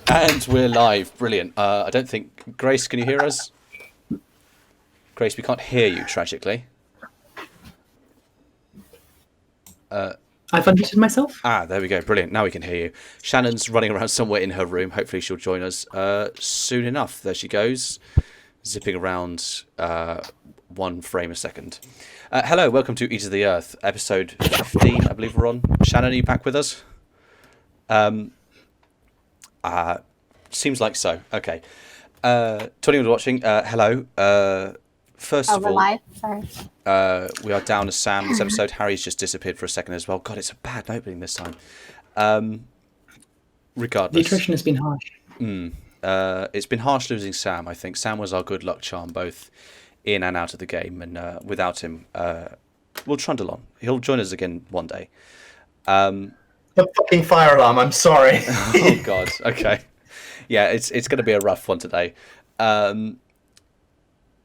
And we're live. Brilliant. I don't think... Grace, can you hear us? Grace, we can't hear you, tragically. I've unmuted myself. There we go. Brilliant. Now we can hear you. Shannon's running around somewhere in her room. Hopefully she'll join us soon enough. There she goes, zipping around 1 frame a second. Hello, welcome to Eat of the Earth, episode 15, I believe we're on. Shannon, are you back with us? Seems like so. Okay. To anyone watching, hello. First of all, live. Sorry. we are down to Sam this episode. Harry's just disappeared for a second as well. God, it's a bad opening this time. Regardless, The attrition has been harsh. it's been harsh losing Sam. I think Sam was our good luck charm, both in and out of the game, and without him, we'll trundle on. He'll join us again one day. The fucking fire alarm. I'm sorry. Oh God. Okay. Yeah, it's going to be a rough one today.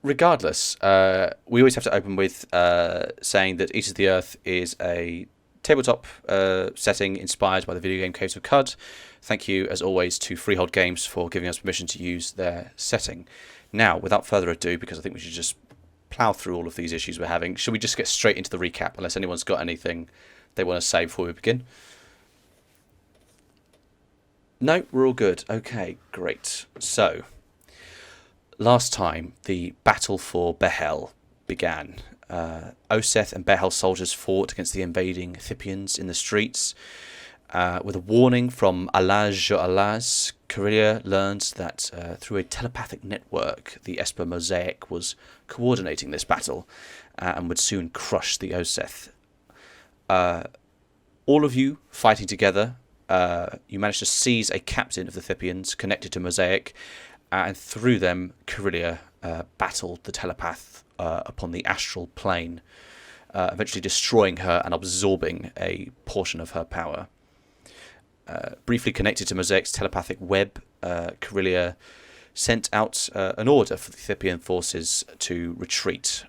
Regardless, we always have to open with saying that Eat of the Earth is a tabletop setting inspired by the video game Caves of Cud. Thank you, as always, to Freehold Games for giving us permission to use their setting. Now, without further ado, because I think we should just plough through all of these issues we're having, should we just get straight into the recap, unless anyone's got anything they want to say before we begin? No, we're all good. Okay, great. So, last time, the battle for Behel began. Oseth and Behel soldiers fought against the invading Thippians in the streets. With a warning from Alaz Jo'alaz, Karilya learned that through a telepathic network, the Esper Mosaic was coordinating this battle and would soon crush the Oseth. All of you fighting together, you managed to seize a captain of the Thippians connected to Mosaic, and through them, Karilya battled the telepath upon the astral plane, eventually destroying her and absorbing a portion of her power. Briefly connected to Mosaic's telepathic web, Karilya sent out an order for the Thippian forces to retreat,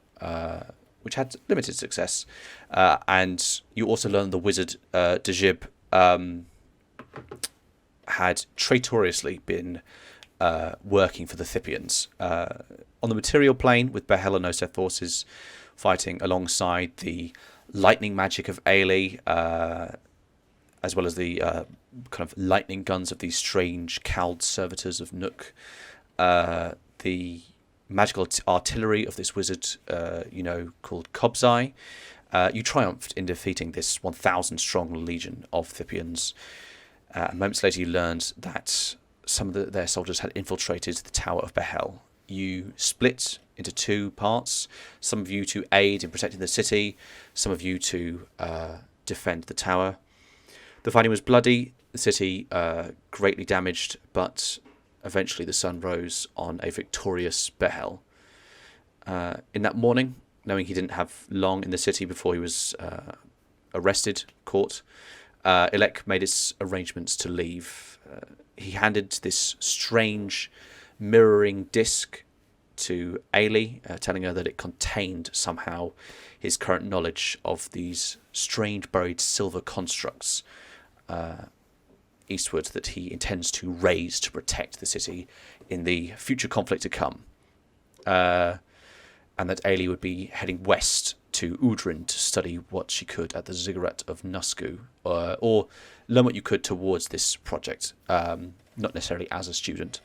which had limited success. And you also learned the wizard Dejib had traitorously been working for the Thippians. On the material plane, with Behel and Oseth forces fighting alongside the lightning magic of Aelie, as well as the kind of lightning guns of these strange cowled servitors of Nook. The magical artillery of this wizard, called Kobzai. You triumphed in defeating this 1,000-strong legion of Thippians. Moments later, you learned that some of their soldiers had infiltrated the Tower of Behel. You split into 2 parts, some of you to aid in protecting the city, some of you to defend the tower. The fighting was bloody, the city greatly damaged, but eventually the sun rose on a victorious Behel. In that morning, knowing he didn't have long in the city before he was arrested, caught, Elec made his arrangements to leave. He handed this strange mirroring disc to Aelie, telling her that it contained somehow his current knowledge of these strange buried silver constructs eastward that he intends to raise to protect the city in the future conflict to come. And that Aelie would be heading west to Oudrind to study what she could at the Ziggurat of Nusku, or learn what you could towards this project, not necessarily as a student.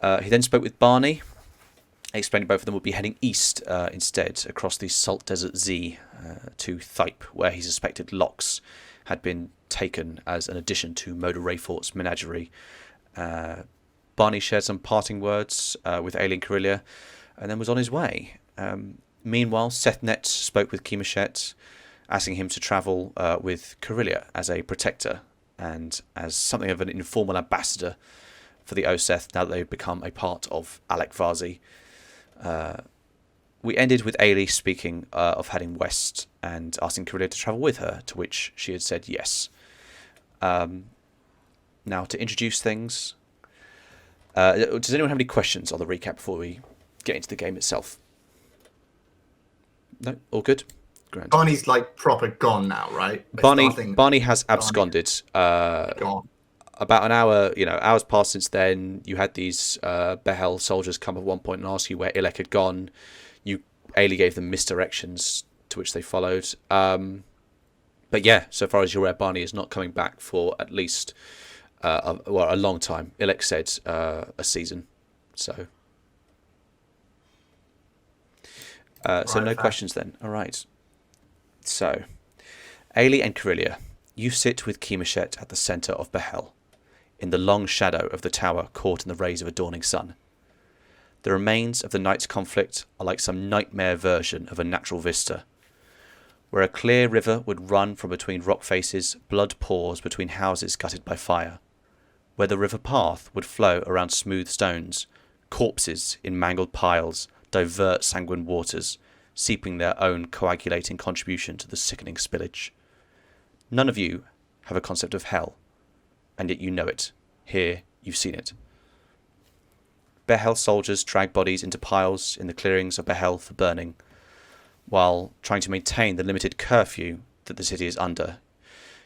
He then spoke with Barney, explaining both of them would be heading east instead, across the Salt Desert Z to Thype, where he suspected Lox had been taken as an addition to Moda Rayfort's menagerie. Barney shared some parting words with Aelie and Karilya, and then was on his way. Meanwhile, Sethnet spoke with Kimashet, asking him to travel with Karilya as a protector and as something of an informal ambassador for the Oseth now that they've become a part of Alec Vazi. We ended with Aelie speaking of heading west and asking Karilya to travel with her, to which she had said yes. Now, to introduce things, does anyone have any questions on the recap before we get into the game itself? No? All good? Grand. Barney's like proper gone now, right? Barney has absconded. Gone. about an hour, hours passed since then. You had these Behel soldiers come at one point and ask you where Ilek had gone. Aelie gave them misdirections, to which they followed. But yeah, so far as you're aware, Barney is not coming back for at least a long time. Ilek said a season. So no questions then. All right. So, Aelie and Karilya, you sit with Kimashet at the centre of Behel, in the long shadow of the tower caught in the rays of a dawning sun. The remains of the night's conflict are like some nightmare version of a natural vista. Where a clear river would run from between rock faces, blood pours between houses gutted by fire. Where the river path would flow around smooth stones, corpses in mangled piles divert sanguine waters, seeping their own coagulating contribution to the sickening spillage. None of you have a concept of hell, and yet you know it. Here, you've seen it. Behel soldiers drag bodies into piles in the clearings of Behel for burning, while trying to maintain the limited curfew that the city is under.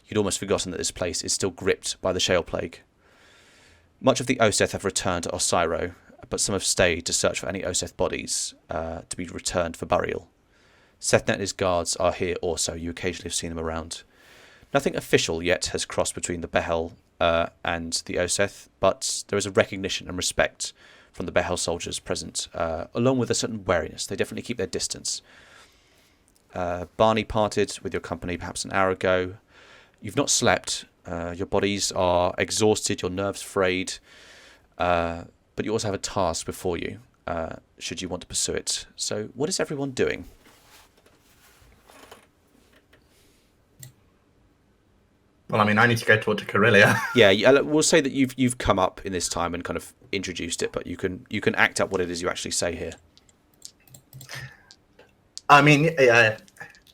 You'd almost forgotten that this place is still gripped by the shale plague. Much of the Oseth have returned to Osiro, but some have stayed to search for any Oseth bodies to be returned for burial. Sethnet and his guards are here also. You occasionally have seen them around. Nothing official yet has crossed between the Behel and the Oseth, but there is a recognition and respect from the Behel soldiers present, along with a certain wariness. They definitely keep their distance. Barney parted with your company perhaps an hour ago. You've not slept. Your bodies are exhausted, your nerves frayed, but you also have a task before you, should you want to pursue it. So what is everyone doing? Well, I mean, I need to go talk to Karilya. Yeah, we'll say that you've come up in this time and kind of introduced it, but you can act up what it is you actually say here. I mean,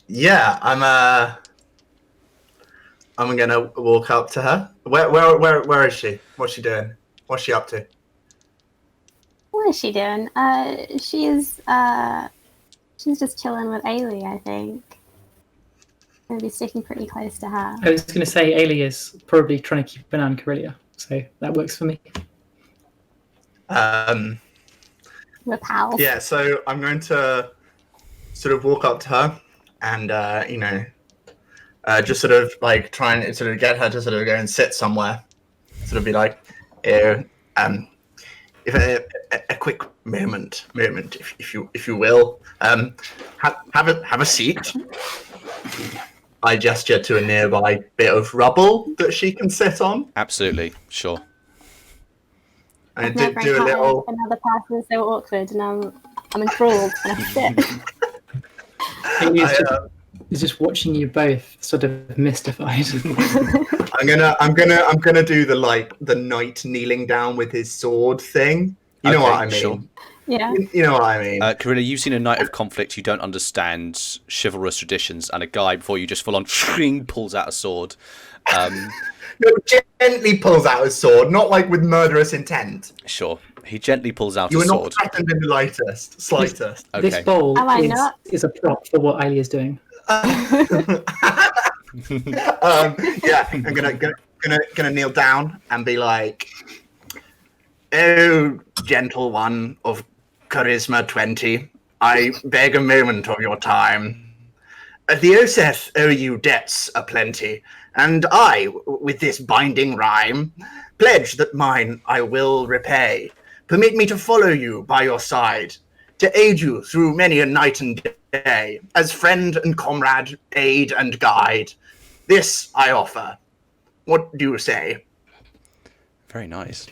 yeah, I'm gonna walk up to her. Where is she? What's she doing? What's she up to? What is she doing? She's just chilling with Aelie, I think. Maybe sticking pretty close to her. I was going to say Aelie is probably trying to keep an eye on Karilya, so that works for me. We're pals. Yeah, so I'm going to sort of walk up to her and, just sort of like try and sort of get her to sort of go and sit somewhere. Sort of be like, if a quick moment, if you will, have a seat. I gesture to a nearby bit of rubble that she can sit on. Absolutely, sure. And I've never do a little. Another person so awkward, and I'm enthralled and I sit. He's just watching you both, sort of mystified. I'm gonna do the knight kneeling down with his sword thing. You know what I mean? Sure. Yeah. You know what I mean. Karilya, you've seen a night of conflict. You don't understand chivalrous traditions, and a guy before you just full on pulls out a sword. No, gently pulls out his sword, not like with murderous intent. Sure, he gently pulls out You a were sword. not threatened in the slightest. Okay. This bowl Not? is a prop for what Aelie is doing. Yeah, I'm gonna kneel down and be like, "Oh, gentle one of charisma 20, I beg a moment of your time. The Oseth owe you debts aplenty, and I, with this binding rhyme, pledge that mine I will repay. Permit me to follow you by your side, to aid you through many a night and day, as friend and comrade, aid and guide. This I offer. What do you say?" Very nice.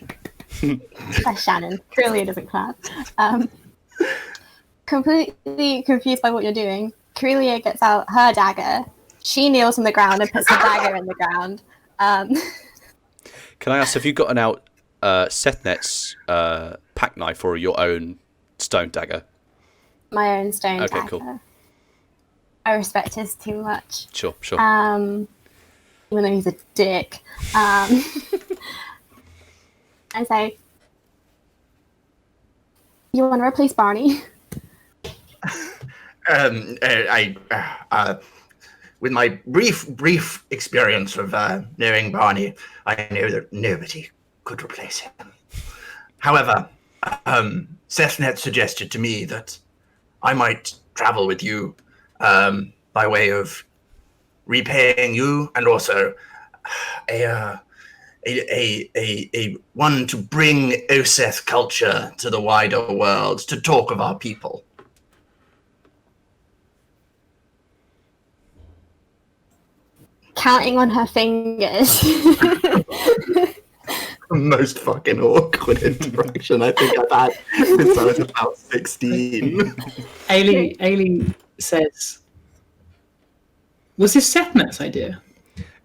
That's Shannon. Karilya doesn't clap. Completely confused by what you're doing. Karilya gets out her dagger. She kneels on the ground and puts her dagger in the ground. Can I ask, have you gotten out Sethnet's pack knife or your own stone dagger? My own stone Okay, dagger. cool. I respect his too much. Sure. Even though he's a dick. I say, you want to replace Barney? with my brief experience of knowing Barney, I know that nobody could replace him. However, Sethnet suggested to me that I might travel with you by way of repaying you, and also a one to bring Oseth culture to the wider world, to talk of our people. Counting on her fingers. Most fucking awkward interaction I think I've had since I was about 16. Aelie says, "Was this Sethnet's idea?"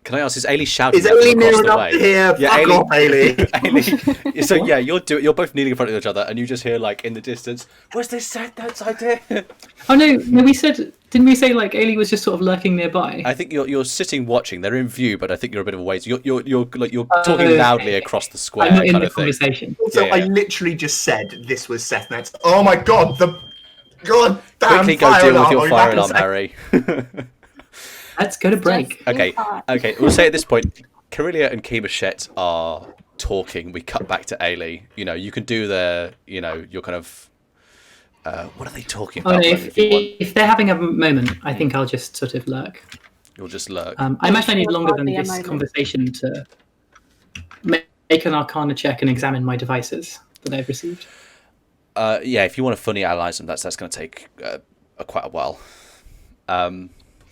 Can I ask, is Aelie shouting Is at them Aelie across near the enough way? to hear? Yeah, Fuck off, Aelie. Aelie. So yeah, you're both kneeling in front of each other, and you just hear like in the distance, "Was this Sethnet's idea?" Oh no, didn't we say like Aelie was just sort of lurking nearby? I think you're sitting watching. They're in view, but I think you're a bit of a ways. You're talking loudly across the square, I'm not in kind the of thing. conversation. So Yeah. I literally just said this was Sethnet's. Oh my god, god damn Quickly go fire deal with alarm. your I'll be fire back in a alarm, sec. Harry. Let's go to break. Okay. We'll say at this point, Karilya and Keemoshet are talking. We cut back to Aelie. You know, you can do your kind of. What are they talking Oh, about? no, if you want? if they're having a moment, I think I'll just sort of lurk. You'll just lurk. I imagine I need longer than Hardly a this moment. conversation to make an Arcana check and examine my devices that I've received. Yeah, if you want to funny analyze them, that's going to take quite a while.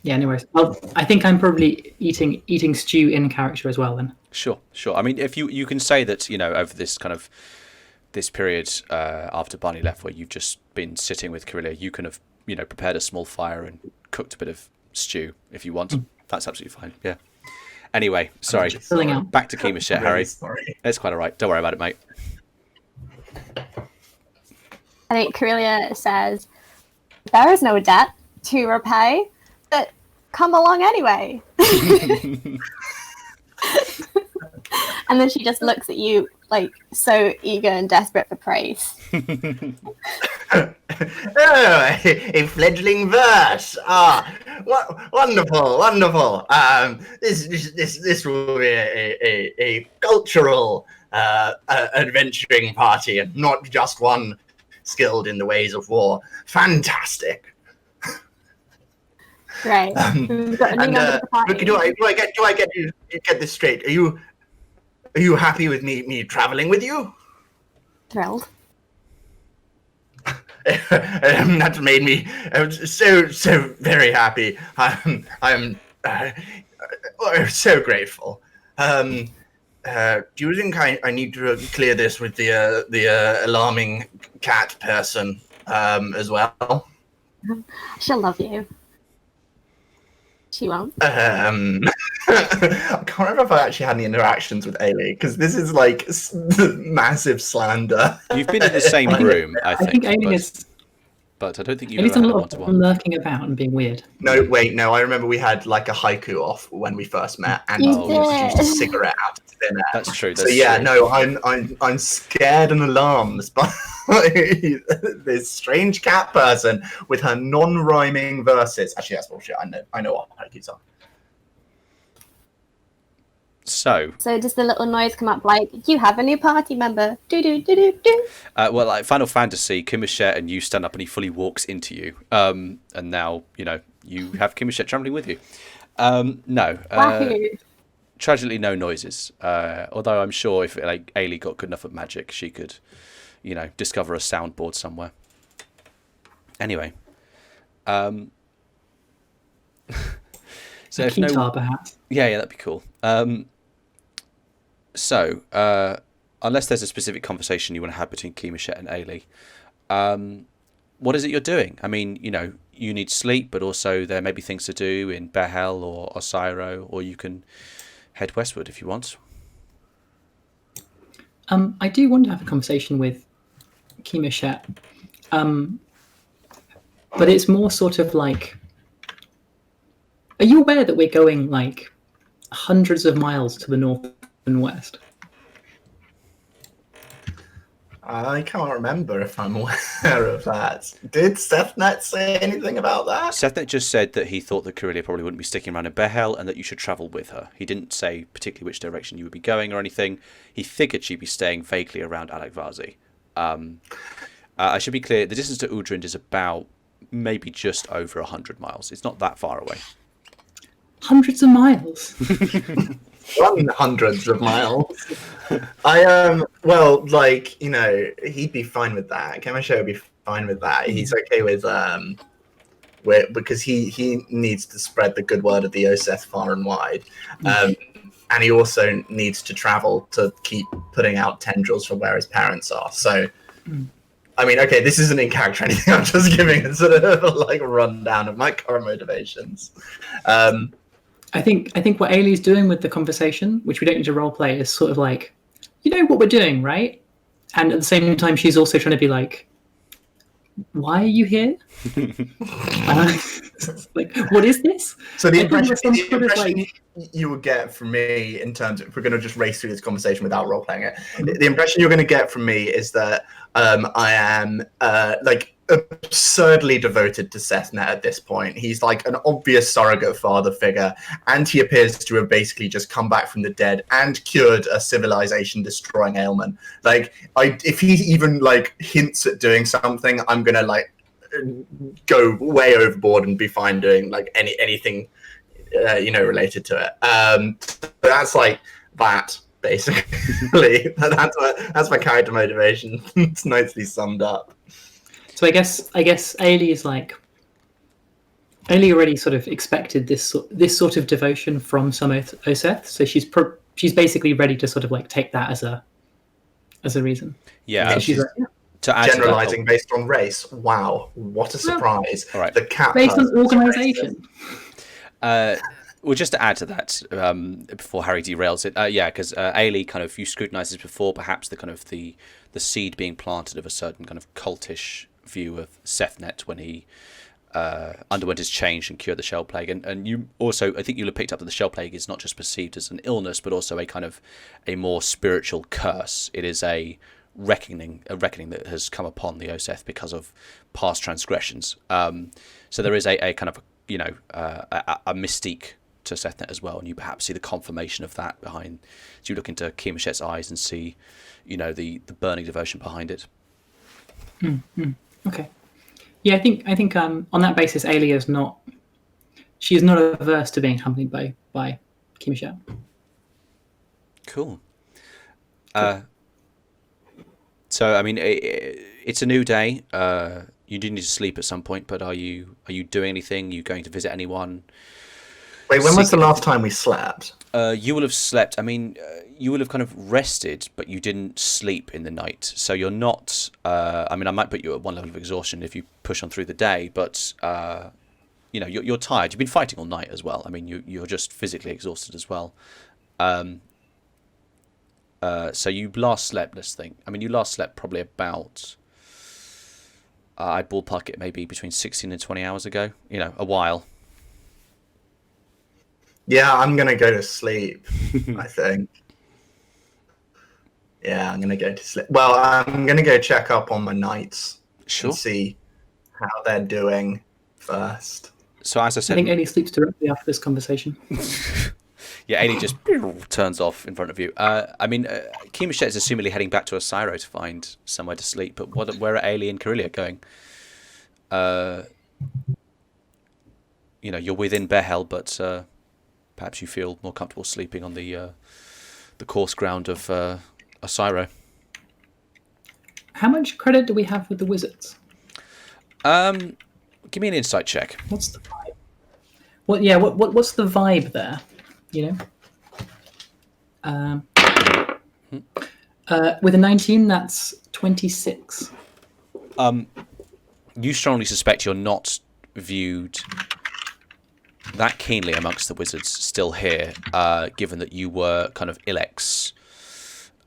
Yeah, no worries. I think I'm probably eating stew in character as well then. Sure. I mean, if you can say that, over this period after Barney left, where you've just been sitting with Karilya, you can have prepared a small fire and cooked a bit of stew if you want. That's absolutely fine. Yeah. Anyway, sorry. Filling out. Back to Keemoshet, Harry. Sorry. It's quite all right. Don't worry about it, mate. I think Karilya says, "There is no debt to repay, but come along anyway." And then she just looks at you like so eager and desperate for praise. Oh, a fledgling verse. Wonderful. This will be a cultural adventuring party, and not just one skilled in the ways of war. Fantastic. Right. We've got a new member of the party. Do I get this straight? Are you happy with me traveling with you? Thrilled. That made me so very happy. I'm so grateful. Do you think I need to clear this with the alarming cat person as well? She'll love you. She won't. I can't remember if I actually had any interactions with Aelie, because this is like massive slander. You've been in the same room, I I think. think Aelie is But I don't think you've Aelie's ever done had a a lot of one-to-one. lurking about and being weird. No, wait, no. I remember we had like a haiku off when we first met, and You we introduced a did. cigarette out of thin air. That's true. So That's yeah, true. no, I'm scared and alarmed by this strange cat person with her non-rhyming verses. Actually, that's bullshit. I know what haikus are. So, So does the little noise come up like, "You have a new party member"? Do do do do do. well, like Final Fantasy, Keemoshet and you stand up and he fully walks into you. And now, you have Keemoshet travelling with you. No. Wahoo! Tragically, no noises. Although I'm sure if Aelie got good enough at magic, she could, discover a soundboard somewhere. Anyway. So A if no, guitar, perhaps. yeah, that'd be cool. So, unless there's a specific conversation you want to have between Keemoshet and Aelie, what is it you're doing? I mean, you need sleep, but also there may be things to do in Behel or Osiro, or you can head westward if you want. I do want to have a conversation with Keemoshet, but it's more sort of like, are you aware that we're going like hundreds of miles to the north and west? I can't remember if I'm aware of that. Did Sethnet say anything about that? Sethnet just said that he thought that Karilya probably wouldn't be sticking around in Behel and that you should travel with her. He didn't say particularly which direction you would be going or anything. He figured she'd be staying vaguely around Alakvazi. I should be clear, the distance to Oudrind is about maybe just over 100 miles. It's not that far away. Hundreds of miles. Hundreds of miles. He'd be fine with that. Kemisha would be fine with that. He's okay with because he needs to spread the good word of the Oseth far and wide. And he also needs to travel to keep putting out tendrils from where his parents are. So I mean, okay, this isn't in character or anything. I'm just giving a sort of like a rundown of my current motivations. I think what Ailey's doing with the conversation, which we don't need to role play, is sort of like, you know what we're doing, right? And at the same time, she's also trying to be like, why are you here? Like, what is this? So the impression you will get from me, in terms of, if we're going to just race through this conversation without role playing it, the impression you're going to get from me is that I am absurdly devoted to Sethnet at this point. He's like an obvious surrogate father figure, and he appears to have basically just come back from the dead and cured a civilization destroying ailment. Like, if he even like hints at doing something, I'm gonna like go way overboard and be fine doing like anything related to it. That's like that basically. that's my character motivation. It's nicely summed up. So I guess Ailey is like, Ailey already sort of expected this sort of devotion from some Oseth, so she's basically ready to sort of like take that as a reason. Yeah, she's like, yeah. To add generalizing based on race. Wow, what a surprise! All right. The cat based on organisation. Well, just to add to that, before Harry derails it, because Ailey kind of, you scrutinised this before, perhaps the seed being planted of a certain kind of cultish view of Sethnet when he underwent his change and cured the shell plague, and you also, I think you'll have picked up that the shell plague is not just perceived as an illness, but also a kind of a more spiritual curse. It is a reckoning that has come upon the Oseth because of past transgressions. So there is a kind of a mystique to Sethnet as well, and you perhaps see the confirmation of that behind, as you look into Kemishet's eyes and see, the burning devotion behind it. Okay. Yeah, I think on that basis, Ailey is not averse to being accompanied by Kemishet. Cool. So I mean, it's a new day. You do need to sleep at some point, but are you doing anything? Are you going to visit anyone? Wait, when was the last time we slept? You will have slept. I mean, you will have kind of rested, but you didn't sleep in the night. So you're not. I mean, I might put you at one level of exhaustion if you push on through the day, but you're tired. You've been fighting all night as well. I mean, you're just physically exhausted as well. So you last slept. Let's think. I mean, you last slept probably about. I'd ballpark it maybe between 16 and 20 hours ago. A while. Yeah, I'm going to go to sleep, I think. Yeah, I'm going to go to sleep. Well, I'm going to go check up on my knights. Sure. And see how they're doing first. So as I said... I think Ailey sleeps directly after this conversation. Yeah, Ailey just turns off in front of you. I mean, Kemishet is assumedly heading back to Osiro to find somewhere to sleep, but where are Ailey and Karilya going? You're within Behel, but... perhaps you feel more comfortable sleeping on the course ground of Osiro. How much credit do we have with the wizards? Give me an insight check. What's the vibe? What's the vibe there? With a 19, that's 26. You strongly suspect you're not viewed that keenly amongst the wizards still here, given that you were kind of Ilek's,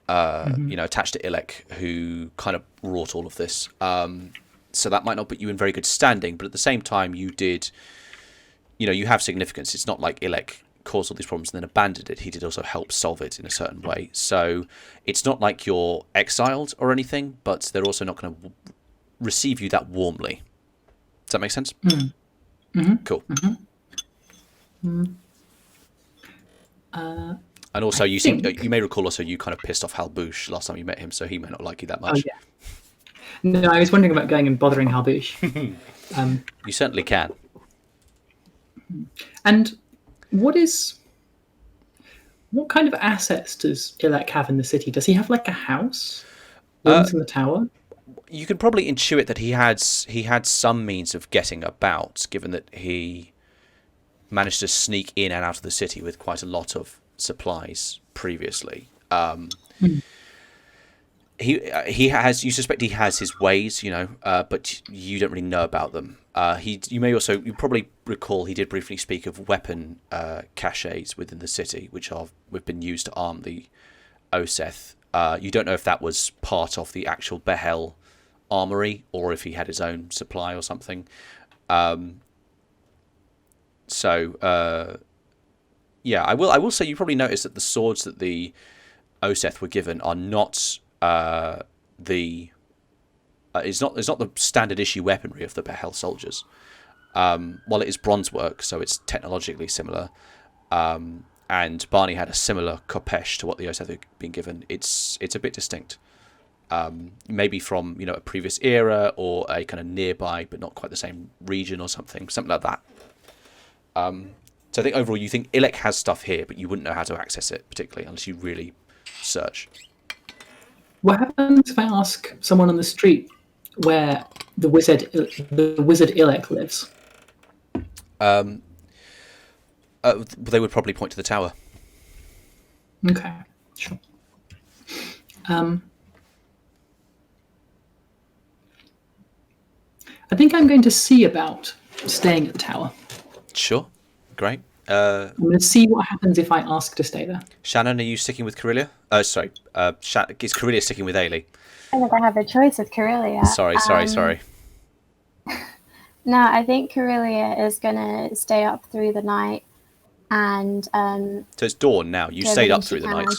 attached to Ilek, who kind of wrought all of this. So that might not put you in very good standing, but at the same time, you did, you have significance. It's not like Ilek caused all these problems and then abandoned it, he did also help solve it in a certain way. So it's not like you're exiled or anything, but they're also not going to receive you that warmly. Does that make sense? Cool. And also, you may recall also you kind of pissed off Halbouche last time you met him, so he may not like you that much. Oh, yeah. No, I was wondering about going and bothering Halbouche. You certainly can. And what kind of assets does Ilek have in the city? Does he have like a house? Rooms in the tower? You can probably intuit that he had some means of getting about, given that he managed to sneak in and out of the city with quite a lot of supplies previously. You suspect he has his ways, but you don't really know about them. You probably recall he did briefly speak of weapon caches within the city, which have been used to arm the Oseth. You don't know if that was part of the actual Behel armory or if he had his own supply or something. I will say you probably noticed that the swords that the Oseth were given are not it's not the standard issue weaponry of the Behel soldiers. While it is bronze work, so it's technologically similar, and Barney had a similar khopesh to what the Oseth had been given. It's a bit distinct, maybe from a previous era or a kind of nearby but not quite the same region or something like that. So I think overall you think Ilek has stuff here, but you wouldn't know how to access it particularly unless you really search. What happens if I ask someone on the street where the wizard Ilek lives? They would probably point to the tower. Okay, sure. I think I'm going to see about staying at the tower. Sure, great. I'm going to see what happens if I ask to stay there. Shannon, are you sticking with Karilya? Is Karilya sticking with Aelie? I think I have a choice with Karilya. Sorry. No, I think Karilya is going to stay up through the night and... so it's dawn now. You stayed up through the night.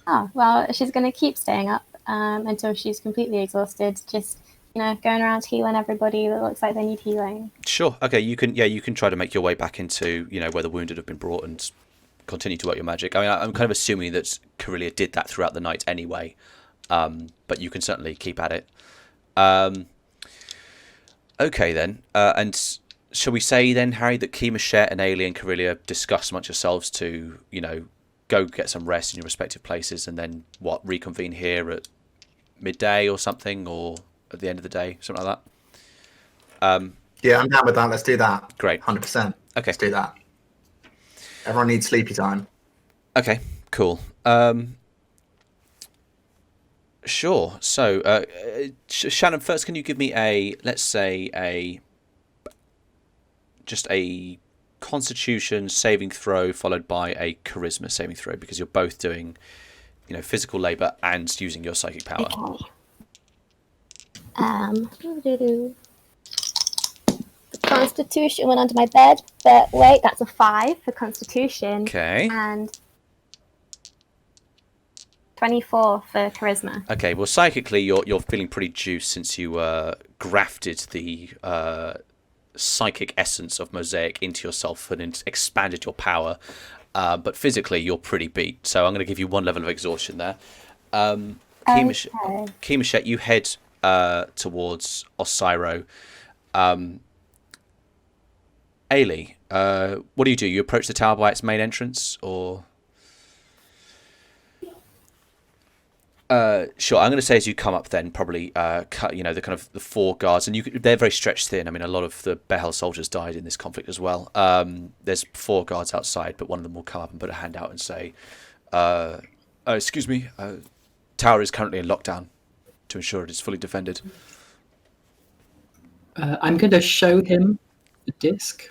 Oh, well, she's going to keep staying up until she's completely exhausted, just... going around healing everybody that looks like they need healing. Sure. Okay. You can try to make your way back into where the wounded have been brought and continue to work your magic. I mean, I'm kind of assuming that Karilya did that throughout the night anyway, but you can certainly keep at it. Okay then. And shall we say then, Harry, that Keemeshet and Aelie and Karilya discuss amongst yourselves to go get some rest in your respective places, and then reconvene here at midday or something, or at the end of the day, something like that. Yeah, I'm down with that. Let's do that. Great. 100%. Okay. Let's do that. Everyone needs sleepy time. Okay, cool. Sure. So, Shannon, first, can you give me a Constitution saving throw followed by a Charisma saving throw, because you're both doing, physical labor and using your psychic power. Okay. The Constitution went under my bed, but wait, that's a 5 for Constitution. Okay. And 24 for Charisma. Okay, well, psychically, you're feeling pretty juiced since you grafted the psychic essence of Mosaic into yourself and expanded your power. But physically, you're pretty beat. So I'm going to give you 1 level of exhaustion there. Keemeshet, you head towards Osiro. Aelie, what do? You approach the tower by its main entrance, or? Sure. I'm going to say as you come up, then probably the kind of the 4 guards, and they're very stretched thin. I mean, a lot of the Behel soldiers died in this conflict as well. There's 4 guards outside, but one of them will come up and put a hand out and say, "Excuse me, tower is currently in lockdown to ensure it is fully defended." I'm going to show him the disc,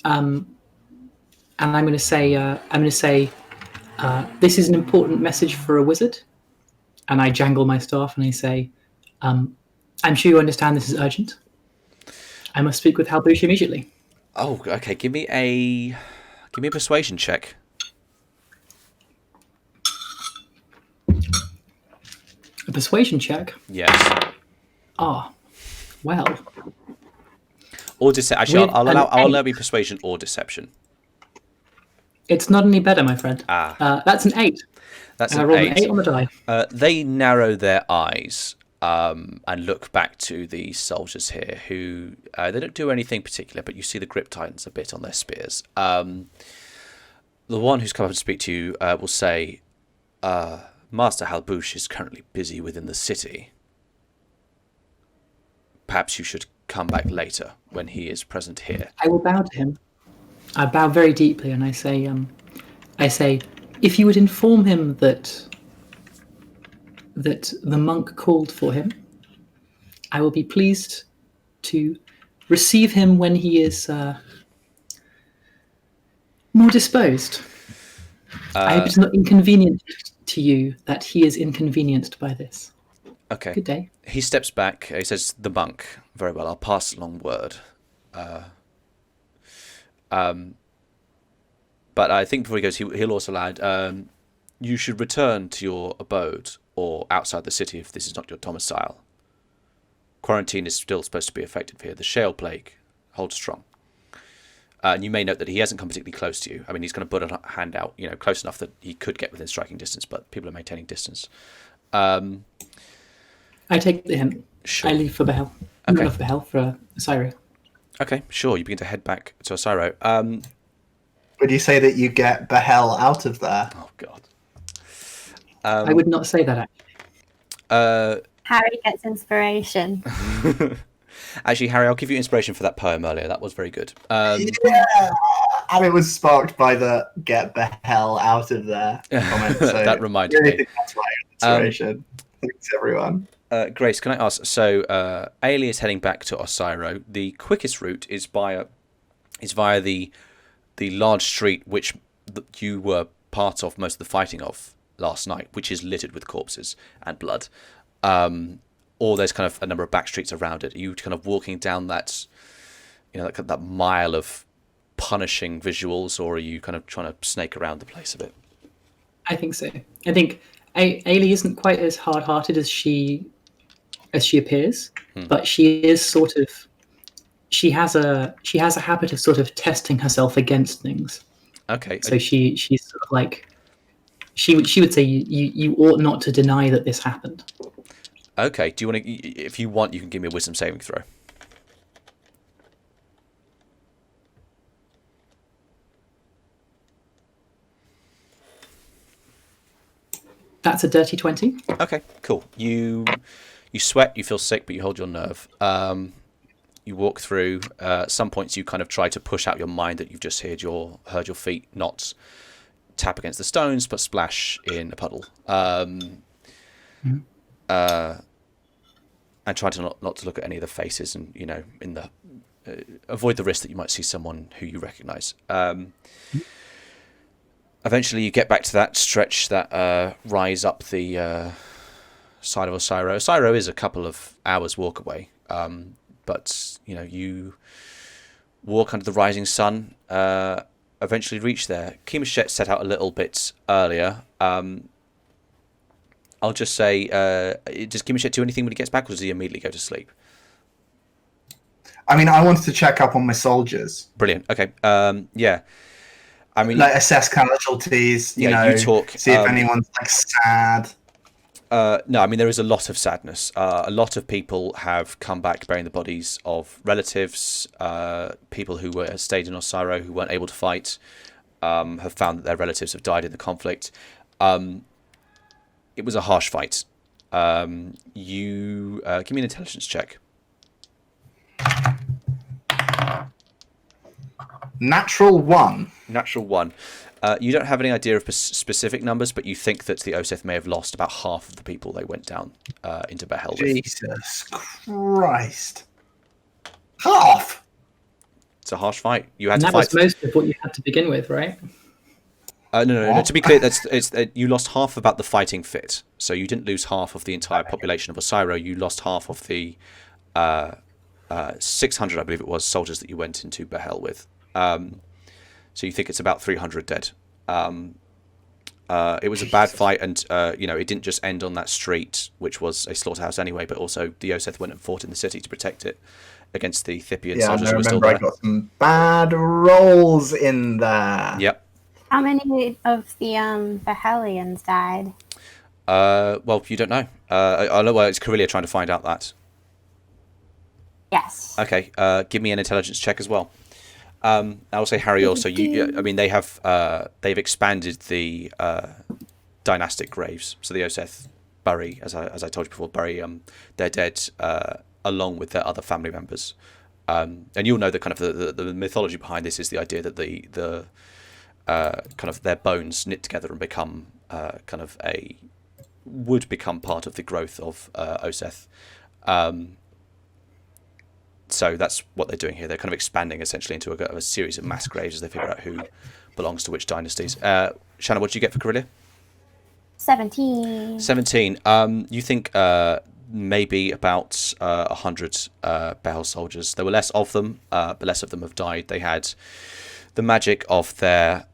and I'm going to say, "This is an important message for a wizard." And I jangle my staff and I say, "I'm sure you understand this is urgent. I must speak with Halbouche immediately." Oh, okay. Give me a Give me a persuasion check. A persuasion check. Yes. Ah, well, Or actually, With I'll an allow 8. you persuasion or deception. it's not any better, my friend. That's an 8. That's I an rolled 8. an 8 on the die. They narrow their eyes and look back to the soldiers here, who they don't do anything particular, but you see the grip tightens a bit on their spears. The one who's come up to speak to you will say, Master Halbouche is currently busy within the city. Perhaps you should come back later when he is present here. I will bow to him. I bow very deeply, and I say, if you would inform him that the monk called for him, I will be pleased to receive him when he is more disposed. I hope it's not inconvenient to you that he is inconvenienced by this. Okay. Good day. He steps back. He says, the monk. Very well, I'll pass along word. But I think before he goes, he'll also add, you should return to your abode or outside the city if this is not your domicile. Quarantine is still supposed to be effective here. The Shale Plague holds strong. And you may note that he hasn't come particularly close to you. I mean, he's going to put a hand out, close enough that he could get within striking distance, but people are maintaining distance. I take the hint. Sure. I leave for Behel. Okay. Not for Behel, for Syro. Okay, sure. You begin to head back to Osiro. Would you say that you get the hell out of there? Oh, God. I would not say that, actually. Harry gets inspiration. Actually, Harry, I'll give you inspiration for that poem earlier. That was very good. Yeah, and it was sparked by the "get the hell out of there" comment. So that reminded I really me. think that's why I got inspiration. Thanks, everyone. Grace, can I ask? So, Aelie is heading back to Osiro. The quickest route is via the large street which you were part of most of the fighting of last night, which is littered with corpses and blood. Or there's kind of a number of back streets around it. Are you kind of walking down that, that mile of punishing visuals, or are you kind of trying to snake around the place a bit? I think so. I think Ailey isn't quite as hard-hearted as she appears, but she is sort of. She has a habit of sort of testing herself against things. Okay. So she's sort of like. She would say you ought not to deny that this happened. Okay. Do you want to? If you want, you can give me a wisdom saving throw. That's a dirty 20. Okay, cool. You sweat, you feel sick, but you hold your nerve. You walk through. Some points you kind of try to push out your mind that you've just heard your feet not tap against the stones, but splash in a puddle. And try to not to look at any of the faces, and in the avoid the risk that you might see someone who you recognise. Eventually, you get back to that stretch that rise up the side of Osiro. Osiro is a couple of hours walk away, but you walk under the rising sun. Eventually, reach there. Kimichet set out a little bit earlier. I'll just say, does Kimichet do anything when he gets back, or does he immediately go to sleep? I mean, I wanted to check up on my soldiers. Brilliant. Okay. Yeah. I mean, assess casualties. You talk. See if anyone's sad. No, I mean there is a lot of sadness. A lot of people have come back bearing the bodies of relatives. People who stayed in Osiro who weren't able to fight have found that their relatives have died in the conflict. It was a harsh fight. You give me an intelligence check. Natural 1. Natural 1. You don't have any idea of specific numbers, but you think that the Oseth may have lost about half of the people they went down into Behel with. Jesus Christ. Half? It's a harsh fight. You had And to that fight. was most of what you had to begin with, right? No. To be clear, you lost half about the fighting fit. So you didn't lose half of the entire population of Osiro. You lost half of the 600, I believe it was, soldiers that you went into Behel with. So you think it's about 300 dead. It was a bad fight, and it didn't just end on that street, which was a slaughterhouse anyway, but also the Oseth went and fought in the city to protect it against the Thipian soldiers who were still there. I got some bad rolls in there. Yep. How many of the Behelians died? Well, you don't know. I know it's Karilya trying to find out that. Yes. Okay. Give me an intelligence check as well. I'll say Harry also. They've expanded the dynastic graves, so the Oseth bury, as I told you before, bury their dead along with their other family members. And you'll know that kind of the mythology behind this is the idea that the kind of their bones knit together and become would become part of the growth of Oseth. So that's what they're doing here. They're kind of expanding essentially into a series of mass graves as they figure out who belongs to which dynasties. Shanna, what did you get for Karilya? 17. 17. You think maybe about 100 Behel soldiers. There were less of them, but less of them have died. They had the magic of their,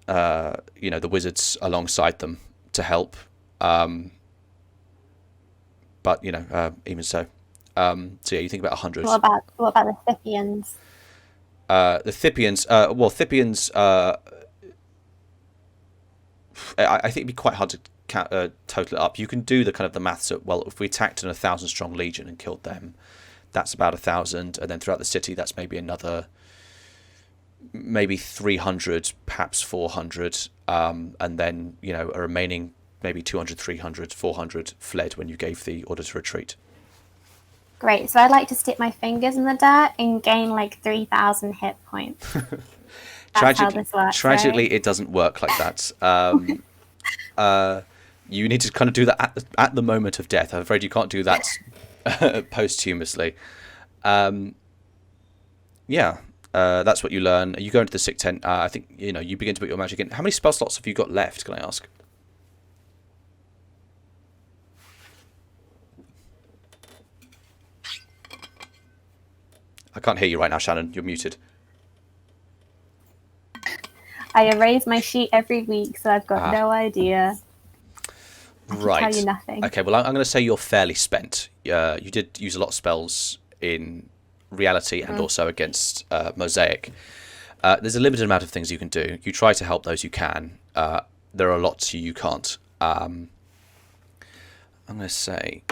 the wizards alongside them to help. But even so. So you think about 100. What about the Scythians? The Thipians. Thipians. I think it'd be quite hard to total it up. You can do the kind of the maths. If we attacked an 1,000-strong legion and killed them, that's about 1,000, and then throughout the city, that's maybe another, maybe 300, perhaps 400, and then a remaining maybe 200, 300, 400 fled when you gave the order to retreat. Great. So I'd like to stick my fingers in the dirt and gain like 3,000 hit points. That's how this works, tragically, right? It doesn't work like that. You need to kind of do that at the moment of death. I'm afraid you can't do that posthumously. That's what you learn. You go into the sick tent. I think you begin to put your magic in. How many spell slots have you got left? Can I ask? I can't hear you right now, Shannon. You're muted. I erase my sheet every week, so I've got no idea. I can tell you nothing. Okay, well, I'm going to say you're fairly spent. You did use a lot of spells in reality and also against Mosaic. There's a limited amount of things you can do. You try to help those you can. There are lots you can't. I'm going to say...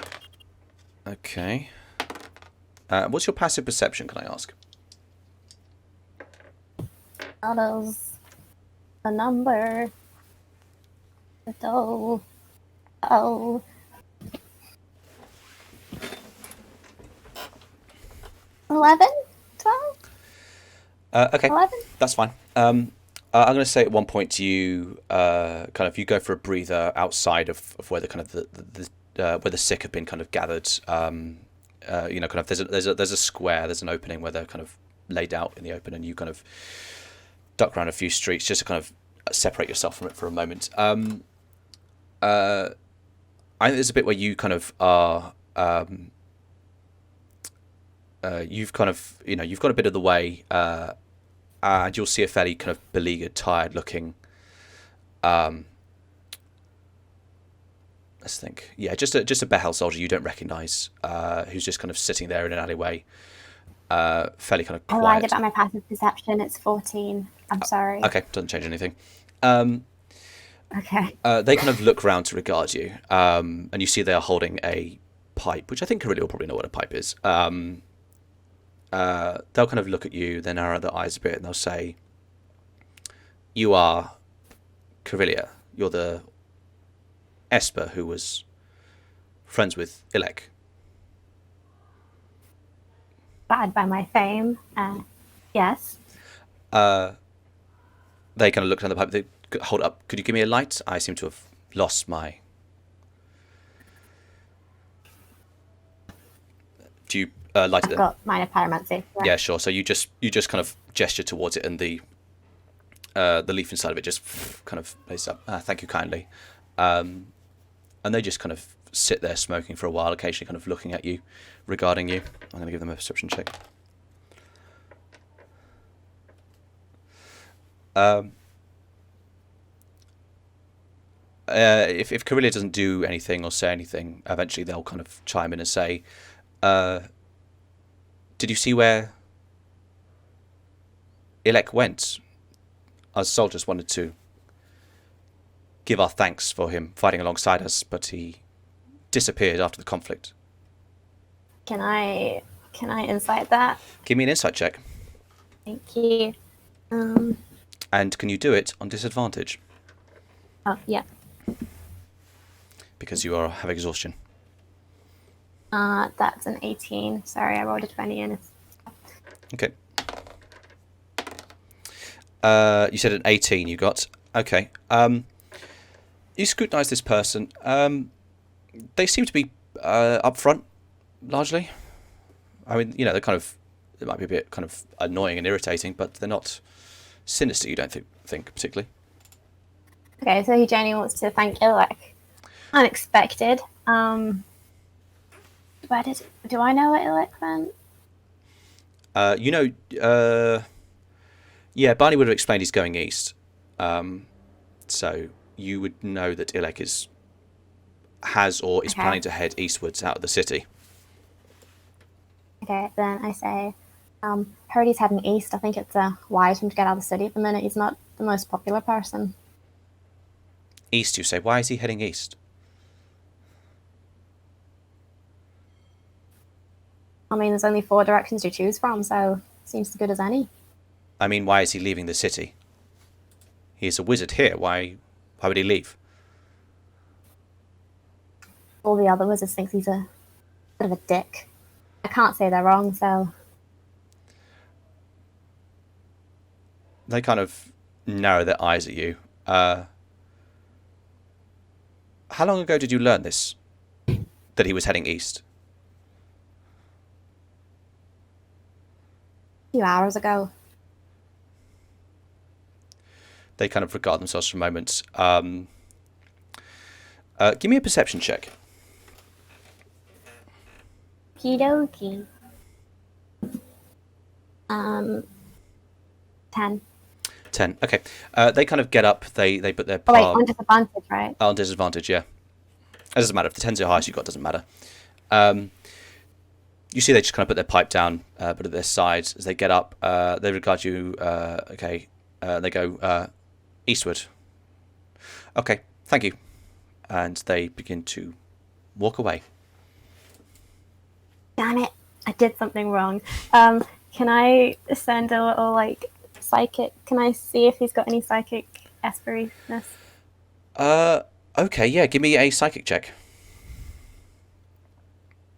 Okay. What's your passive perception, can I ask? That is a number. Oh. 11? 12? Okay, 11? That's fine. I'm going to say at one point you you go for a breather outside of where the kind of where the sick have been kind of gathered. There's a square, there's an opening where they're kind of laid out in the open, and you kind of duck around a few streets just to kind of separate yourself from it for a moment. I think there's a bit where you kind of are. You've kind of you've got a bit of the way, and you'll see a fairly kind of beleaguered, tired-looking. Let's think. Yeah, just a Behel soldier you don't recognise, who's just kind of sitting there in an alleyway, fairly kind of quiet. I lied about my passive perception. It's 14. I'm sorry. Okay, doesn't change anything. Okay. They kind of look round to regard you, and you see they are holding a pipe, which I think Karilya will probably know what a pipe is. They'll kind of look at you, then narrow their eyes a bit, and they'll say, "You are Karilya. You're the Esper who was friends with Ilek." Bad by my fame. Yes. They kind of look down the pipe. They hold up. Could you give me a light? I seem to have lost my. Do you light it? I've got minor pyromancy. Yeah, sure. So you just kind of gesture towards it, and the leaf inside of it just kind of plays up. Thank you kindly. And they just kind of sit there smoking for a while, occasionally kind of looking at you, regarding you. I'm going to give them a perception check. If Karilya doesn't do anything or say anything, eventually they'll kind of chime in and say, "Did you see where Ilek went? Our soldiers wanted to give our thanks for him fighting alongside us, but he disappeared after the conflict." Can I insight that? Give me an insight check. Thank you. And can you do it on disadvantage? Oh, yeah. Because you have exhaustion. That's an 18. Sorry, I rolled a 20 and it's... Okay. You said an 18 you got. Okay. You scrutinise this person. They seem to be upfront, largely. I mean, they're kind of... It might be a bit kind of annoying and irritating, but they're not sinister, you don't think particularly. Okay, so he genuinely wants to thank Ilek. Unexpected. Do I know what Ilek meant? Yeah, Barney would have explained he's going east. So you would know that Ilek has or is planning to head eastwards out of the city. Okay, then I say, heard he's heading east. I think it's wise for him to get out of the city at the minute. He's not the most popular person. East, you say? Why is he heading east? I mean, there's only 4 directions to choose from, so seems as good as any. I mean, why is he leaving the city? He is a wizard here. Why would he leave? All the other wizards think he's a bit of a dick. I can't say they're wrong, so... They kind of narrow their eyes at you. How long ago did you learn this? That he was heading east? A few hours ago. They kind of regard themselves for a moment. Give me a perception check. Okie dokie. 10. 10. Okay. They kind of get up. They put their Oh wait, palm... on disadvantage, right? On disadvantage, yeah. It doesn't matter. If the 10's the highest you got, doesn't matter. You see they just kind of put their pipe down, but at their sides as they get up. They regard you... okay. They go eastward. Okay, thank you. And they begin to walk away. Damn it, I did something wrong. Can I send a little, psychic? Can I see if he's got any psychic esprit-ness? Okay, yeah, give me a psychic check.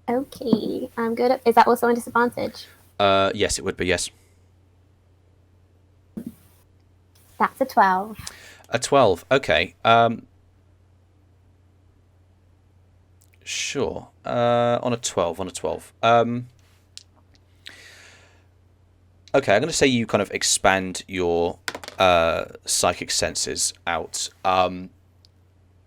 Okay, I'm good at... Is that also on disadvantage? Yes, it would be, yes. That's a 12. A 12, okay. Sure. On a 12. Okay, I'm going to say you kind of expand your psychic senses out.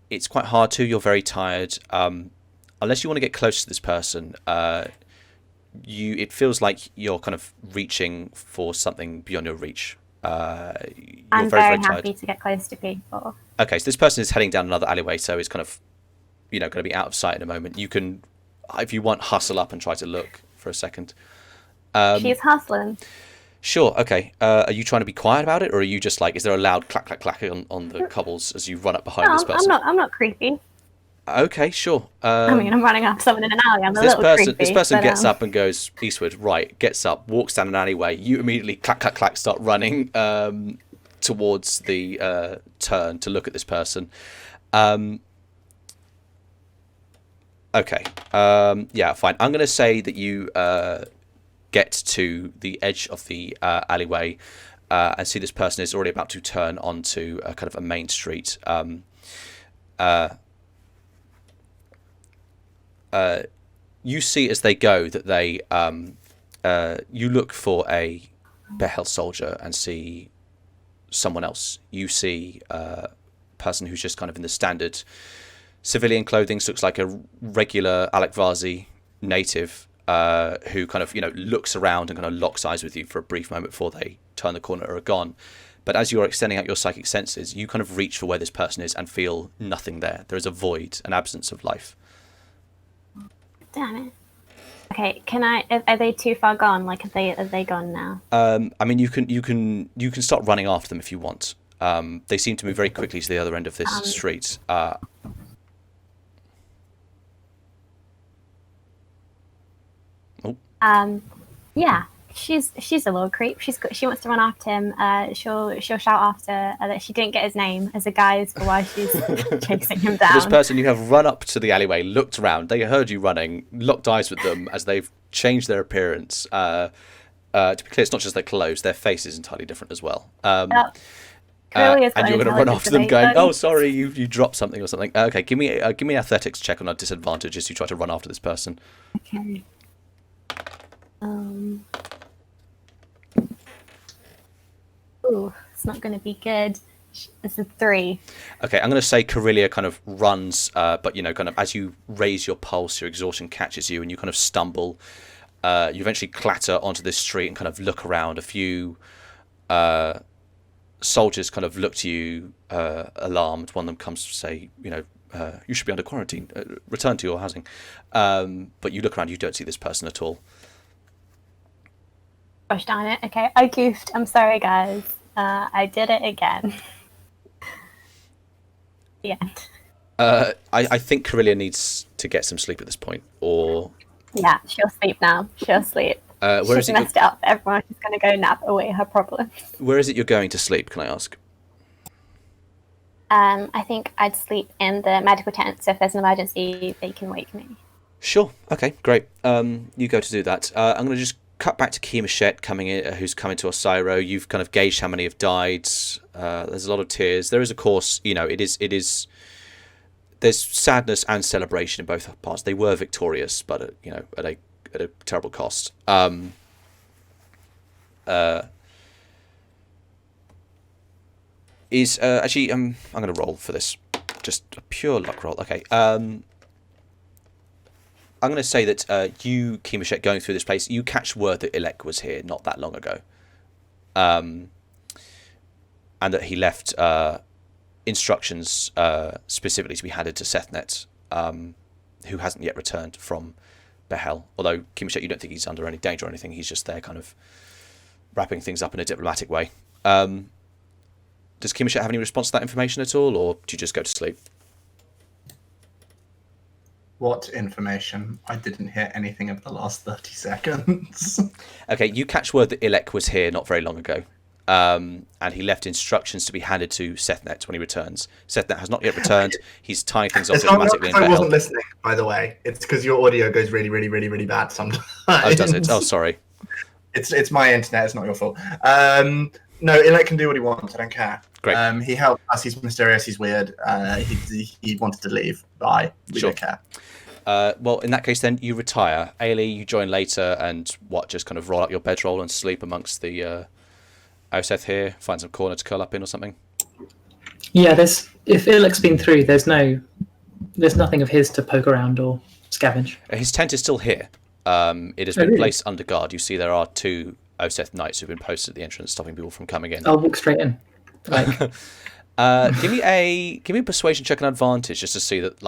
It's quite hard to. You're very tired. Unless you want to get close to this person, it feels like you're kind of reaching for something beyond your reach. I'm very happy to get close to people. Okay, so this person is heading down another alleyway, so it's kind of, going to be out of sight in a moment. You can, if you want, hustle up and try to look for a second. She's hustling. Sure, okay. Are you trying to be quiet about it, or are you just is there a loud clack, clack, clack on the cobbles as you run up behind this person? I'm not creepy. Okay, sure. I'm running after someone in an alley. I'm a little creepy. This person gets up and goes eastward, right, gets up, walks down an alleyway. You immediately, clack, clack, clack, start running towards the turn to look at this person. Okay, yeah, fine. I'm going to say that you get to the edge of the alleyway and see this person is already about to turn onto a kind of a main street. You see as they go that they you look for a Behel soldier and see someone else. You see a person who's just kind of in the standard civilian clothing, looks like a regular Alekvazi native who kind of looks around and kind of locks eyes with you for a brief moment before they turn the corner or are gone. But as you're extending out your psychic senses, you kind of reach for where this person is and feel nothing there. There is a void, an absence of life. Damn it. Okay, are they too far gone? Like, are they gone now? I mean, you can start running after them if you want. They seem to move very quickly to the other end of this street. Yeah, she's a little creep. She wants to run after him. She'll shout after that she didn't get his name as a guise for why she's chasing him down. This person, you have run up to the alleyway, looked around. They heard you running, locked eyes with them as they've changed their appearance. To be clear, it's not just their clothes; their face is entirely different as well. And you're going to run after them, going, "Oh, sorry, you dropped something or something." Okay, give me an athletics check on a disadvantage as you try to run after this person. Okay. Ooh, it's not going to be good. It's a 3. Okay, I'm going to say Karilya kind of runs, but kind of as you raise your pulse, your exhaustion catches you, and you kind of stumble. You eventually clatter onto this street and kind of look around. A few soldiers kind of look to you, alarmed. One of them comes to say, you should be under quarantine. Return to your housing. But you look around, you don't see this person at all. Gosh darn it. Okay, I goofed. I'm sorry, guys. I did it again. The end. I think Karilya needs to get some sleep at this point, or... Yeah, she'll sleep now. She'll sleep. She's messed it up. Everyone's just going to go nap away her problems. Where is it you're going to sleep, can I ask? I think I'd sleep in the medical tent, so if there's an emergency, they can wake me. Sure. Okay, great. You go to do that. I'm going to just cut back to Kimachet coming in, who's coming to Osiro. You've kind of gauged how many have died. There's a lot of tears. There is, of course, it is. There's sadness and celebration in both parts. They were victorious, but at a terrible cost. I'm going to roll for this, just a pure luck roll. Okay. I'm going to say that you, Kimachet, going through this place, you catch word that Ilek was here not that long ago. And that he left instructions specifically to be handed to Sethnet, who hasn't yet returned from Behel. Although, Kimachet, you don't think he's under any danger or anything. He's just there kind of wrapping things up in a diplomatic way. Does Kimachet have any response to that information at all, or do you just go to sleep? What information? I didn't hear anything of the last 30 seconds. Okay, you catch word that Ilek was here not very long ago. And he left instructions to be handed to Sethnet when he returns. Sethnet has not yet returned. He's tying things off diplomatically in I Behel. wasn't listening, by the way. It's because your audio goes really, really, really, really bad sometimes. Oh, does it? Oh, sorry. It's my internet. It's not your fault. No, Ilek can do what he wants. I don't care. Great. He helped us. He's mysterious. He's weird. He wanted to leave. Bye. We don't care. Well, in that case, then you retire. Aelie, you join later, and just kind of roll out your bedroll and sleep amongst the Oseth here. Find some corner to curl up in or something. Yeah, if Ilek's been through, there's nothing of his to poke around or scavenge. His tent is still here. It has been placed under guard. You see, there are 2 Oseth knights who've been posted at the entrance, stopping people from coming in. I'll walk straight in. Give me a persuasion check and advantage just to see that,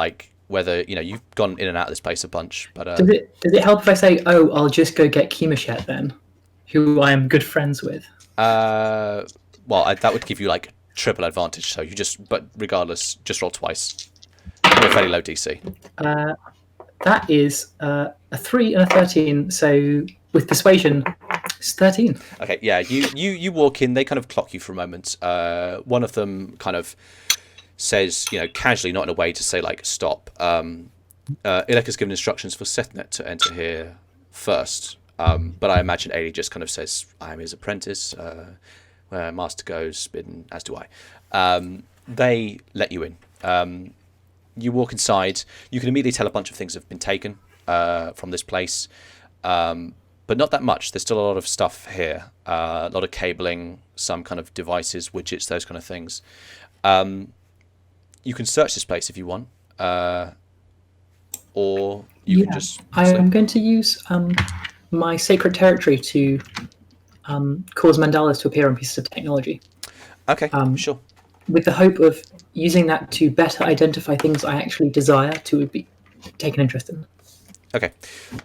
whether you've gone in and out of this place a bunch. But does it help if I say, "Oh, I'll just go get Kimachet then," who I am good friends with? Well, that would give you triple advantage. So but regardless, just roll twice. You're a fairly low DC. That is a 3 and a 13. So with persuasion, it's 13. Okay, yeah. You walk in. They kind of clock you for a moment. One of them kind of says, casually, not in a way to say stop. Ilek has given instructions for Sethnet to enter here first. But I imagine Aelie just kind of says, "I am his apprentice. Where master goes, bidden, as do I." They let you in. You walk inside. You can immediately tell a bunch of things have been taken from this place, but not that much. There's still a lot of stuff here. A lot of cabling, some kind of devices, widgets, those kind of things. You can search this place if you want, or you can just... I'm going to use my sacred territory to cause mandalas to appear on pieces of technology. Okay, sure. with the hope of using that to better identify things I actually desire to take an interest in. Okay.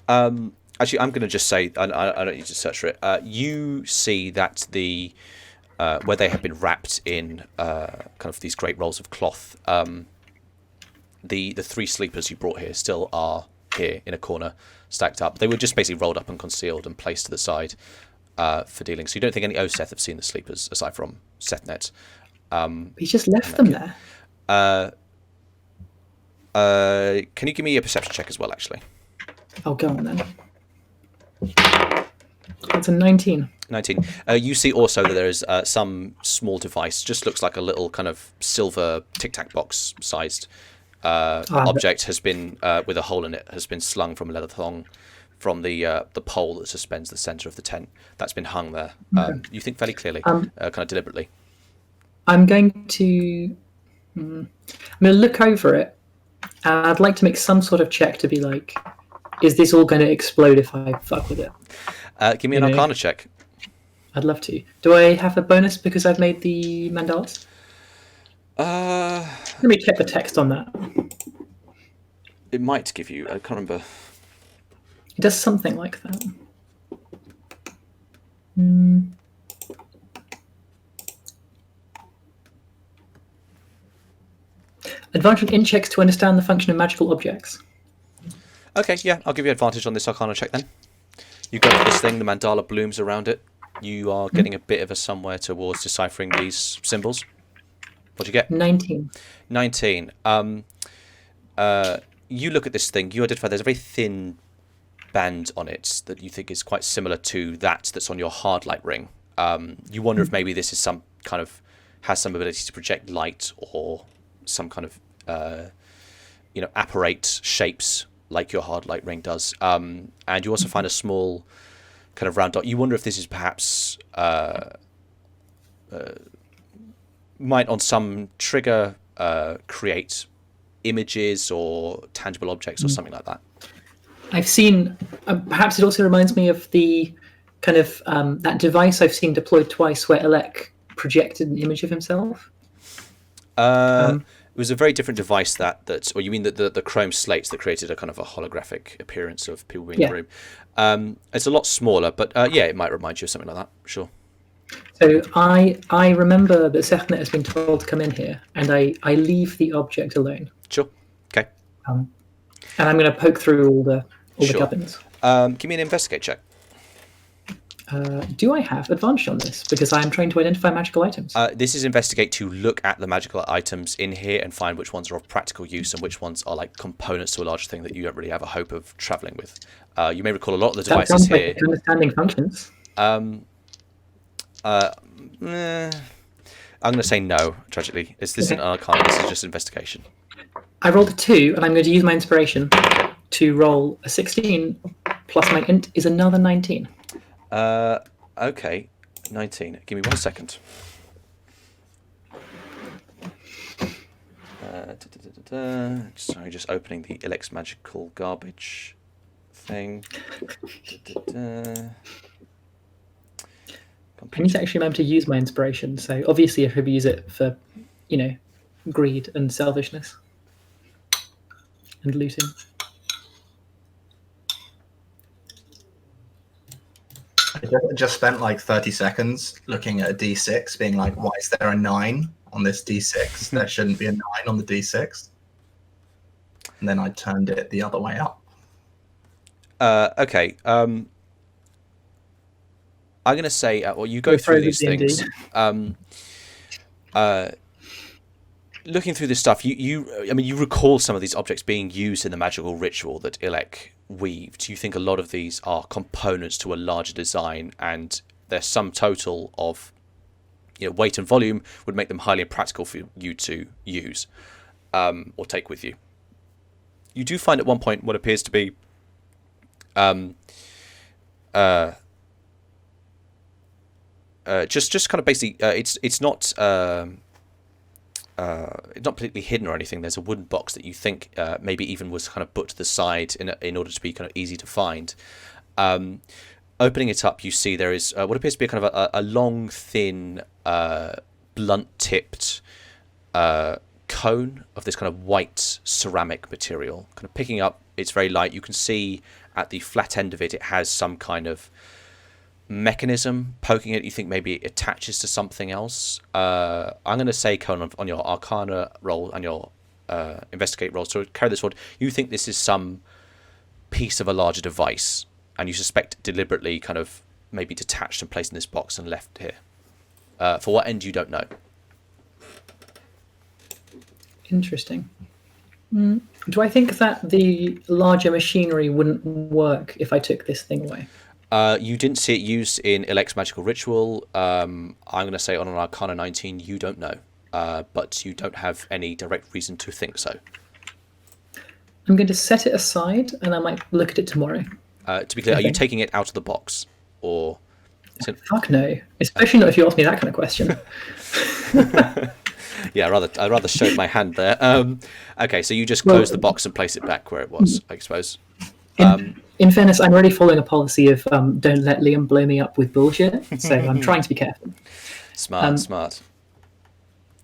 Actually, I'm going to just say, I don't need to search for it. You see that where they have been wrapped in kind of these great rolls of cloth, the 3 sleepers you brought here still are here in a corner, stacked up. They were just basically rolled up and concealed and placed to the side for dealing. So you don't think any Oseth have seen the sleepers aside from Sethnet? He just left them there. Can you give me a perception check as well, actually? I'll go on then. That's a 19. 19. You see also that there is some small device, just looks like a little kind of silver tic-tac box sized object has been, with a hole in it, has been slung from a leather thong from the pole that suspends the centre of the tent. That's been hung there. You think fairly clearly, kind of deliberately. I'm going to look over it, and I'd like to make some sort of check to be like, is this all going to explode if I fuck with it? Give me an Arcana check. I'd love to. Do I have a bonus because I've made the mandalas? Let me check the text on that. It might give you, I can't remember. It does something like that. Advantage in checks to understand the function of magical objects. Okay, yeah, I'll give you advantage on this Arcana check then. You go to this thing, the mandala blooms around it. You are getting a bit of a somewhere towards deciphering these symbols. What'd you get? 19. 19. You look at this thing, you identify there's a very thin band on it that you think is quite similar to that's on your hard light ring. You wonder if maybe this is some kind of, has some ability to project light or some kind of, apparate shapes like your hard light ring does. And you also find a small kind of round dot. You wonder if this is perhaps might on some trigger create images or tangible objects or something like that. I've seen, perhaps it also reminds me of the kind of that device I've seen deployed twice where Elec projected an image of himself. It was a very different device or you mean the chrome slates that created a kind of a holographic appearance of people being in the room. It's a lot smaller, but it might remind you of something like that, sure. So I remember that Sethnet has been told to come in here, and I leave the object alone. Sure, okay. And I'm going to poke through all the gubbins. Give me an investigate check. Do I have advantage on this? Because I am trying to identify magical items. This is investigate to look at the magical items in here and find which ones are of practical use and which ones are like components to a larger thing that you don't really have a hope of travelling with. You may recall a lot of the devices sounds here. like understanding functions. I'm going to say no, tragically. This isn't an Arcana, this is just investigation. I rolled a 2, and I'm going to use my inspiration to roll a 16, plus my int is another 19. Okay, 19. Give me 1 second. Sorry, just opening the Ilex magical garbage thing. I need to actually remember to use my inspiration, so obviously I should use it for, greed and selfishness. And looting. I just spent like 30 seconds looking at a D6, being like, why is there a 9 on this D6? There shouldn't be a 9 on the D6. And then I turned it the other way up. Okay. I'm going to say, you go through these things. Looking through this stuff, you recall some of these objects being used in the magical ritual that Ilek weaved. You think a lot of these are components to a larger design, and their sum total of weight and volume would make them highly impractical for you to use or take with you. You do find at one point what appears to be just kind of basically it's not particularly hidden or anything. There's a wooden box that you think maybe even was kind of put to the side in order to be kind of easy to find. Opening it up, you see there is what appears to be a kind of a long, thin blunt-tipped cone of this kind of white ceramic material, kind of picking up. It's very light. You can see at the flat end of it, it has some kind of mechanism poking it. You think maybe it attaches to something else. I'm going to say, Conan, on your Arcana roll and your Investigate roll, so carry this forward, you think this is some piece of a larger device, and you suspect deliberately kind of maybe detached and placed in this box and left here. For what end, you don't know. Interesting. Do I think that the larger machinery wouldn't work if I took this thing away? You didn't see it used in Elec's magical ritual. I'm going to say on an Arcana 19, you don't know. But you don't have any direct reason to think so. I'm going to set it aside, and I might look at it tomorrow. To be clear, are you taking it out of the box? Or Fuck no. Especially not if you ask me that kind of question. Yeah, I'd rather show my hand there. Okay, so you just close the box and place it back where it was, I suppose. In fairness, I'm already following a policy of don't let Liam blow me up with bullshit, so I'm trying to be careful. Smart.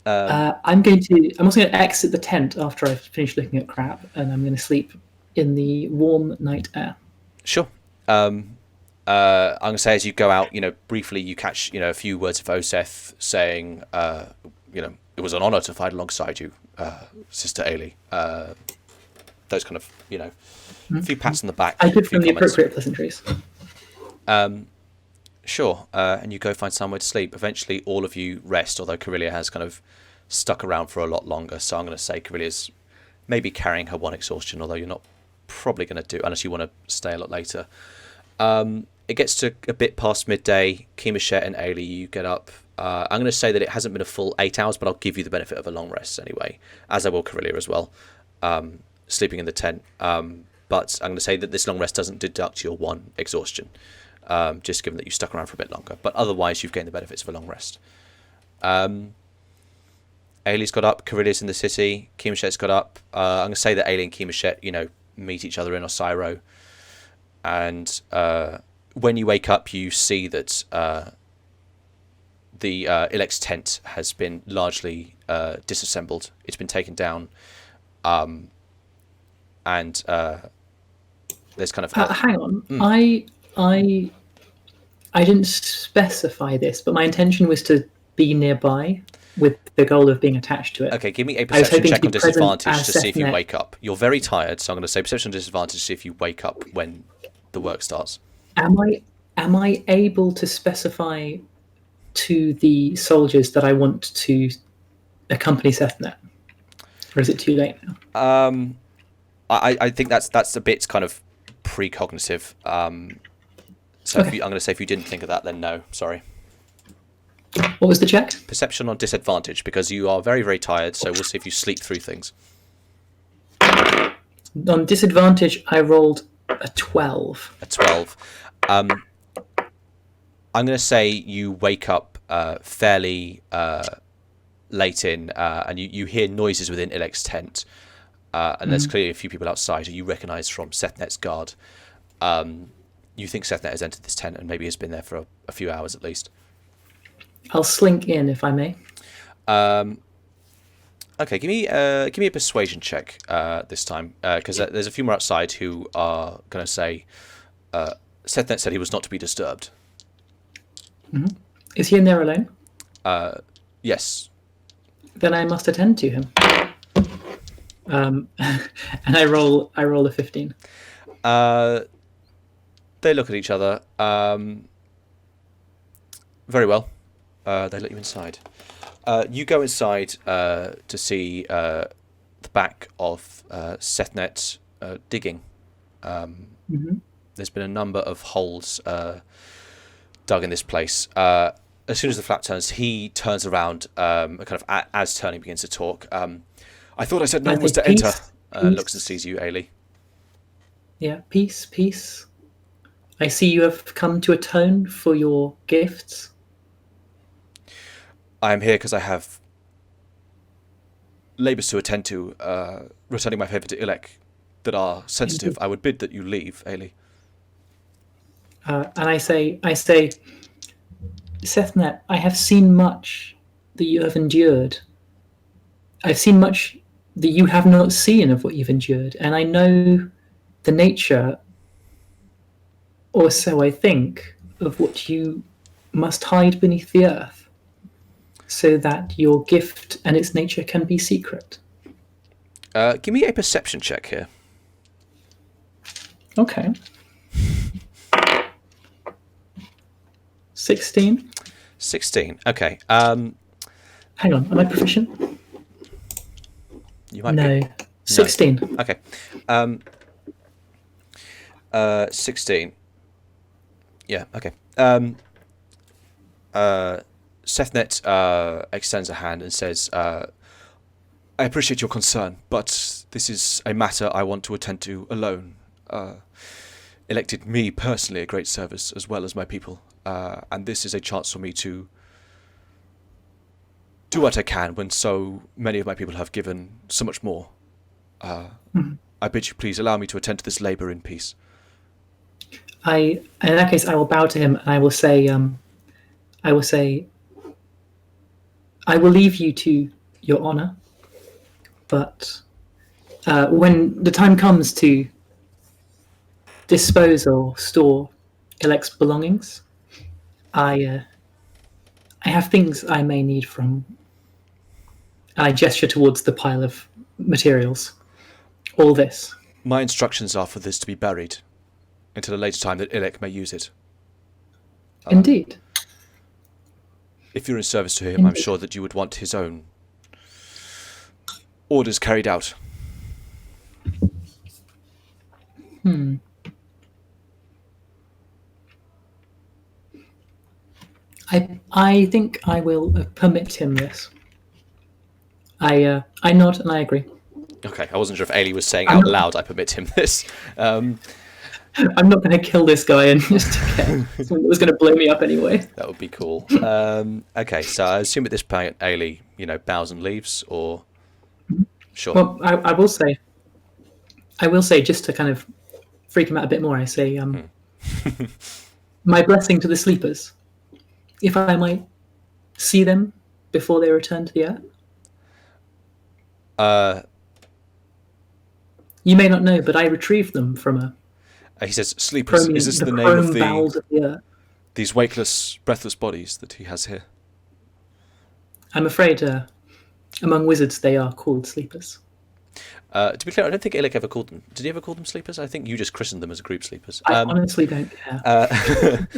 I'm also going to exit the tent after I've finished looking at crap, and I'm going to sleep in the warm night air. Sure. I'm going to say as you go out, briefly you catch, a few words of Oseth saying, it was an honour to fight alongside you, Sister Aelie. Those kind of, a few pats on the back. I give them the appropriate pleasantries. Sure. And you go find somewhere to sleep. Eventually all of you rest, although Karilya has kind of stuck around for a lot longer. So I'm going to say Carillia's maybe carrying her 1 exhaustion, although you're not probably going to do, unless you want to stay a lot later. It gets to a bit past midday. Keemshet and Aelie, you get up. I'm going to say that it hasn't been a full 8 hours, but I'll give you the benefit of a long rest anyway, as I will Karilya as well, sleeping in the tent. But I'm going to say that this long rest doesn't deduct your 1 exhaustion, just given that you stuck around for a bit longer. But otherwise, you've gained the benefits of a long rest. Ailie's got up. Karilya's in the city. Keemshet's got up. I'm going to say that Aelie and Keemshet, meet each other in Osiro. And when you wake up, you see that the Ilex tent has been largely disassembled. It's been taken down. And there's kind of... hang on. I didn't specify this, but my intention was to be nearby with the goal of being attached to it. Okay, give me a perception check on disadvantage to see if you wake up. You're very tired, so I'm going to say perception on disadvantage to see if you wake up when the work starts. Am I able to specify to the soldiers that I want to accompany Sethnet? Or is it too late now? I think that's a bit kind of precognitive. So Okay. I'm going to say if you didn't think of that, then no, sorry. What was the check? Perception on disadvantage, because you are very, very tired, so we'll see if you sleep through things. On disadvantage, I rolled a 12. A 12. I'm going to say you wake up fairly late in, and you hear noises within Ilek's tent, and there's clearly a few people outside who you recognise from Sethnet's guard. You think Sethnet has entered this tent and maybe has been there for a few hours at least. I'll slink in if I may. Okay, give me a persuasion check this time, because there's a few more outside who are going to say Sethnet said he was not to be disturbed. Mm-hmm. Is he in there alone? Yes. Then I must attend to him. And I roll a 15. They look at each other. Very well. They let you inside. You go inside to see the back of Sethnet digging. There's been a number of holes dug in this place. As soon as the flap turns, he turns around, kind of as Turning begins to talk. I thought I said no one was to enter. Looks and sees you, Aelie. Yeah, peace. I see you have come to atone for your gifts. I am here because I have labours to attend to, returning my favour to Ilek that are sensitive. I would bid that you leave, Aelie. And I say, Sethnet, I have seen much that you have endured. I've seen much that you have not seen of what you've endured, and I know the nature, or so I think, of what you must hide beneath the earth, so that your gift and its nature can be secret. Give me a perception check here. Okay. 16. 16. Okay. Hang on, am I proficient? You might No. be. 16. Okay. 16. Yeah, okay. Sethnet extends a hand and says, I appreciate your concern, but this is a matter I want to attend to alone. Elected me personally a great service as well as my people, and this is a chance for me to do what I can when so many of my people have given so much more. I bid you please allow me to attend to this labour in peace. In that case, I will bow to him and I will say, I will leave you to your honour, but when the time comes to dispose or store Elec's belongings, I have things I may need from. I gesture towards the pile of materials. All this. My instructions are for this to be buried until a later time that Ilek may use it. Indeed. If you're in service to him, I'm sure that you would want his own orders carried out. I think I will permit him this. I nod and I agree. Okay, I wasn't sure if Aelie was saying out loud, I permit him this. I'm not going to kill this guy and just get someone that was going to blow me up anyway. That would be cool. Okay, so I assume at this point Aelie, bows and leaves, or sure. Well, I will say, just to kind of freak him out a bit more, I say, my blessing to the sleepers, if I might see them before they return to the earth. You may not know, but I retrieved them from a. He says, "Sleepers." Is this the name of the these weightless, breathless bodies that he has here? I'm afraid, among wizards, they are called sleepers. To be clear, I don't think Ilek ever called them. Did he ever call them sleepers? I think you just christened them as a group sleepers. I honestly don't care.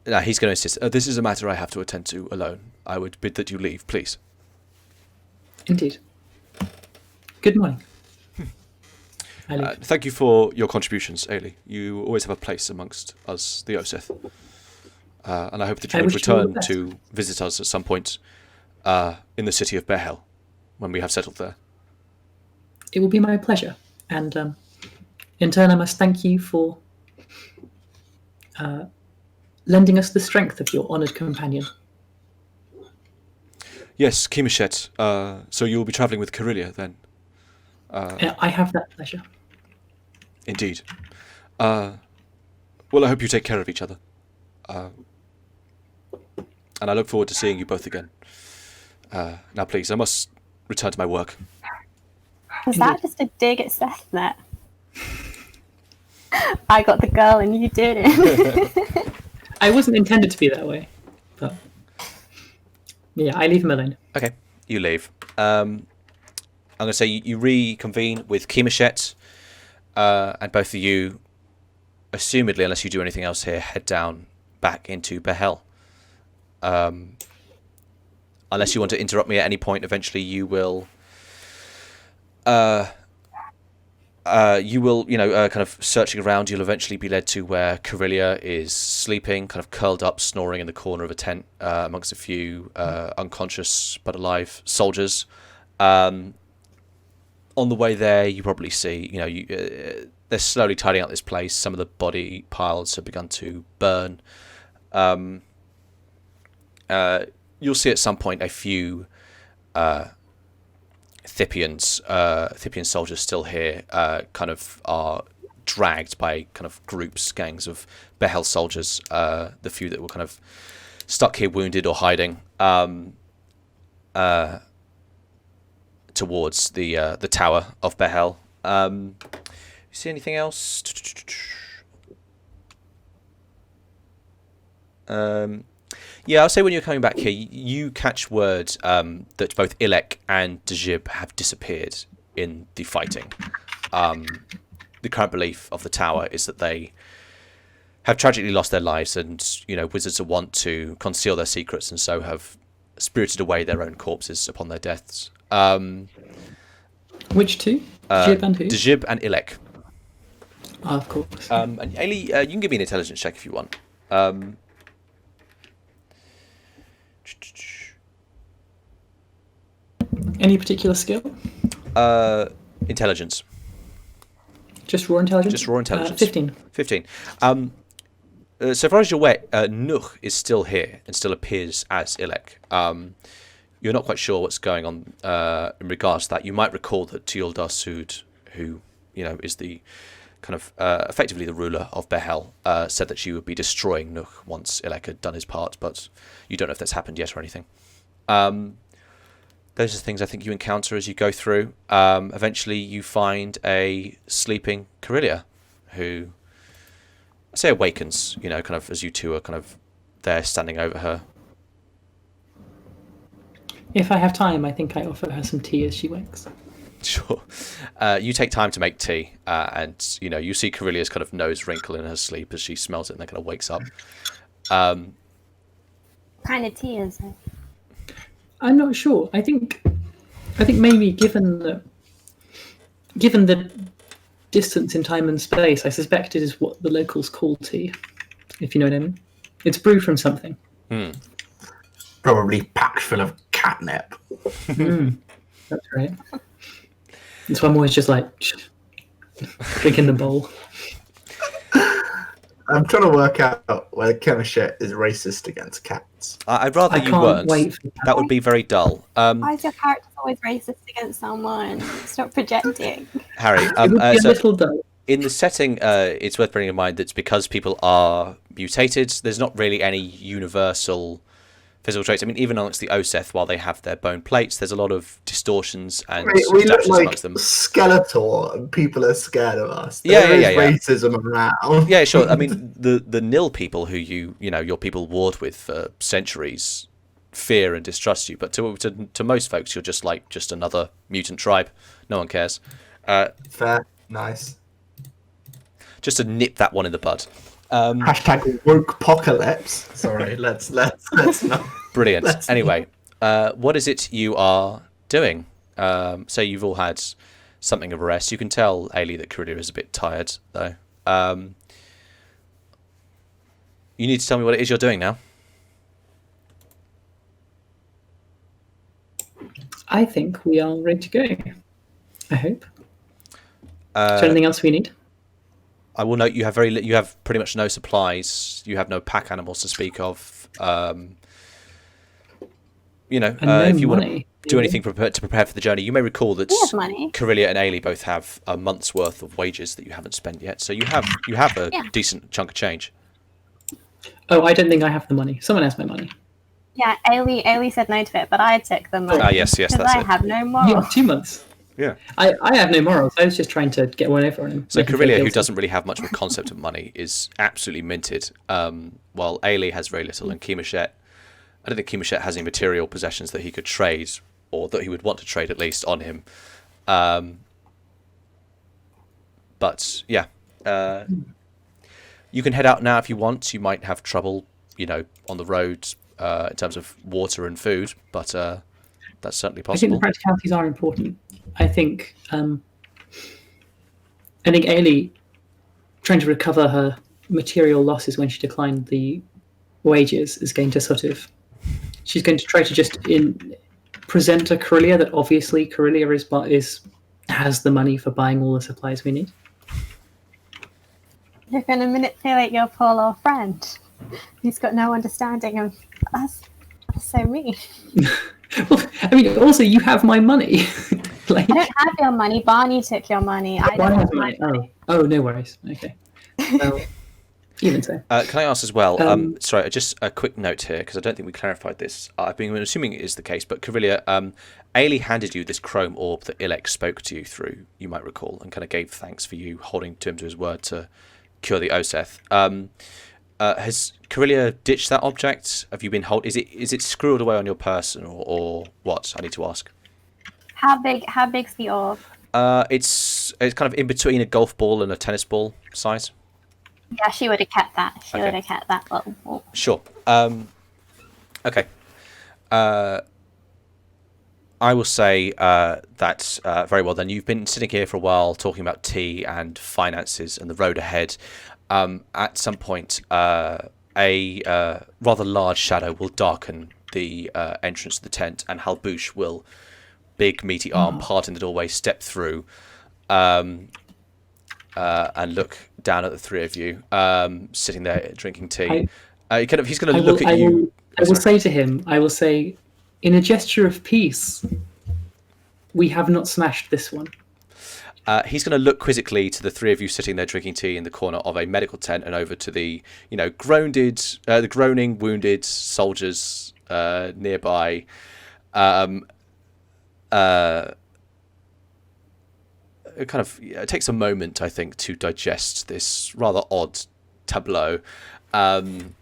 No, he's going to insist. This is a matter I have to attend to alone. I would bid that you leave, please. Indeed. Good morning. I leave. Thank you for your contributions, Aelie. You always have a place amongst us, the Oseth. And I hope that you would return to visit us at some point in the city of Behel, when we have settled there. It will be my pleasure. And in turn, I must thank you for lending us the strength of your honoured companion. Yes, Kimishet. So you will be travelling with Karilya then? I have that pleasure. Indeed. Well, I hope you take care of each other. And I look forward to seeing you both again. Now, please, I must return to my work. Was that just a dig at Sethnet? I got the girl and you didn't. I wasn't intended to be that way, but yeah, I leave him alone. Okay, you leave. I'm going to say you reconvene with Kimishet, and both of you, assumedly, unless you do anything else here, head down back into Behel. Unless you want to interrupt me at any point, eventually you will. Kind of searching around, you'll eventually be led to where Karilya is sleeping, kind of curled up, snoring in the corner of a tent amongst a few unconscious but alive soldiers. On the way there, you probably see, they're slowly tidying up this place. Some of the body piles have begun to burn. You'll see at some point a few Thipian soldiers still here, kind of are dragged by kind of gangs of Behel soldiers, the few that were kind of stuck here wounded or hiding, towards the tower of Behel. You see anything else? Yeah, I'll say when you're coming back here, you catch word that both Ilek and Djib have disappeared in the fighting. The current belief of the tower is that they have tragically lost their lives, and wizards are wont to conceal their secrets, and so have spirited away their own corpses upon their deaths. Which two? Djib and who? Djib and Ilek. Oh, of course. And Aelie, you can give me an intelligence check if you want. Any particular skill? Intelligence. Just raw intelligence? Just raw intelligence. 15. 15. So far as you're aware, Nuh is still here and still appears as Ilek. You're not quite sure what's going on in regards to that. You might recall that Teoldar Sud, who is the kind of effectively the ruler of Behel, said that she would be destroying Nuh once Ilek had done his part, but you don't know if that's happened yet or anything. Those are the things I think you encounter as you go through. Eventually you find a sleeping Karilya who, I say, awakens, kind of as you two are kind of there standing over her. If I have time, I think I offer her some tea as she wakes. Sure. You take time to make tea, and you see Karilya's kind of nose wrinkle in her sleep as she smells it and then kind of wakes up. What kind of tea is it? I'm not sure. I think maybe given the distance in time and space, I suspect it is what the locals call tea, if you know what I mean. It's brewed from something. Probably packed full of catnip. That's right. That's why I'm always just like drinking the bowl. I'm trying to work out whether Khanate is racist against cats. I'd rather you can't weren't. wait for that would be very dull. Why is your character always racist against someone? Stop projecting. Harry, it would be a little dull. in the setting, it's worth bearing in mind that because people are mutated, there's not really any universal physical traits. I mean, even amongst the Oseth, while they have their bone plates, there's a lot of distortions and We look adaptations like amongst them. Skeletor, and people are scared of us. Yeah. There is racism around. Yeah, sure. I mean, the Nil people who your people warred with for centuries fear and distrust you, but to most folks, you're just another mutant tribe. No one cares. Fair, nice. Just to nip that one in the bud. Hashtag woke apocalypse. Sorry, let's not. Brilliant. Anyway, what is it you are doing? Say you've all had something of a rest. You can tell Aelie that Karilya is a bit tired, though. You need to tell me what it is you're doing now. I think we are ready to go. I hope. Is there anything else we need? I will note you have you have pretty much no supplies. You have no pack animals to speak of. If you want to do anything to prepare for the journey, you may recall that Karilya and Aelie both have a month's worth of wages that you haven't spent yet. So you have a decent chunk of change. Oh, I don't think I have the money. Someone has my money. Yeah, Aelie said no to it, but I took the money. Yes, that's I it. have no morals. You have 2 months. Yeah. I have no morals. I was just trying to get one over on him. So Karilya, who doesn't really have much of a concept of money, is absolutely minted, while Aelie has very little, and Keemoshet, I don't think Keemoshet has any material possessions that he could trade, or that he would want to trade at least, on him. But yeah, you can head out now if you want. You might have trouble, on the road in terms of water and food, but that's certainly I think possible. the practicalities are important. I think Aelie, trying to recover her material losses when she declined the wages, is going to she's going to try to just present to Karilya that obviously Karilya has the money for buying all the supplies we need. You're going to manipulate your poor little friend. He's got no understanding of us. That's so mean. Well, I mean, also you have my money. Like, I don't have your money. Barney took your money. I don't have my money. Oh, no worries. Okay. Well, even so. Can I ask as well? Um, Sorry, just a quick note here because I don't think we clarified this. I've been assuming it is the case, but Karilya, Aelie handed you this chrome orb that Ilek spoke to you through. You might recall, and kind of gave thanks for you holding to him to his word to cure the Oseth. Has Karilya ditched that object? Have you been Is it squirreled away on your person or what? I need to ask. How big's the orb? It's kind of in between a golf ball and a tennis ball size. Yeah, she would have kept that. She Okay. would have kept that little orb. Sure. Okay. I will say that very well then. You've been sitting here for a while talking about tea and finances and the road ahead. At some point, a rather large shadow will darken the entrance to the tent, and Halbouche will, big meaty arm parting the doorway, step through and look down at the three of you sitting there drinking tea. He's going to look at you. I will say to him, in a gesture of peace, we have not smashed this one. He's going to look quizzically to the three of you sitting there drinking tea in the corner of a medical tent, and over to the, the groaning, wounded soldiers nearby. It takes a moment, I think, to digest this rather odd tableau. And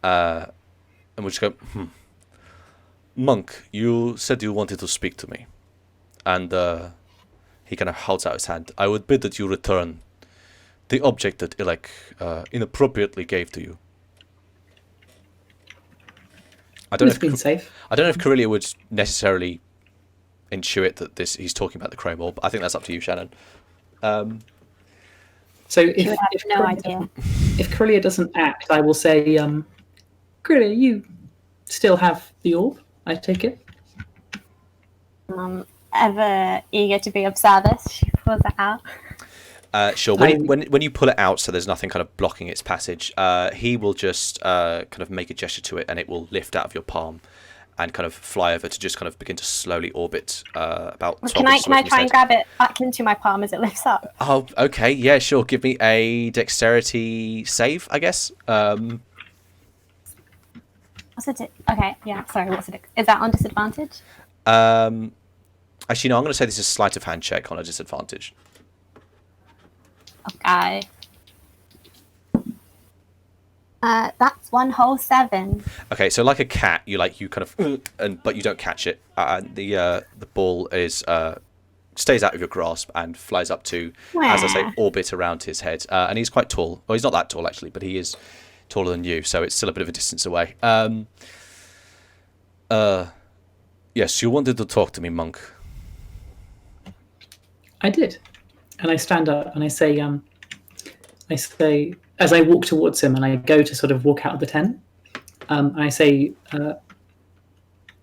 we'll just go, Monk, you said you wanted to speak to me. And he kind of holds out his hand. I would bid that you return the object that Ilek inappropriately gave to you. I don't know if Karilya would necessarily intuit that he's talking about the chrome orb. I think that's up to you, Shannon. So She would have no idea. If Karilya doesn't act, I will say, Karilya, you still have the orb, I take it? Ever eager to be of service, she pulls it out. Sure. When you pull it out, so there's nothing kind of blocking its passage, he will just kind of make a gesture to it, and it will lift out of your palm and kind of fly over to just kind of begin to slowly orbit about 12 Can I try and grab it back into my palm as it lifts up? Oh, okay. Yeah, sure. Give me a dexterity save, I guess. What's it? Okay, yeah. Sorry, what's it? Is that on disadvantage? Actually, no. I'm going to say this is a sleight of hand check on a disadvantage. Okay. That's 1 whole 7. Okay, so like a cat, you kind of, but you don't catch it. The ball is stays out of your grasp and flies up to, as I say, orbit around his head. And he's quite tall. Well, he's not that tall actually, but he is taller than you, so it's still a bit of a distance away. Yes, you wanted to talk to me, Monk. I did, and I stand up and I say, as I walk towards him and I go to sort of walk out of the tent, I say,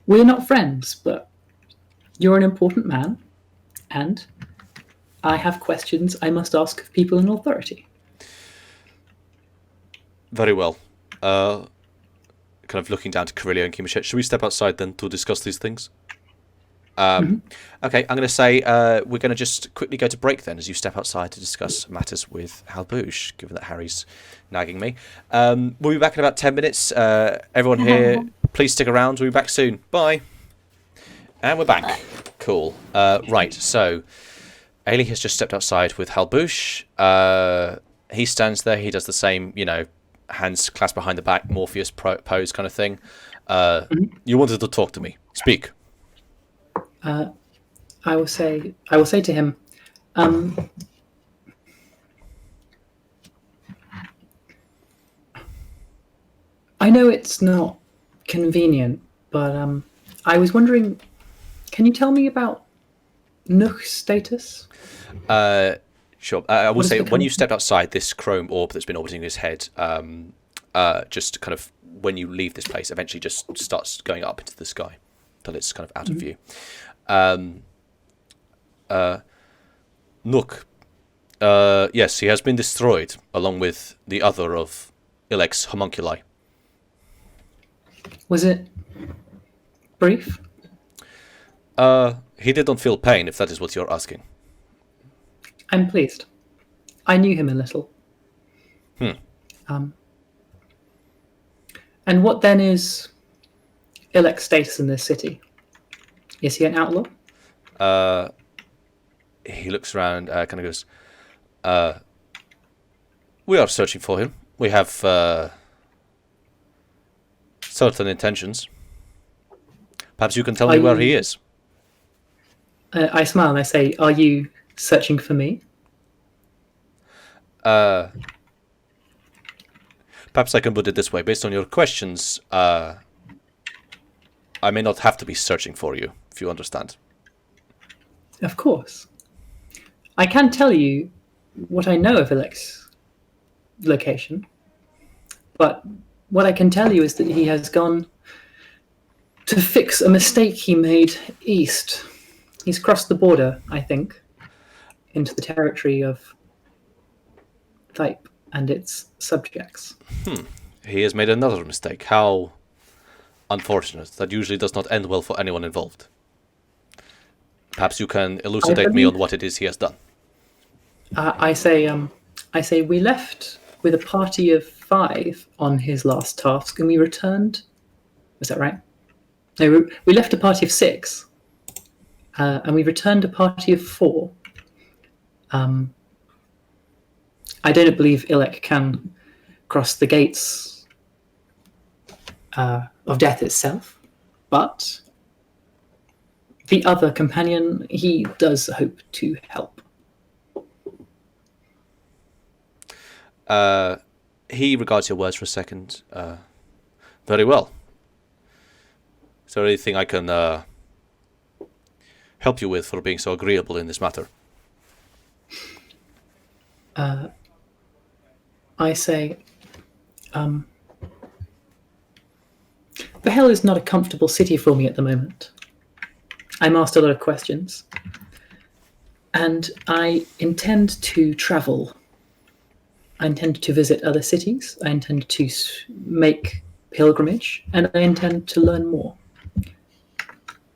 we're not friends, but you're an important man, and I have questions I must ask of people in authority. Very well. Kind of looking down to Karilya and Kimichet. Should we step outside then to discuss these things? Okay, I'm going to say we're going to just quickly go to break then as you step outside to discuss matters with Halbouche, given that Harry's nagging me. We'll be back in about 10 minutes. Everyone here, please stick around. We'll be back soon. Bye. And we're back. Cool. Right, so Aelie has just stepped outside with Halbouche. He stands there. He does the same, hands clasped behind the back, Morpheus pose kind of thing. You wanted to talk to me. Speak. I will say to him, I know it's not convenient, but I was wondering, can you tell me about Nook's status? Sure. I will say, when you stepped outside, this chrome orb that's been orbiting his head, just kind of, when you leave this place, eventually just starts going up into the sky until it's kind of out of view. Nook, yes, he has been destroyed, along with the other of Ilek's homunculi. Was it brief? He didn't feel pain, if that is what you're asking. I'm pleased. I knew him a little. And what then is Ilek's status in this city? Is he an outlaw? He looks around, kind of goes, we are searching for him. We have certain intentions. Perhaps you can tell me where he is. I smile and I say, are you searching for me? Perhaps I can put it this way. Based on your questions, I may not have to be searching for you, if you understand. Of course. I can tell you what I know of Ilek's location, but what I can tell you is that he has gone to fix a mistake he made east. He's crossed the border, I think, into the territory of Thype and its subjects. He has made another mistake. How unfortunate. That usually does not end well for anyone involved. Perhaps you can elucidate me on what it is he has done. I say we left with a party of 5 on his last task, and we returned. Was that right? No, we left a party of 6, and we returned a party of 4. I don't believe Ilek can cross the gates of death itself, but the other companion, he does hope to help. He regards your words for a second. Very well. Is there anything I can help you with for being so agreeable in this matter? I say, the hell is not a comfortable city for me at the moment. I'm asked a lot of questions, and I intend to travel. I intend to visit other cities. I intend to make pilgrimage, and I intend to learn more.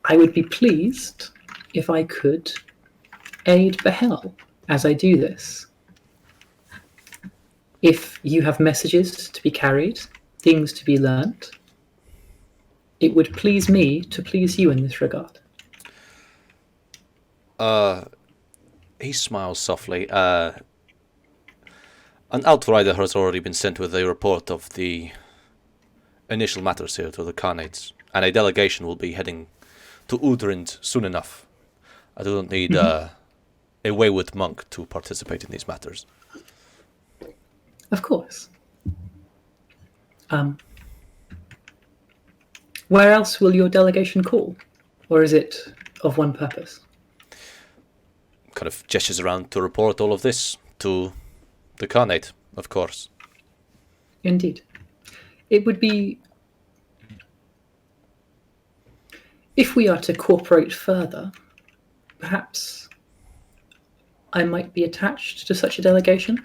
I would be pleased if I could aid Behel as I do this. If you have messages to be carried, things to be learnt, it would please me to please you in this regard. He smiles softly. An outrider has already been sent with a report of the initial matters here to the Khanates, and a delegation will be heading to Oudrind soon enough. I do not need a wayward monk to participate in these matters. Of course. Where else will your delegation call? Or is it of one purpose? Kind of gestures around to report all of this to the Khanate, of course. Indeed. It would be... If we are to cooperate further, perhaps I might be attached to such a delegation.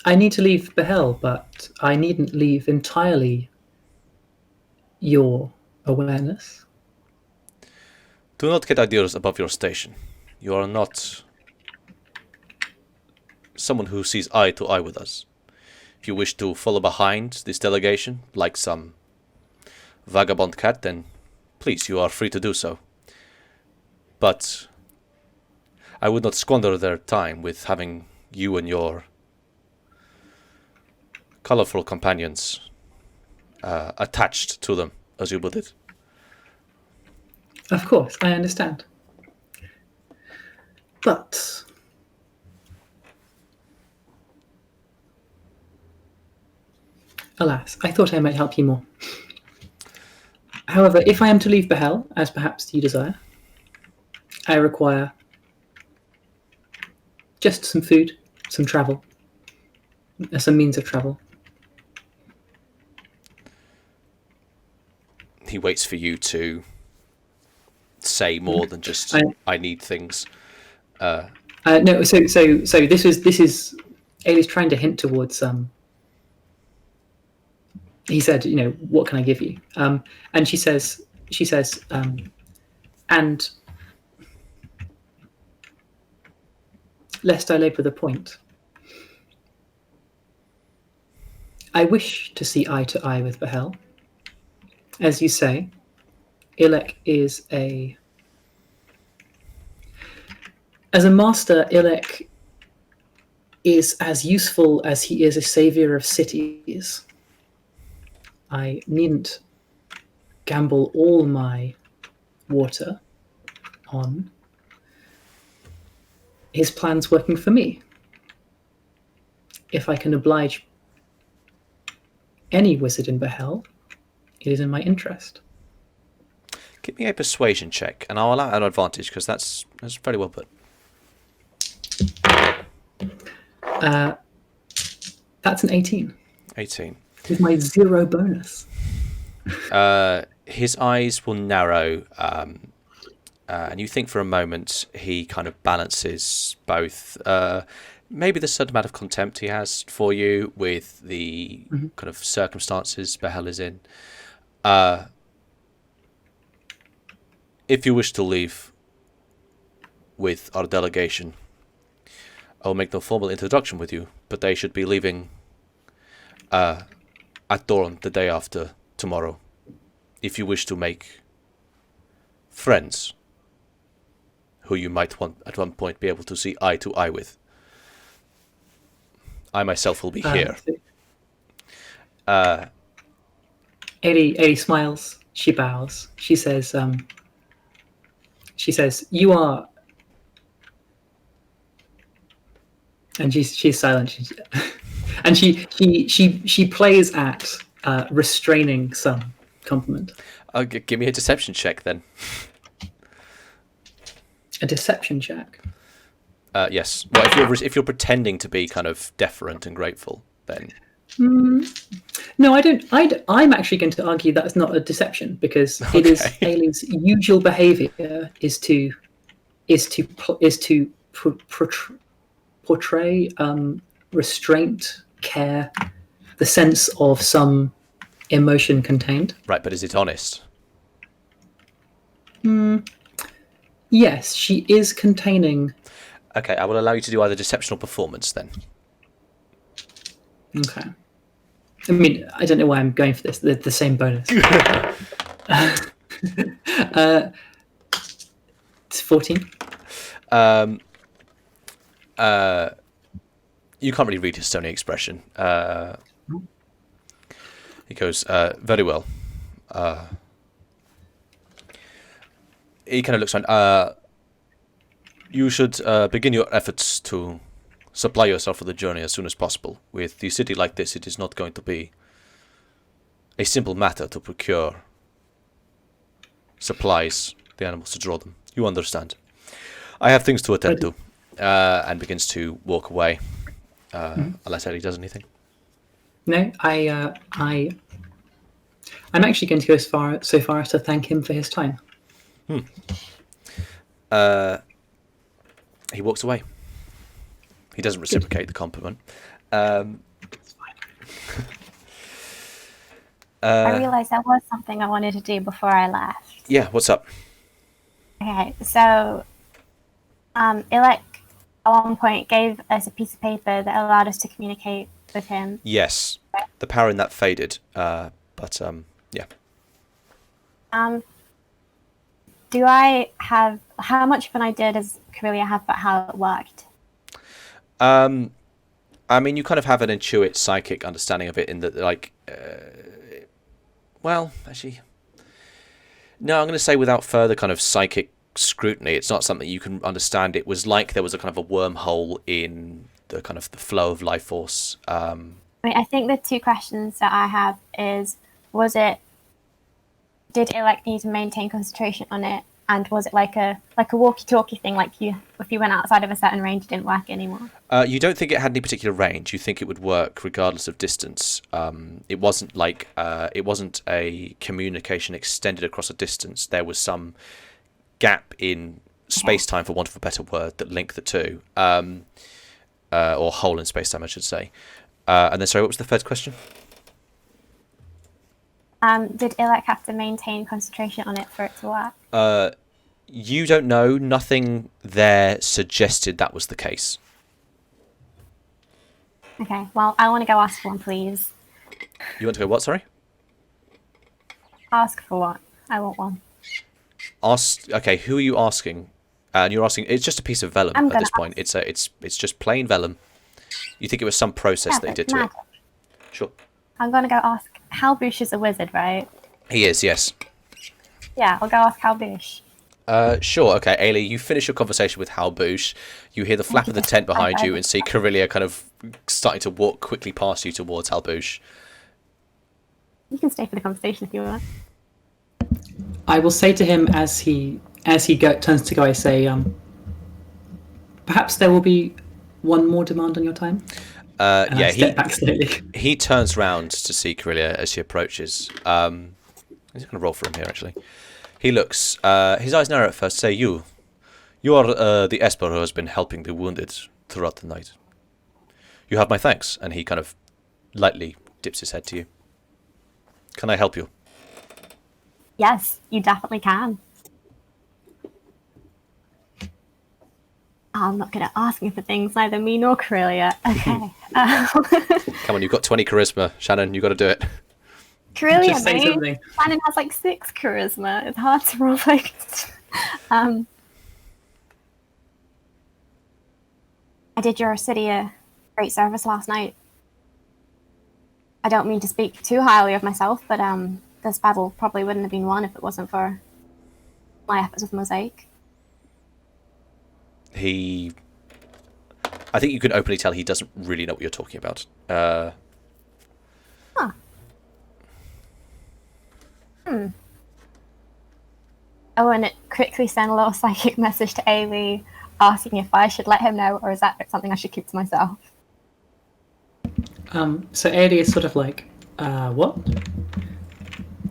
I need to leave Behel, but I needn't leave entirely your awareness. Do not get ideas above your station. You are not someone who sees eye to eye with us. If you wish to follow behind this delegation, like some vagabond cat, then please, you are free to do so. But I would not squander their time with having you and your colorful companions attached to them, as you put it. Of course, I understand. But alas, I thought I might help you more. However, if I am to leave Behel, as perhaps you desire, I require just some food, some travel, some means of travel. He waits for you to say more than just I need things. No, so this is Ailie's trying to hint towards he said, what can I give you? And she says, she says, and lest I labour the point, I wish to see eye to eye with Behel. As you say, Ilek is as a master, Ilek is as useful as he is a saviour of cities. I needn't gamble all my water on his plans working for me. If I can oblige any wizard in Behel, it is in my interest. Give me a persuasion check, and I'll allow an advantage because that's very well put. That's an 18. 18. With my 0 bonus. His eyes will narrow, and you think for a moment he kind of balances both maybe the sudden amount of contempt he has for you with the kind of circumstances Behel is in. If you wish to leave with our delegation, I'll make no formal introduction with you, but they should be leaving at dawn the day after tomorrow. If you wish to make friends who you might want at one point be able to see eye to eye with, I myself will be here. Aelie smiles. She bows. She says, "You are," and she's silent. And she plays at restraining some compliment. Give me a deception check then. A deception check. Yes. Well, if you're pretending to be kind of deferent and grateful, then. No, I don't. I'm actually going to argue that's not a deception because it is Aileen's usual behaviour is to portray restraint, care, the sense of some emotion contained. Right, but is it honest? Yes, she is containing. Okay, I will allow you to do either deception or performance then. Okay. I mean, I don't know why I'm going for this. They're the same bonus. It's 14. You can't really read his stony expression. He goes, very well. He kind of looks around. You should begin your efforts to supply yourself for the journey as soon as possible. With the city like this, it is not going to be a simple matter to procure supplies, the animals to draw them. You understand. I have things to attend to. And begins to walk away. Unless Aelie does anything. No, I'm actually going to go so far as to thank him for his time. He walks away. He doesn't reciprocate the compliment. I realised there was something I wanted to do before I left. Yeah, what's up? Okay, so Ilek at one point gave us a piece of paper that allowed us to communicate with him. Yes, the power in that faded, but yeah. Do I have how much of an idea does Karilya have about how it worked? I mean, you kind of have an intuitive psychic understanding of it in that, like, well, actually, no, I'm going to say without further kind of psychic scrutiny, it's not something you can understand. It was like there was a kind of a wormhole in the kind of the flow of life force. I mean, I think the two questions that I have is, did Ilek need to maintain concentration on it? And was it like a walkie-talkie thing, like if you went outside of a certain range, it didn't work anymore? You don't think it had any particular range. You think it would work regardless of distance. It wasn't like it wasn't a communication extended across a distance. There was some gap in space-time, for want of a better word, that linked the two, or hole in space-time, I should say. And then, sorry, what was the third question? Did Ilek have to maintain concentration on it for it to work? You don't know. Nothing there suggested that was the case. Okay, well, I want to go ask for one, please. You want to go what, sorry? Ask for one. I want one. Okay, who are you asking? And you're asking, it's just a piece of vellum I'm at this gonna point. It's just plain vellum. You think it was some process Yeah, they but did to it? magic. Sure. I'm going to go ask... Halbush is a wizard, right? He is, yes. Yeah, I'll go ask Halbush. Sure, okay, Aelie, you finish your conversation with Halbush. You hear the flap of the tent behind you and see Karilya kind of starting to walk quickly past you towards Halbush. You can stay for the conversation if you want. I will say to him as he turns to go, I say, perhaps there will be one more demand on your time. And Yeah, I step back slightly. he turns round to see Karilya as she approaches. I'm just going to roll for him here, actually. He looks, his eyes narrow at first, say, You are the Esper who has been helping the wounded throughout the night. You have my thanks. And he kind of lightly dips his head to you. Can I help you? Yes, you definitely can. I'm not good at asking for things, neither me nor Karilya. Okay. Come on, you've got 20 charisma. Shannon, you got to do it. Karilya, Just say mate. something. Shannon has like 6 charisma. It's hard to roll against. I did your city a great service last night. I don't mean to speak too highly of myself, but this battle probably wouldn't have been won if it wasn't for my efforts with Mosaic. I think you can openly tell he doesn't really know what you're talking about. Oh, and it quickly sent a little psychic message to Aelie asking if I should let him know, or is that something I should keep to myself? So Aelie is sort of like, what?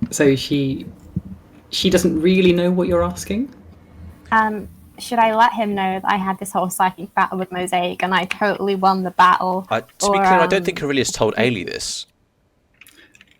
So she doesn't really know what you're asking. Should I let him know that I had this whole psychic battle with Mosaic and I totally won the battle? To be clear, I don't think Karilya's told Aelie this.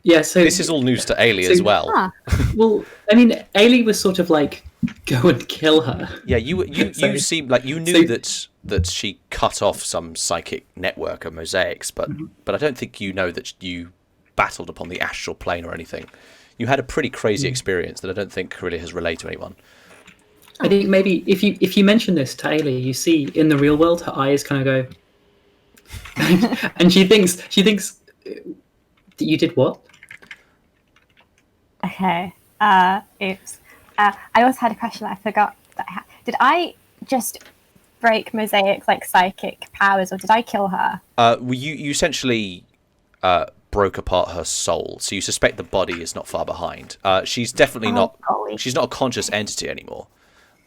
Yeah, so This is all news to Aelie as well. Huh. well, I mean, Aelie was sort of like, go and kill her. Yeah, you So- seem like you knew so- that she cut off some psychic network of mosaics, but I don't think you know that you battled upon the astral plane or anything. You had a pretty crazy experience that I don't think Karilya has relayed to anyone. I think maybe if you mention this to Aelie, you see in the real world her eyes kind of go, and she thinks that you did what? Okay. Oops. I also had a question that I forgot that I had. Did I just break Mosaic's like psychic powers, or did I kill her? Well, you essentially broke apart her soul, so you suspect the body is not far behind. She's definitely not. Golly. She's not a conscious entity anymore.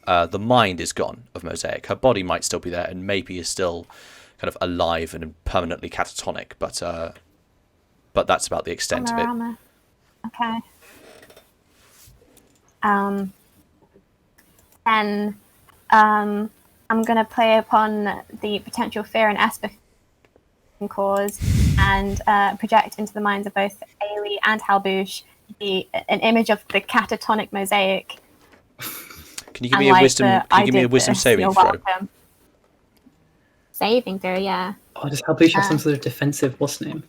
The mind is gone of Mosaic. Her body might still be there, and maybe is still kind of alive and permanently catatonic. But that's about the extent of it. Armor. Okay. Then I'm gonna play upon the potential fear and Esper can cause and project into the minds of both Aelie and Halbush an image of the catatonic Mosaic. Can you give me a wisdom? Can you give me a wisdom saving throw? Welcome. Saving throw, yeah. Oh, does Halbush have some sort of defensive what's name?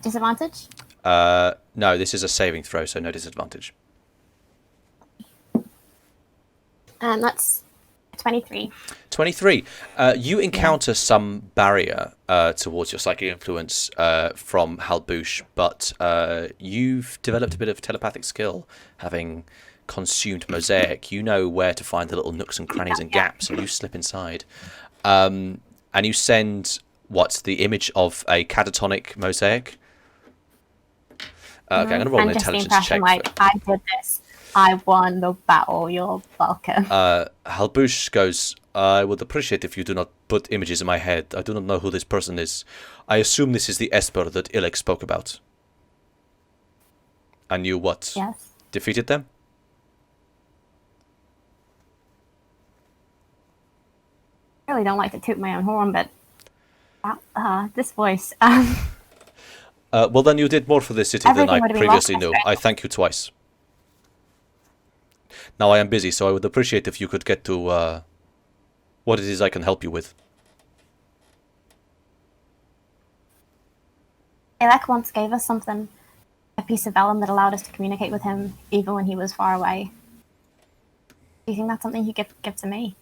Disadvantage? No, this is a saving throw, so no disadvantage. That's 23. 23. You encounter some barrier towards your psychic influence from Halbush, but you've developed a bit of telepathic skill, having consumed Mosaic. You know where to find the little nooks and crannies and gaps, and you slip inside. And you send, the image of a catatonic Mosaic? Okay, I'm going to roll an And just the intelligence check. impression, like, I did this. I won the battle. You're welcome. Halbush goes, I would appreciate if you do not put images in my head. I do not know who this person is. I assume this is the Esper that Ilek spoke about. And you what? Yes. Defeated them? I really don't like to toot my own horn, but this voice. Well, then you did more for this city Everything than I would have been previously lost knew. yesterday. I thank you twice. Now I am busy, so I would appreciate if you could get to what it is I can help you with. Alec once gave us something, a piece of vellum that allowed us to communicate with him even when he was far away. Do you think that's something he could give to me?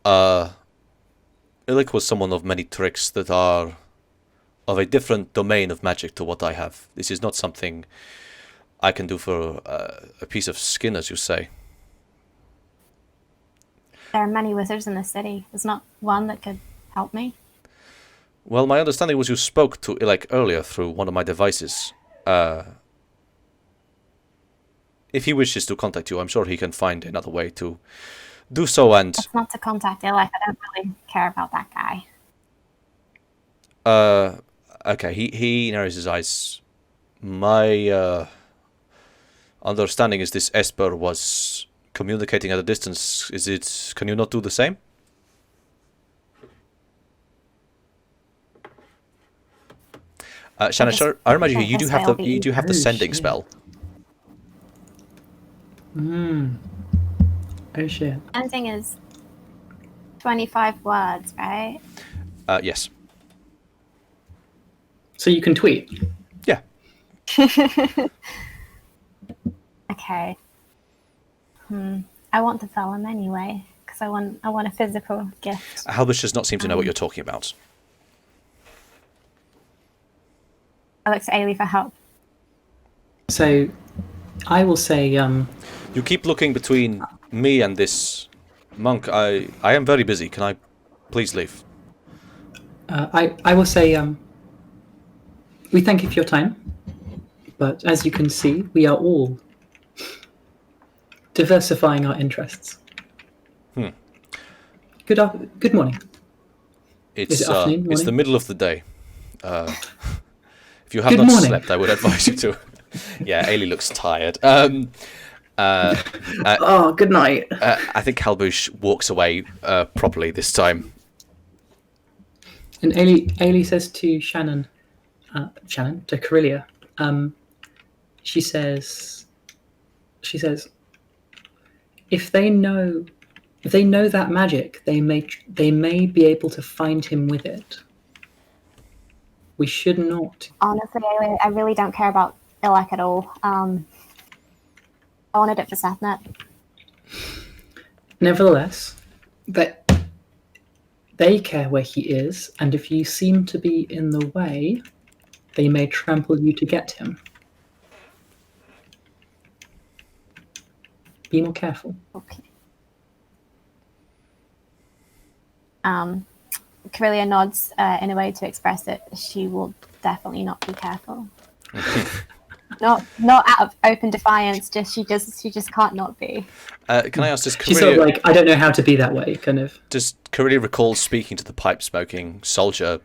Illic was someone of many tricks that are of a different domain of magic to what I have. This is not something I can do for a piece of skin, as you say. There are many wizards in the city. There's not one that could help me. Well, my understanding was you spoke to Illic earlier through one of my devices. If he wishes to contact you, I'm sure he can find another way to do so, and... It's not to contact Alec. I don't really care about that guy. Okay, he narrows his eyes. My understanding is this Esper was communicating at a distance. Can you not do the same? Shannon, I remind you, you do have the sending spell. Oh shit. Sending is 25 words, right? Yes. So you can tweet. Yeah. Okay. I want the vellum anyway, because I want a physical gift. Halbush does not seem to know what you're talking about. I look to Ailey for help. So I will say, You keep looking between me and this monk. I am very busy. Can I please leave? I will say, we thank you for your time, but as you can see, we are all diversifying our interests. Good morning. It's Is it afternoon, it's the morning? middle of the day. If you have Good not morning. slept, I would advise you to. Yeah, Ailey looks tired. Oh, good night. I think Halbush walks away properly this time. And Ailey says to Shannon, to Karilya, she says, if they know that magic, they may be able to find him with it. We should not. Honestly, Ailey, I really don't care about Ilek at all. I wanted it for Sethnet. Nevertheless, they care where he is, and if you seem to be in the way, they may trample you to get him. Be more careful. Okay. Karilya nods in a way to express that she will definitely not be careful. not out of open defiance. She just can't not be. Can I ask, She's sort of like, I don't know how to be that way, kind of. does Karilya recall speaking to the pipe-smoking soldier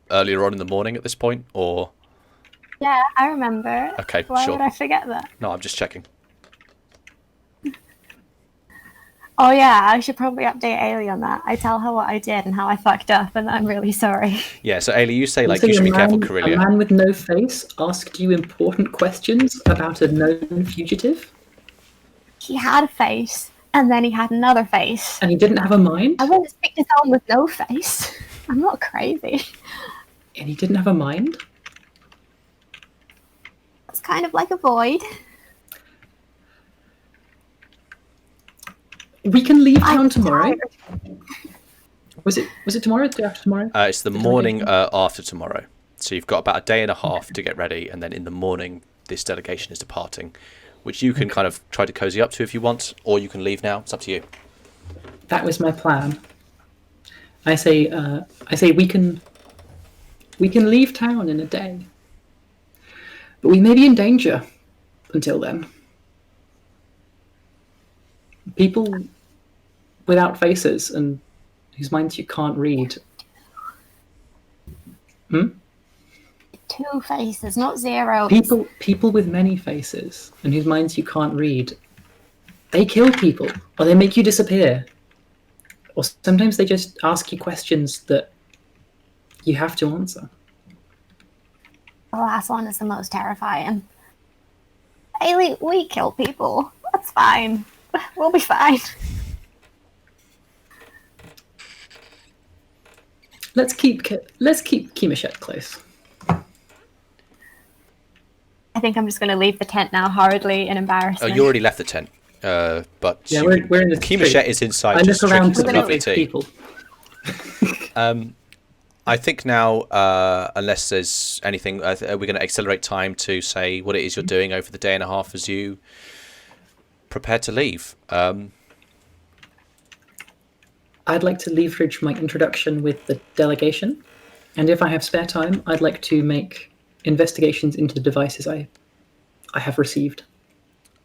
earlier on in the morning at this point, or? Yeah, I remember. Okay, Why sure. would I forget that? No, I'm just checking. Oh yeah, I should probably update Ailey on that. I tell her what I did and how I fucked up, and I'm really sorry. Yeah, so Ailey, you say like Also, you should be careful, A Karilya. man with no face asked you important questions about a known fugitive, He had a face, and then he had another face. and he didn't have a mind. I wouldn't speak to someone with no face. I'm not crazy. And he didn't have a mind. It's kind of like a void. We can leave town I'm tomorrow. tired. Was it tomorrow? The day after tomorrow? It's the morning after tomorrow. So you've got about a day and a half to get ready, and then in the morning this delegation is departing, which you can kind of try to cozy up to if you want, or you can leave now. It's up to you. That was my plan. I say we can leave town in a day, but we may be in danger until then. People without faces and whose minds you can't read. Two faces, not zero. People with many faces and whose minds you can't read. They kill people, or they make you disappear, or sometimes they just ask you questions that you have to answer. The last one is the most terrifying. Aelie, we kill people. That's fine. We'll be fine. Let's keep Kimichet close. I think I'm just going to leave the tent now, hurriedly and embarrassed. Oh, you already left the tent. But Yeah, we're in the Kimichet is inside I just look around drinking to some lovely see tea. people. I think now, unless there's anything, we're going to accelerate time to say what it is you're doing over the day and a half as you prepare to leave. I'd like to leverage my introduction with the delegation, and if I have spare time, I'd like to make investigations into the devices I have received.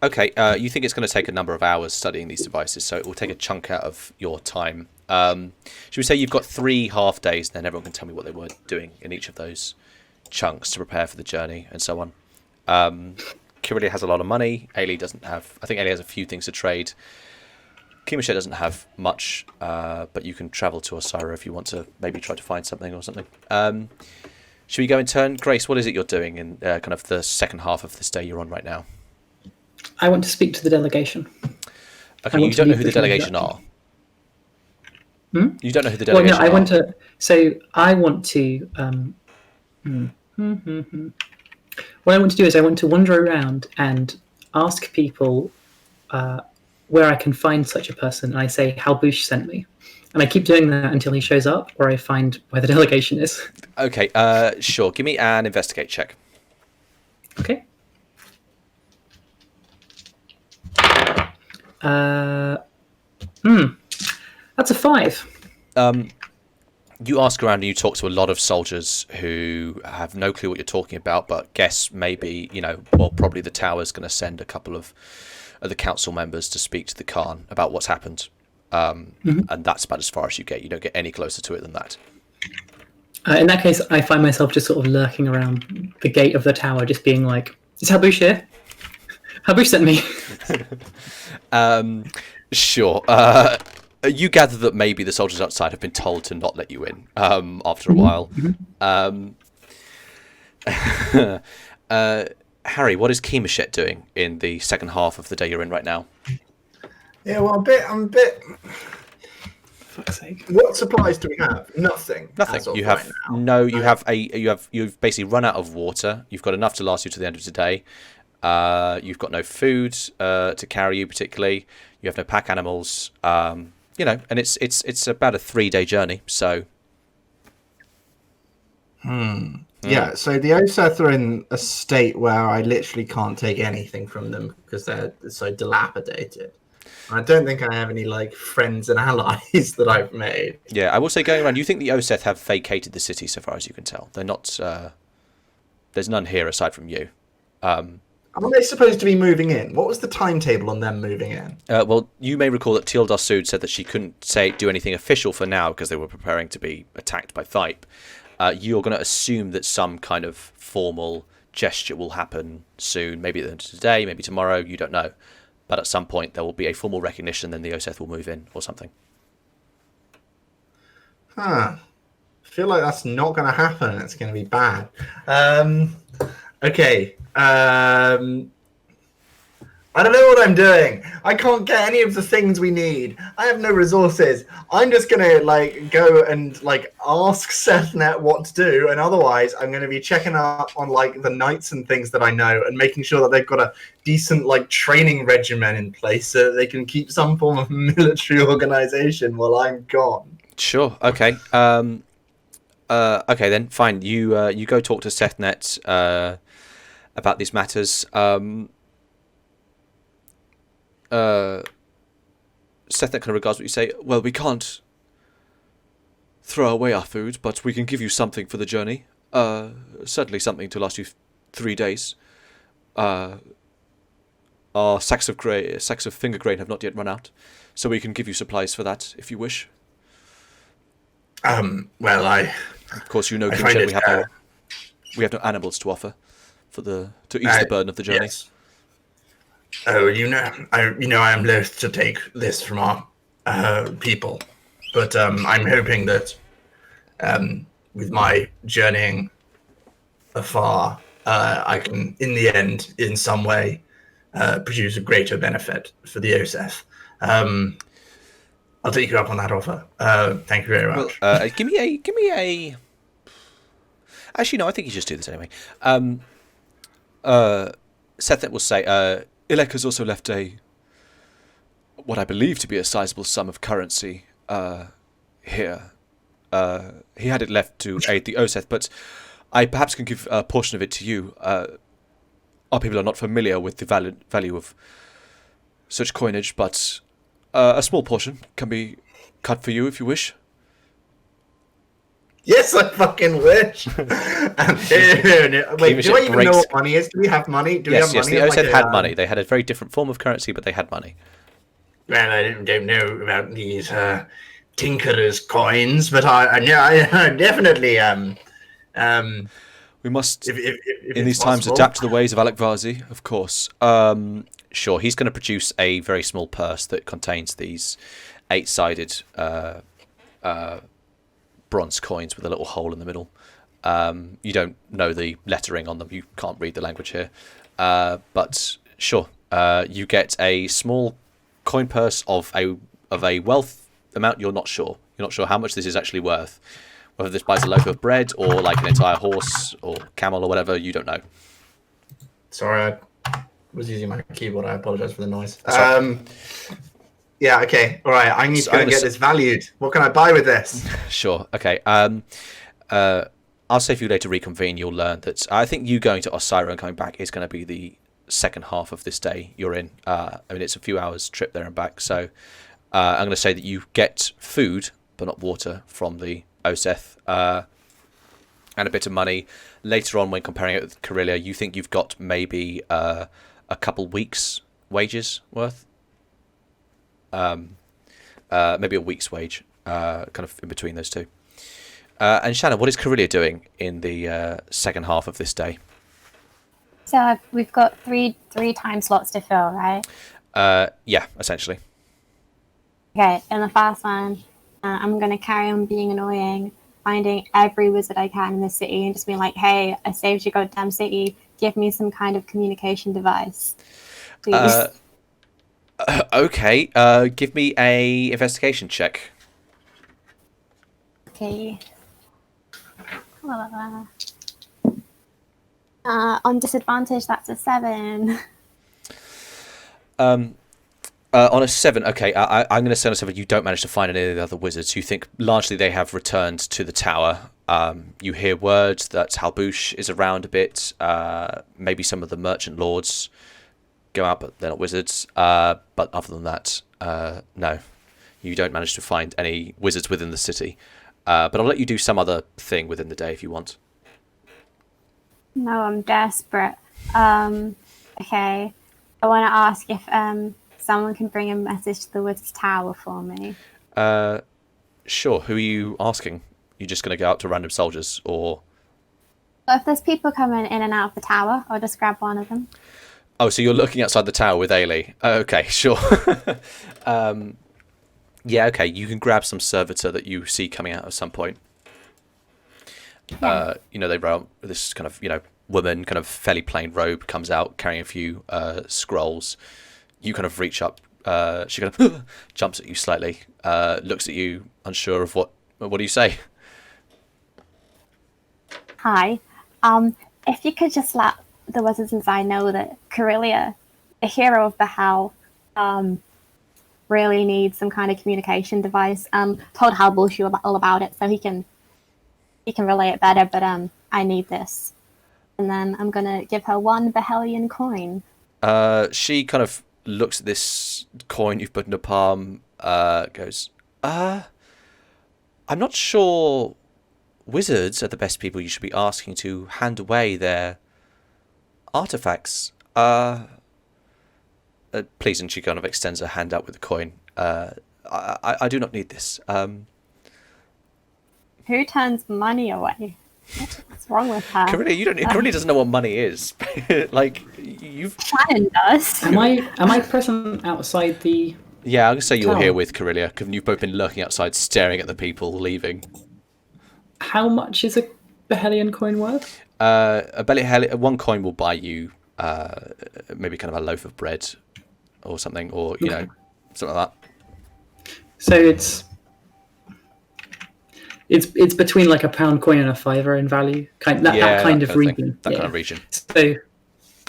Okay, you think it's going to take a number of hours studying these devices, so it will take a chunk out of your time. Should we say you've got 3 half days, and then everyone can tell me what they were doing in each of those chunks to prepare for the journey and so on. Karilya has a lot of money. Aelie doesn't have. I think Aelie has a few things to trade. Kimichet doesn't have much, but you can travel to Osira if you want to maybe try to find something or something. Should we go in turn? Grace, what is it you're doing in kind of the second half of this day you're on right now? I want to speak to the delegation. Okay, you don't know who the delegation are. You don't know who the delegation are. Well, no, I want to. So I want to. What I want to do is I want to wander around and ask people where I can find such a person. And I say, Halbouche sent me. And I keep doing that until he shows up or I find where the delegation is. Okay, sure. Give me an investigate check. Okay. That's a 5. You ask around and you talk to a lot of soldiers who have no clue what you're talking about, but guess maybe, probably the tower's going to send a couple of the council members to speak to the Khan about what's happened. And that's about as far as you get. You don't get any closer to it than that. In that case, I find myself just sort of lurking around the gate of the tower, just being like, is Halbouche here? Halbouche sent me. Sure. You gather that maybe the soldiers outside have been told to not let you in after a while. Harry, what is Kimichet doing in the second half of the day you're in right now? Yeah, well, I'm a bit. Fuck's sake. What supplies do we have? Nothing. Nothing. You have you've basically run out of water. You've got enough to last you to the end of today. You've got no food to carry you particularly. You have no pack animals. And it's about a 3-day journey. So. Yeah, so the Oseth are in a state where I literally can't take anything from them because they're so dilapidated. I don't think I have any friends and allies that I've made. Yeah, I will say going around, you think the Oseth have vacated the city so far as you can tell. They're not. There's none here aside from you. Are they supposed to be moving in? What was the timetable on them moving in? Well, you may recall that Teal Darsud said that she couldn't do anything official for now because they were preparing to be attacked by Thype. You're going to assume that some kind of formal gesture will happen soon. Maybe at the end of today, maybe tomorrow. You don't know. But at some point, there will be a formal recognition, then the Oseth will move in or something. I feel like that's not going to happen. It's going to be bad. Okay. I don't know what I'm doing. I can't get any of the things we need. I have no resources. I'm just gonna go and ask Sethnet what to do, and otherwise I'm gonna be checking up on the knights and things that I know, and making sure that they've got a decent training regimen in place so that they can keep some form of military organization while I'm gone. Sure. Okay. Okay then. Fine. You go talk to Sethnet about these matters. Sethnet kind of regards what you say. Well, we can't throw away our food, but we can give you something for the journey. Certainly something to last you 3 days. Our sacks of finger grain have not yet run out, so we can give you supplies for that if you wish. Well, of course, Kimichet, we have no animals to offer to ease the burden of the journey. Yes. Oh, I am loath to take this from our people, but I'm hoping that with my journeying afar, I can, in the end, in some way, produce a greater benefit for the Oseth. I'll take you up on that offer. Thank you very much. Well, give me a. Actually, no. I think you just do this anyway. Seth will say, Ilek has also left what I believe to be a sizable sum of currency here. He had it left to aid the Oseth, but I perhaps can give a portion of it to you. Our people are not familiar with the value of such coinage, but a small portion can be cut for you if you wish. Yes, I fucking wish. Wait, do I even know what money is? Do we have money? Do we have money? Yes, the Oseth had money. They had a very different form of currency, but they had money. Well, I don't know about these tinkerers' coins, but I definitely we must, if in these times, adapt to the ways of Alec Vazi, of course. Sure, he's going to produce a very small purse that contains these 8-sided bronze coins with a little hole in the middle. You don't know the lettering on them. You can't read the language here. But sure, you get a small coin purse of a wealth amount you're not sure. You're not sure how much this is actually worth. Whether this buys a loaf of bread or like an entire horse or camel or whatever, you don't know. Sorry, I was using my keyboard. I apologize for the noise. Sorry. Yeah, okay. All right, I need to go and get this valued. What can I buy with this? Sure, okay. I'll say if you later reconvene, you'll learn that I think you going to Osira and coming back is going to be the second half of this day you're in. I mean, it's a few hours trip there and back, so I'm going to say that you get food, but not water, from the Oseth, and a bit of money. Later on, when comparing it with Karilya, you think you've got maybe a couple weeks' wages worth. Maybe a week's wage, kind of in between those two. And Shannon, what is Karilya doing in the second half of this day? So we've got three time slots to fill, right? Yeah, essentially. Okay, in the first one, I'm going to carry on being annoying, finding every wizard I can in the city and just being like, hey, I saved your goddamn city. Give me some kind of communication device, please. Okay, give me a investigation check. Okay. On disadvantage, that's a 7. On a 7, okay, I'm going to say on a 7 you don't manage to find any of the other wizards. You think largely they have returned to the tower. You hear word that Halbouche is around a bit. Maybe some of the merchant lords go out, but they're not wizards. But other than that, no. You don't manage to find any wizards within the city. But I'll let you do some other thing within the day if you want. No, I'm desperate. Okay. I want to ask if someone can bring a message to the wizard's tower for me. Sure. Who are you asking? You just going to go out to random soldiers, or? So if there's people coming in and out of the tower, I'll just grab one of them. Oh, so you're looking outside the tower with Aelie. Okay, sure. Yeah, okay. You can grab some servitor that you see coming out at some point. Yeah. They roll this kind of, woman, kind of fairly plain robe, comes out carrying a few scrolls. You kind of reach up. She kind of jumps at you slightly, looks at you, unsure of what do you say? Hi. If you could just let the wizards inside know that Karilya, a hero of the Hell, really needs some kind of communication device. Told Halbouche all about it, so he can relay it better, but I need this. And then I'm gonna give her 1 Behelian coin. She kind of looks at this coin you've put in her palm, goes, I'm not sure wizards are the best people you should be asking to hand away their artifacts. Please, and she kind of extends her hand out with the coin. I do not need this. Who turns money away? What's wrong with her? Karilya doesn't know what money is. Like, you've... Shannon does. Am I present outside the... Yeah, I'm going to say you're tower? here with Karilya, because you've both been lurking outside, staring at the people leaving. How much is a Behelian coin worth? A belly hell, one coin will buy you maybe kind of a loaf of bread or something, or you know, something like that. So it's between like a pound coin and a fiver in value, that kind of region. That kind of region. So,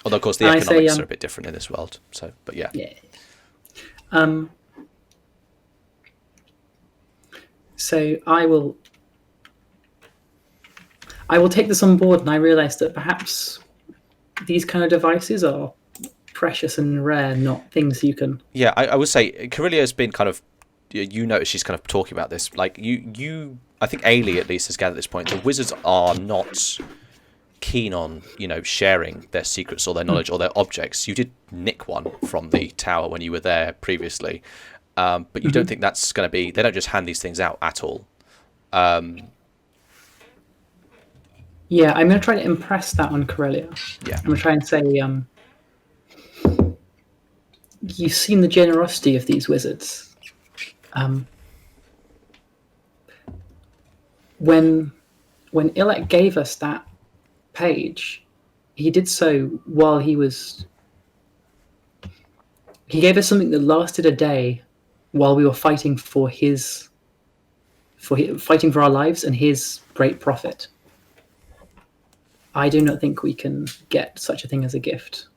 although of course the economics are a bit different in this world. So, but yeah. Yeah. So I will take this on board, and I realise that perhaps these kind of devices are precious and rare, not things you can. Yeah, I would say Karilya has been kind of. You notice she's kind of talking about this. Like I think Aelie at least has gathered at this point. The wizards are not keen on sharing their secrets or their knowledge or their objects. You did nick one from the tower when you were there previously, but you don't think that's going to be. They don't just hand these things out at all. Yeah, I'm going to try to impress that on Karilya. Yeah, I'm going to try and say, you've seen the generosity of these wizards. When Ilek gave us that page, he did so while he gave us something that lasted a day while we were fighting fighting for our lives and his great profit. I do not think we can get such a thing as a gift.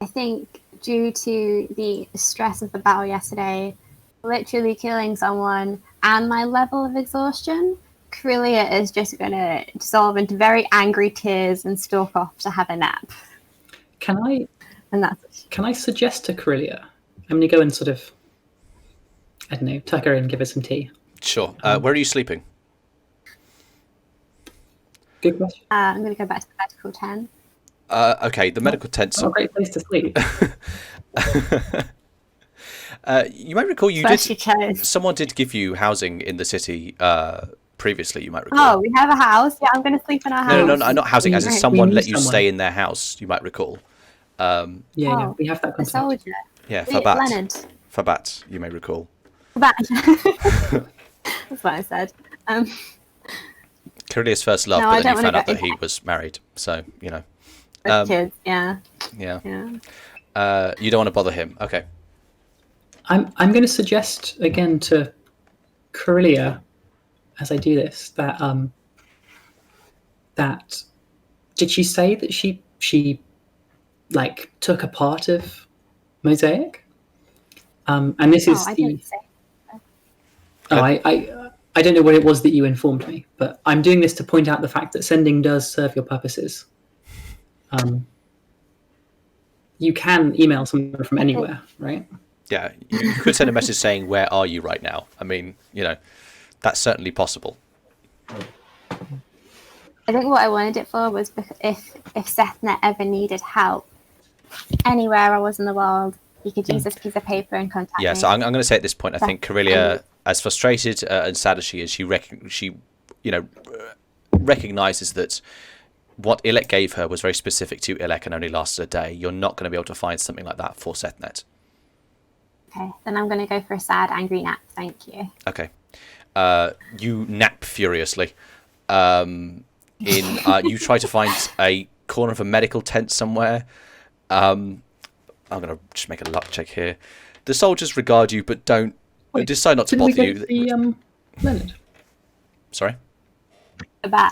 I think due to the stress of the battle yesterday, literally killing someone, and my level of exhaustion, Karilya is just going to dissolve into very angry tears and stalk off to have a nap. Can I suggest to Karilya? I'm going to go and sort of, I don't know, tuck her in, give her some tea. Sure. Where are you sleeping? Good question. I'm going to go back to the medical tent. Okay, the medical tent's a great place to sleep. You might recall someone did give you housing in the city previously. You might recall. Oh, we have a house. Yeah, I'm going to sleep in our house. No, not housing. As in someone let you stay in their house. You might recall. We have that concept. A soldier. Yeah, Fabat. You may recall. Fabat. That's what I said. Karilya's first love, but then you found out that he was married. So kids. Yeah. You don't want to bother him. Okay. I'm going to suggest again to Karilya, as I do this, that did she say that she like took a part of Mosaic? And this is I didn't say. I don't know what it was that you informed me, but I'm doing this to point out the fact that sending does serve your purposes. You can email someone from anywhere, right? Yeah, you could send a message saying, "Where are you right now?" I mean, that's certainly possible. I think what I wanted it for was if Sethnet ever needed help anywhere I was in the world, he could use this piece of paper and contact me. Yeah, so I'm going to say at this point, I think Karilya, as frustrated and sad as she is, she recognizes that what Ilek gave her was very specific to Ilek and only lasted a day. You're not going to be able to find something like that for Sethnet. Okay, then I'm going to go for a sad, angry nap. Thank you. Okay. You nap furiously. You try to find a corner of a medical tent somewhere. I'm going to just make a luck check here. The soldiers regard you, but decide not to bother you. Leonard? Sorry?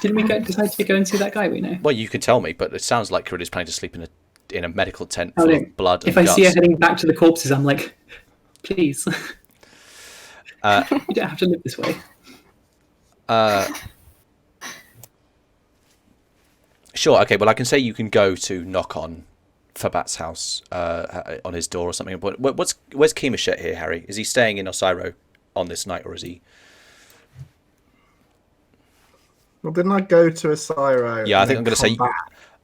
Didn't we decide to go and see that guy we know? Well, you can tell me, but it sounds like Karilya's planning to sleep in a medical tent full of blood and guts. If I see her heading back to the corpses, I'm like, please. You don't have to live this way. Sure, okay, well, I can say you can go to knock on Fabat's house on his door or something. But where's Kemashet here, Harry? Is he staying in Osiro on this night, or is he... Well, didn't I go to Osiro? Yeah, I think I'm going to say...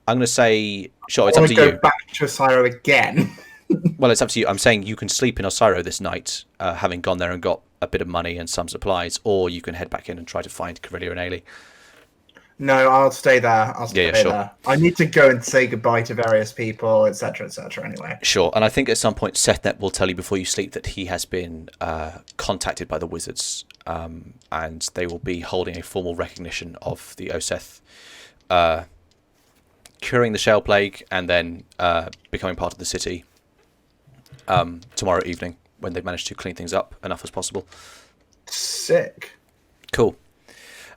I'm going to say... Sure, it's up to you. Go back to Osiro again? Well, it's up to you. I'm saying you can sleep in Osiro this night, having gone there and got a bit of money and some supplies, or you can head back in and try to find Karilya and Aelie. No, I'll stay there. I'll stay sure. there. I need to go and say goodbye to various people, etc., anyway. Sure, and I think at some point Sethnet will tell you before you sleep that he has been contacted by the wizards and they will be holding a formal recognition of the Oseth curing the shell plague and then becoming part of the city tomorrow evening when they've managed to clean things up enough as possible. Sick. Cool.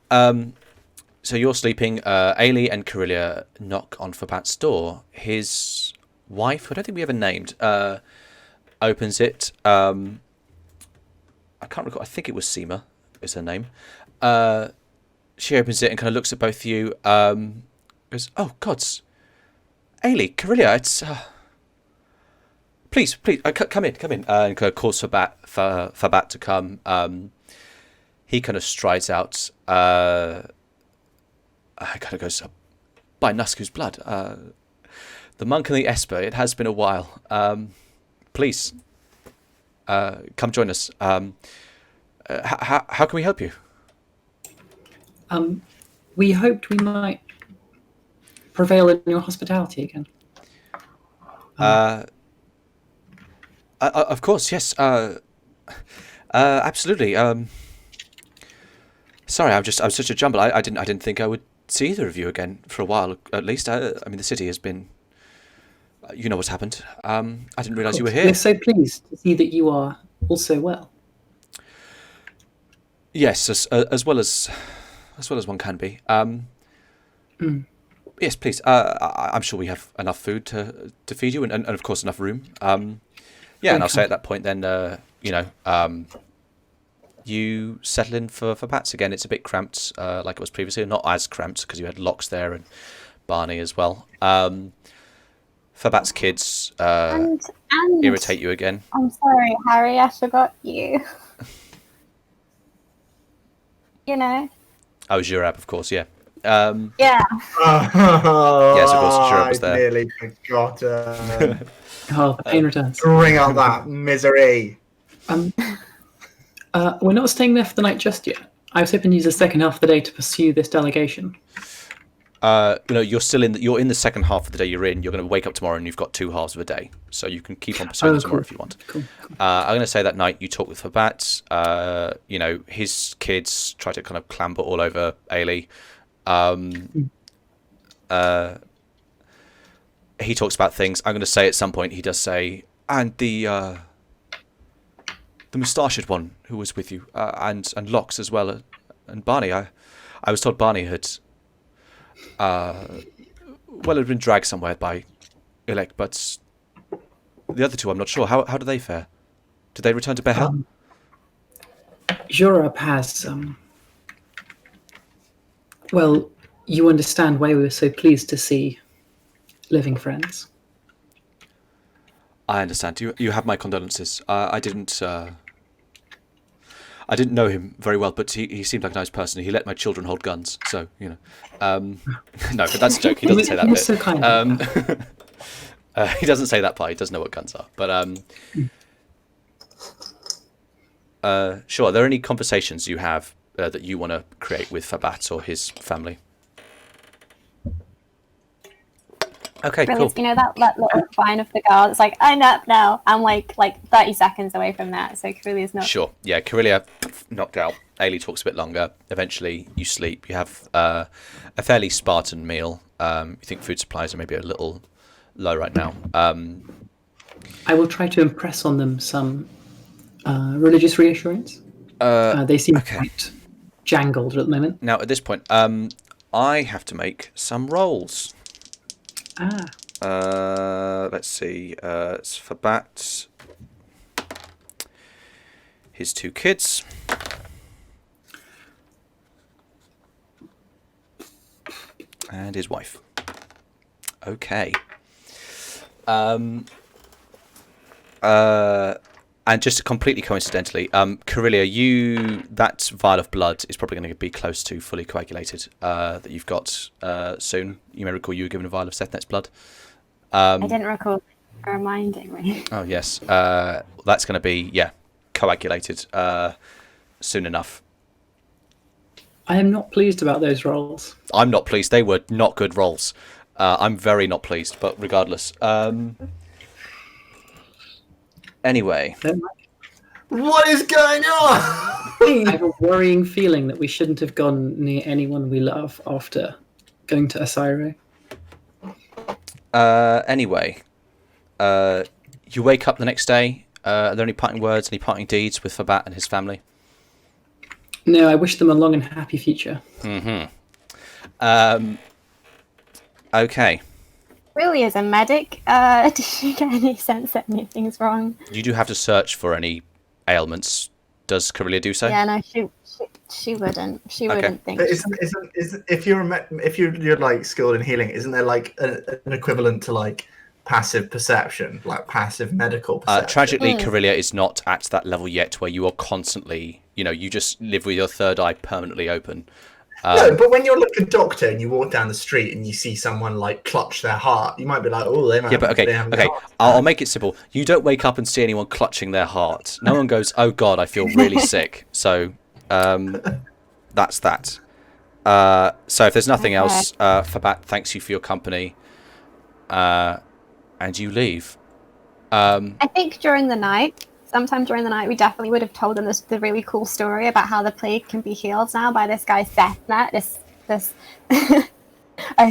So you're sleeping. Aelie and Karilya knock on Fabat's door. His wife, who I don't think we ever named, opens it. I can't recall. I think it was Seema is her name. She opens it and kind of looks at both of you. Goes, "Oh gods, Aelie, Karilya, it's please, come in." And kind of calls Fabat to come. He kind of strides out. Kind of goes, "By Nusku's blood, the monk and the Esper. It has been a while. Please, come join us. How can we help you?" We hoped we might prevail in your hospitality again. Of course, yes. Absolutely. Sorry, I was such a jumble. I didn't think I would see either of you again for a while. At least, I mean, the city has been. You know what's happened. I didn't realise you were here. We're so pleased to see that you are also well. Yes, as well as one can be. Yes, please. I'm sure we have enough food to feed you, and of course enough room. Yeah, and I'll say at that point then, you settle in for Pats again. It's a bit cramped, like it was previously. Not as cramped because you had Locks there and Barney as well. Fabat's kids and irritate you again. I'm sorry, Harry, I forgot you. You know. Oh, Jurab, of course, yeah. Yeah. Yes, of course, Jurab was there. I nearly forgot. Oh, the pain returns. Bring out that misery. We're not staying there for the night just yet. I was hoping to use the second half of the day to pursue this delegation. You're still you're in the second half of the day you're in. You're going to wake up tomorrow and you've got 2 halves of a day, so you can keep on pursuing tomorrow if you want. Cool. I'm going to say that night you talk with Fabat. His kids try to kind of clamber all over Aelie. He talks about things. I'm going to say at some point he does say, and the moustachioed one who was with you, and Locks as well, and Barney. I was told Barney had. Had been dragged somewhere by Ilek, but the other two, I'm not sure. How do they fare? Did they return to Behel? Jurab has, well, you understand why we were so pleased to see living friends. I understand. You have my condolences. I didn't know him very well, but he seemed like a nice person. He let my children hold guns, so no, but that's a joke. He doesn't say that he was bit. So kind. He doesn't say that part. He does know what guns are, but sure. Are there any conversations you have that you want to create with Fabat or his family? Okay, Brilliant. cool. You know that little vine of the girl that's like, I nap now. I'm like 30 seconds away from that, so Karilya's not. Sure. Yeah, Karilya knocked out. Aelie talks a bit longer. Eventually, you sleep. You have a fairly Spartan meal. You think food supplies are maybe a little low right now. I will try to impress on them some religious reassurance. They seem quite jangled at the moment. Now, at this point, I have to make some rolls. Let's see. It's for Bat, his 2 kids, and his wife. Okay. And just completely coincidentally, Karilya, that vial of blood is probably going to be close to fully coagulated that you've got soon. You may recall you were given a vial of Sethnet's blood. I didn't recall reminding me. Oh, yes. That's going to be, coagulated soon enough. I am not pleased about those rolls. I'm not pleased. They were not good rolls. I'm very not pleased, but regardless. Anyway. What is going on? I have a worrying feeling that we shouldn't have gone near anyone we love after going to Asiro. Anyway, you wake up the next day. Are there any parting words, any parting deeds with Fabat and his family? No, I wish them a long and happy future. Okay. Really, as a medic, did you get any sense that anything's wrong? You do have to search for any ailments. Does Karilya do so? Yeah, no, she wouldn't. She wouldn't think. But if you're like skilled in healing, isn't there like an equivalent to like passive perception, like passive medical perception? Tragically, Karilya is not at that level yet where you are constantly, you just live with your third eye permanently open. No, but when you're like a doctor and you walk down the street and you see someone like clutch their heart, you might be like, "Oh, they might." Yeah, but okay. I'll make it simple. You don't wake up and see anyone clutching their heart. No one goes, "Oh God, I feel really sick." So, that's that. So if there's nothing else, Fabat thanks you for your company, and you leave. I think sometime during the night, we definitely would have told them the really cool story about how the plague can be healed now by this guy Sethnet, this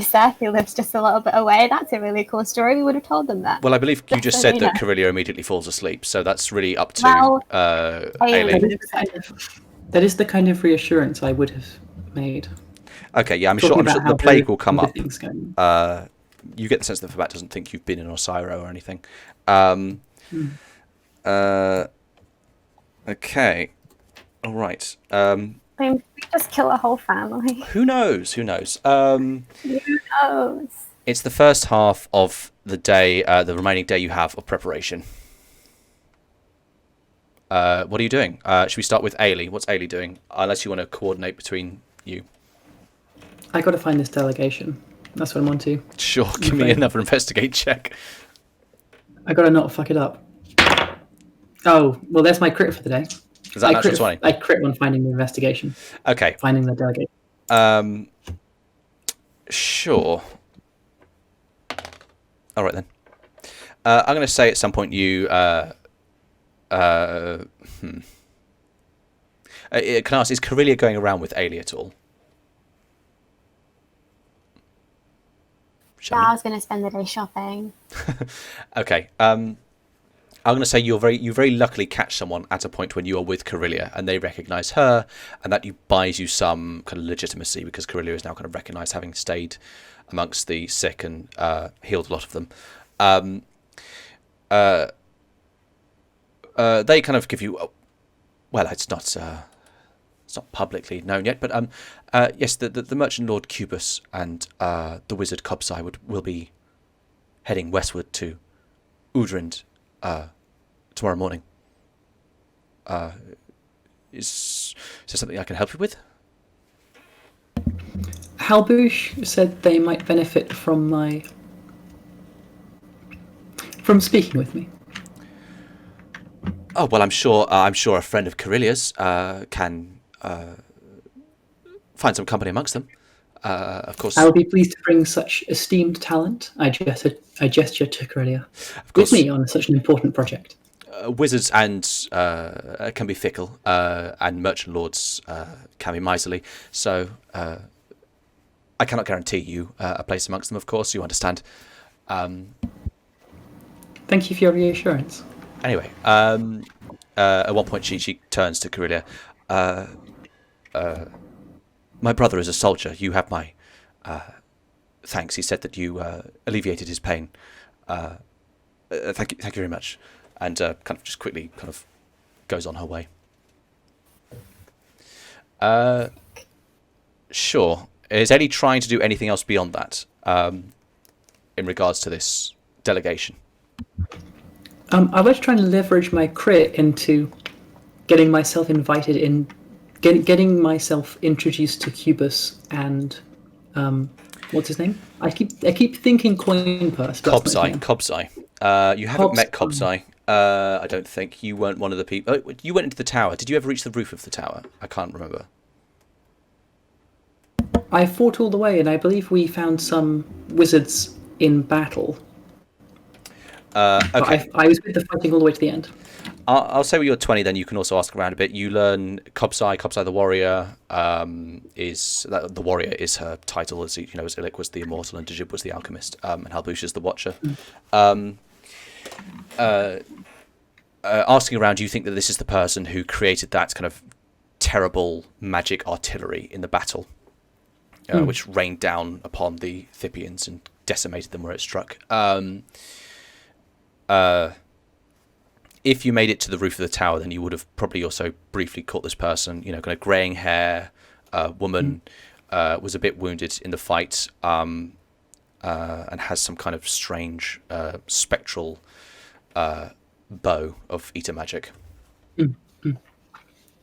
Seth who lives just a little bit away. That's a really cool story. We would have told them that. Well, I believe you just said that Karilya immediately falls asleep, so that's really up to Aelie. That is the kind of reassurance I would have made. Okay, yeah, I'm sure the plague will come up. You get the sense that Fabat doesn't think you've been in Osiro or anything. Okay. All right. We just kill a whole family. Who knows? Who knows? It's the first half of the day, the remaining day you have of preparation. What are you doing? Should we start with Aelie? What's Aelie doing? Unless you want to coordinate between you. I got to find this delegation. That's what I'm on to. Sure, give me another investigate check. I got to not fuck it up. Oh, well, there's my crit for the day. Is that natural 20? I crit when finding the investigation. Okay. Finding the delegation. Sure. All right, then. I'm going to say at some point you... Can I ask, is Karilya going around with Aelie at all? I was going to spend the day shopping. Okay. I'm going to say you very luckily catch someone at a point when you are with Karilya and they recognise her, and that buys you some kind of legitimacy because Karilya is now kind of recognised having stayed amongst the sick and healed a lot of them. They kind of give you, well, it's not publicly known yet, but yes, the merchant lord Cubus and the wizard Kobzai will be heading westward to Oudrind tomorrow morning. Is there something I can help you with? Halbouche said they might benefit from speaking with me. Oh well, I'm sure a friend of Karilya's can find some company amongst them. Of course, I will be pleased to bring such esteemed talent. I gesture to Karilya with me on such an important project. Wizards and can be fickle, and merchant lords can be miserly. So I cannot guarantee you a place amongst them. Of course, you understand. Thank you for your reassurance. Anyway, at one point she turns to Karilya. My brother is a soldier. You have my thanks. He said that you alleviated his pain. Thank you very much. And kind of just quickly kind of goes on her way. Sure. Is Aelie trying to do anything else beyond that in regards to this delegation? I was trying to leverage my crit into getting myself invited in, getting myself introduced to Cubus and what's his name? I keep thinking Coin Purse. Kobzai. You haven't met Kobzai. I don't think. You weren't one of the people. Oh, you went into the tower. Did you ever reach the roof of the tower? I can't remember. I fought all the way, and I believe we found some wizards in battle. Okay. I was with the fighting all the way to the end. I'll say with your 20, then you can also ask around a bit. You learn Kobsai the warrior. The warrior is her title, as you know, as Illic was the immortal and Djib was the alchemist, and Halbush is the watcher. Asking around, do you think that this is the person who created that kind of terrible magic artillery in the battle, which rained down upon the Thipians and decimated them where it struck? If you made it to the roof of the tower, then you would have probably also briefly caught this person, you know, kind of greying hair, woman, was a bit wounded in the fight, and has some kind of strange spectral bow of ether magic.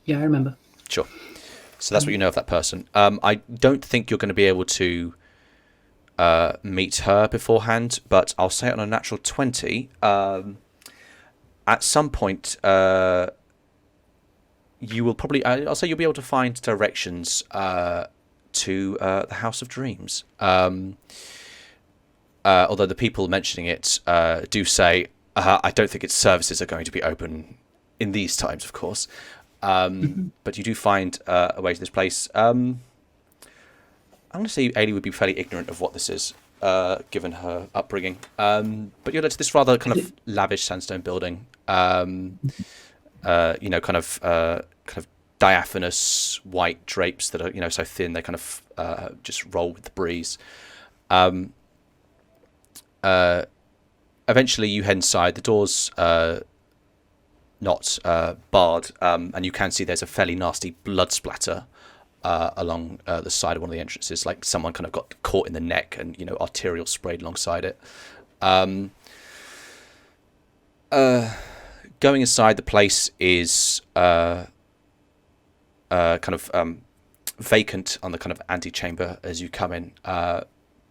Yeah, I remember. Sure. So that's what you know of that person. I don't think you're going to be able to meet her beforehand, but I'll say it on a natural 20. At some point, you will probably... I'll say you'll be able to find directions to the House of Dreams. Although the people mentioning it do say, I don't think its services are going to be open in these times, of course. But you do find a way to this place. I'm going to say Aelie would be fairly ignorant of what this is, given her upbringing. But you're led to this rather kind of lavish sandstone building. You know, kind of diaphanous white drapes that are, you know, so thin they kind of just roll with the breeze. Eventually, you head inside. The door's not barred, and you can see there's a fairly nasty blood splatter along the side of one of the entrances, like someone kind of got caught in the neck and, you know, arterial sprayed alongside it. Going inside, the place is kind of vacant on the kind of antechamber as you come in.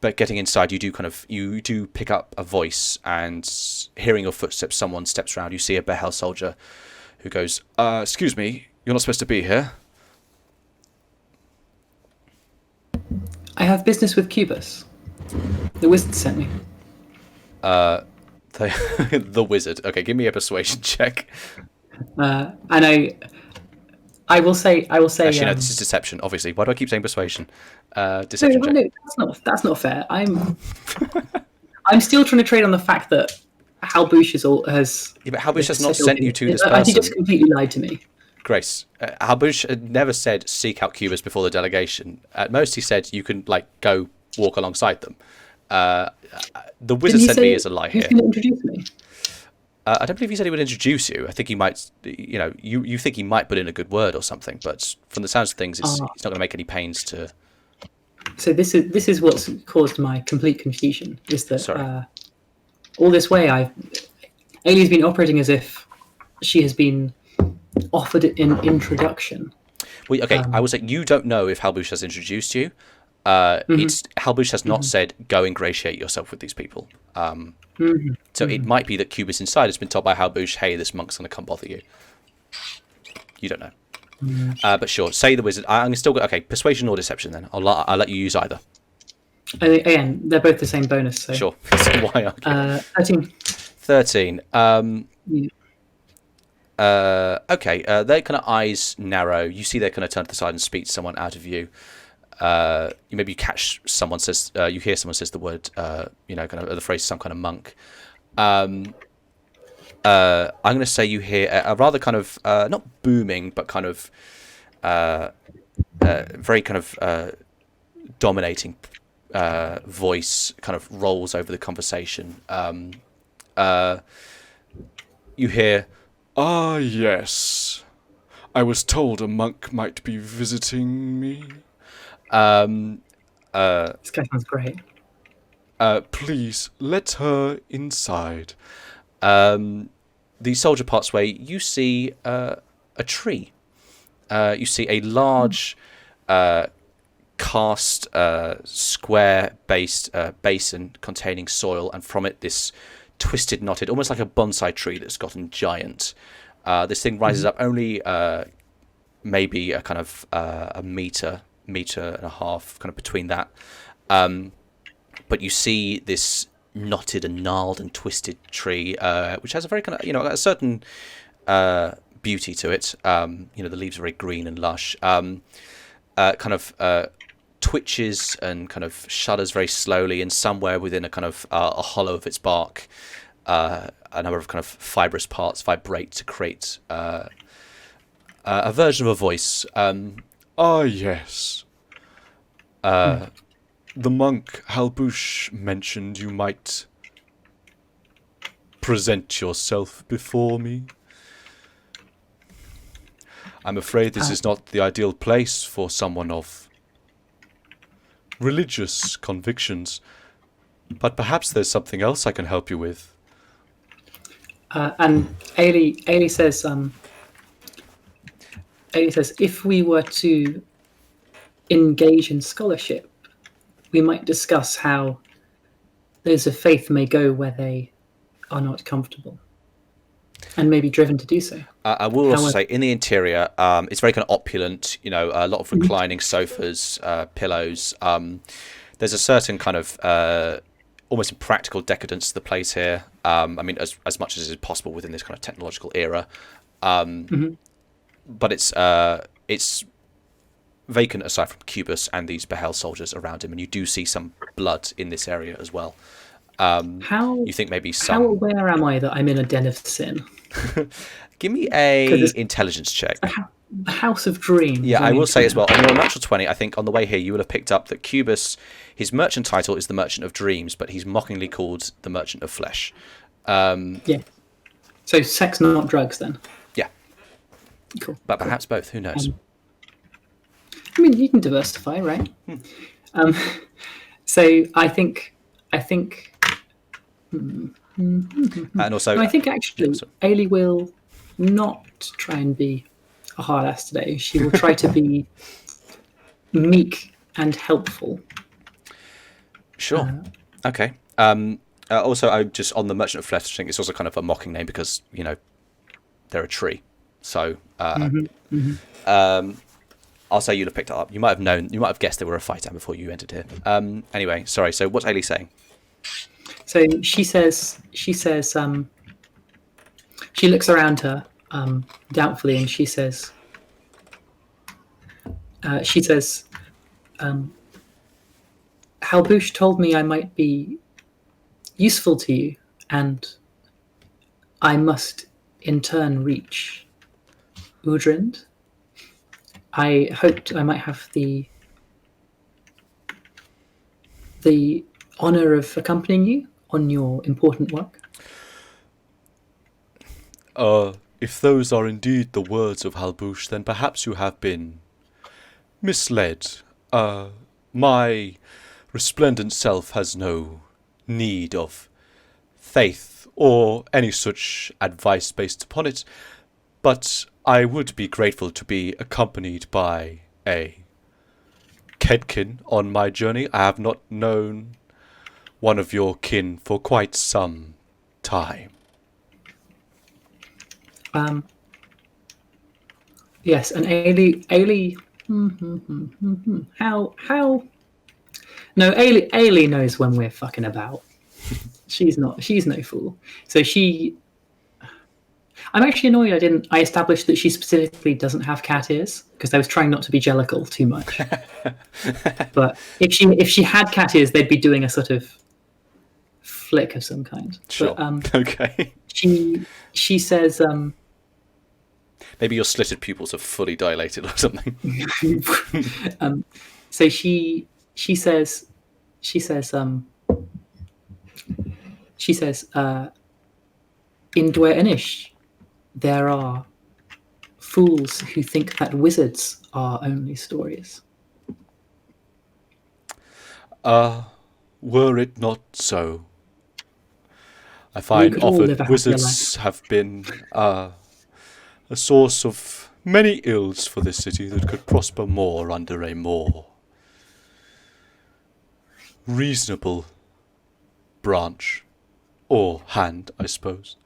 But getting inside, you do pick up a voice, and hearing your footsteps, someone steps around. You see a Behel soldier who goes, "Excuse me, you're not supposed to be here." I have business with Cubus. The wizard sent me. The wizard. Okay, give me a persuasion check. And I will say. Actually, no, this is deception. Obviously, why do I keep saying persuasion? Deception check. No, that's not fair. I'm still trying to trade on the fact that Halbush has. Yeah, but Halbush has not sent you to this person. He just completely lied to me. Grace, Halbush had never said seek out Cubus before the delegation. At most, he said you can go walk alongside them. The wizard sent me as a lie here. Who's going to introduce me? I don't believe he said he would introduce you. I think he might, you know, you think he might put in a good word or something, but from the sounds of things, he's not going to make any pains to. So this is what's caused my complete confusion. Is that all this way Aelie's been operating as if she has been offered an introduction. Well, okay, I will say you don't know if Halbush has introduced you. Halbush has not said go ingratiate yourself with these people. So it might be that Cubus inside has been told by Halbush, hey, this monk's going to come bother you. You don't know. But sure, say the wizard. I'm still okay. Persuasion or deception? Then I'll let you use either. Again, they're both the same bonus. So. Sure. So why argue? 13. 13. Okay. Their kind of eyes narrow. You see they kind of turn to the side and speak to someone out of view. You maybe catch someone says. You hear someone says the word. You know, kind of the phrase some kind of monk. I'm going to say you hear a rather kind of not booming, but kind of very kind of dominating voice kind of rolls over the conversation. You hear, "Ah, yes, I was told a monk might be visiting me. This guy sounds great. Please let her inside." The soldier parts way. You see a tree. You see a large cast square-based basin containing soil, and from it this twisted, knotted, almost like a bonsai tree that's gotten giant. This thing rises up only maybe a kind of a meter and a half, kind of between that. But you see this knotted and gnarled and twisted tree, which has a very kind of, you know, a certain beauty to it. The leaves are very green and lush. Twitches and kind of shudders very slowly, and somewhere within a kind of a hollow of its bark, a number of kind of fibrous parts vibrate to create a version of a voice. Yes. The monk Halbush mentioned you might present yourself before me. I'm afraid this is not the ideal place for someone of religious convictions, but perhaps there's something else I can help you with. And Aelie says, if we were to engage in scholarship, we might discuss how those of faith may go where they are not comfortable, and may be driven to do so. I will also say, in the interior, it's very kind of opulent. A lot of reclining sofas, pillows. There's a certain kind of almost impractical decadence to the place here. As much as is possible within this kind of technological era. But it's vacant aside from Cubus and these Behel soldiers around him, and you do see some blood in this area as well. You think maybe some... How aware am I that I'm in a den of sin? Give me a intelligence check. The House of Dreams. Yeah, I will say as well, on your natural 20, I think on the way here you will have picked up that Cubus, his merchant title is the Merchant of Dreams, but he's mockingly called the Merchant of Flesh. Yeah. So sex, not drugs, then. Yeah. Cool. But perhaps both, who knows? You can diversify, right? So I think. And also, I think actually, Aelie will not try and be a hard ass today. She will try to be meek and helpful. Sure. Okay. Also, I just on the Merchant of Flesh, I think it's also kind of a mocking name because they're a tree. So I'll say you'd have picked it up. You might have guessed they were a fighter before you entered here. Anyway, sorry. So what's Aelie saying? So she says, she looks around her doubtfully, and she says, Halbush told me I might be useful to you, and I must in turn reach Oudrind. I hoped I might have the honor of accompanying you on your important work. If those are indeed the words of Halbush, then perhaps you have been misled. My resplendent self has no need of faith or any such advice based upon it, but I would be grateful to be accompanied by a Kedkin on my journey. I have not known one of your kin for quite some time. Yes, and Aelie. How? No, Aelie knows when we're fucking about. She's no fool. So I'm actually annoyed I established that she specifically doesn't have cat ears, because I was trying not to be jellical too much. But if she had cat ears, they'd be doing a sort of flick of some kind. Sure. But, okay. She says, maybe your slitted pupils are fully dilated or something. So she says, in Dwer Inish, there are fools who think that wizards are only stories. Were it not so, I find often wizards have been a source of many ills for this city that could prosper more under a more reasonable branch or hand, I suppose.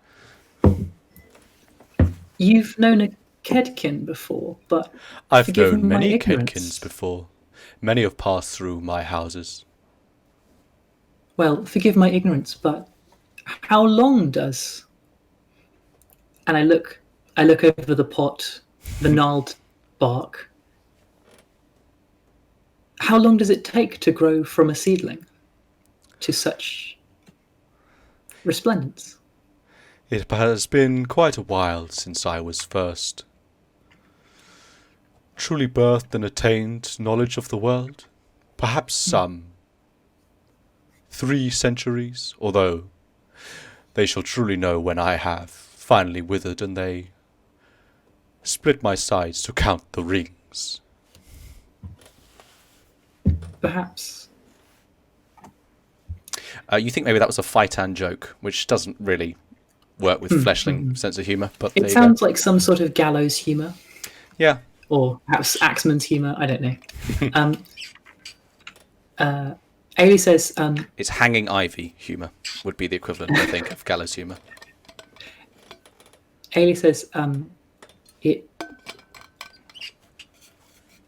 You've known a Kedkin before, but I've known my many ignorance. Kedkins before. Many have passed through my houses. Well, forgive my ignorance, but how long does... And I look I look over the pot, the gnarled bark. How long does it take to grow from a seedling to such resplendence? It has been quite a while since I was first truly birthed and attained knowledge of the world. Perhaps some 3 centuries, although they shall truly know when I have finally withered and they split my sides to count the rings. Perhaps. You think maybe that was a Fightan joke, which doesn't really work with fleshling sense of humour, but It sounds like some sort of gallows humour, yeah. or perhaps Axeman's humour. I don't know. Aelie says, It's hanging ivy humour would be the equivalent, I think, of gallows humour. Aelie says,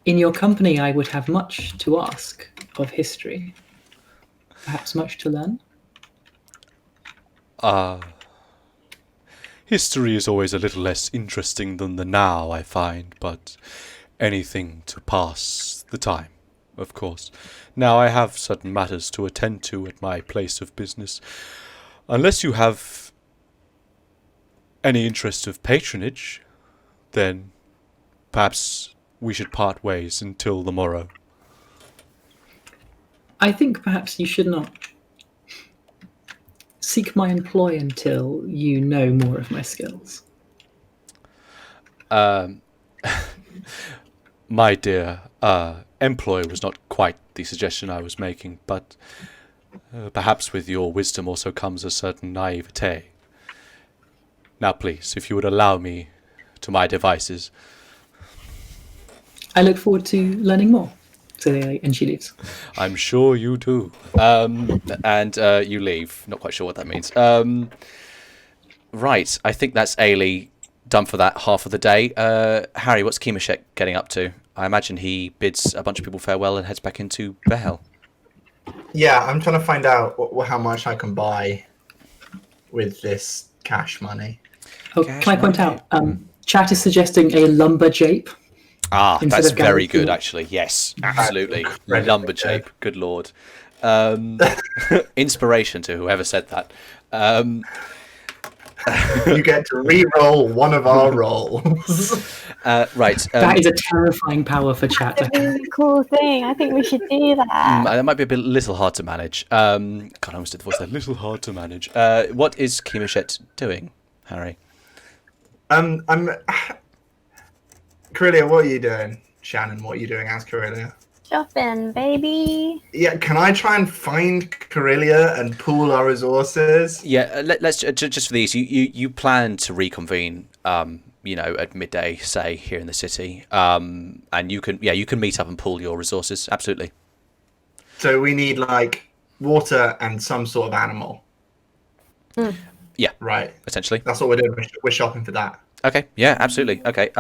in your company, I would have much to ask of history. Perhaps much to learn. History is always a little less interesting than the now, I find, but anything to pass the time, of course. Now I have certain matters to attend to at my place of business. Unless you have any interest of patronage, then perhaps we should part ways until the morrow. I think perhaps you should not seek my employ until you know more of my skills. My dear, employ was not quite the suggestion I was making, but perhaps with your wisdom also comes a certain naivete. Now please, if you would allow me to my devices. I look forward to learning more. So and she leaves. I'm sure you do. And you leave. Not quite sure what that means. Right, I think that's Aelie done for that half of the day. Harry, what's Kimashek getting up to? I imagine he bids a bunch of people farewell and heads back into Behel. Yeah, I'm trying to find out how much I can buy with this cash money. Oh, Cash can I point money. out, chat is suggesting a lumberjape. Ah, Instead that's of very gallows good, humour. actually. Yes, absolutely. incredibly Lumberjape. Good lord. Inspiration to whoever said that. You get to re-roll one of our rolls. Right. That is a terrifying power for chat. It's a really cool thing. I think we should do that. That might be a little hard to manage. God, I almost did the voice there. Little hard to manage. What is Kimashek doing, Harry? I'm Karilya, what are you doing? Shannon, what are you doing as Karilya? Shopping, baby. Yeah, can I try and find Karilya and pool our resources? Yeah, let's just for these. You plan to reconvene. At midday, say here in the city. And you can meet up and pool your resources. Absolutely. So we need like water and some sort of animal. Yeah. Right. Essentially. That's what we're doing. We're shopping for that. Okay. Yeah. Absolutely. Okay.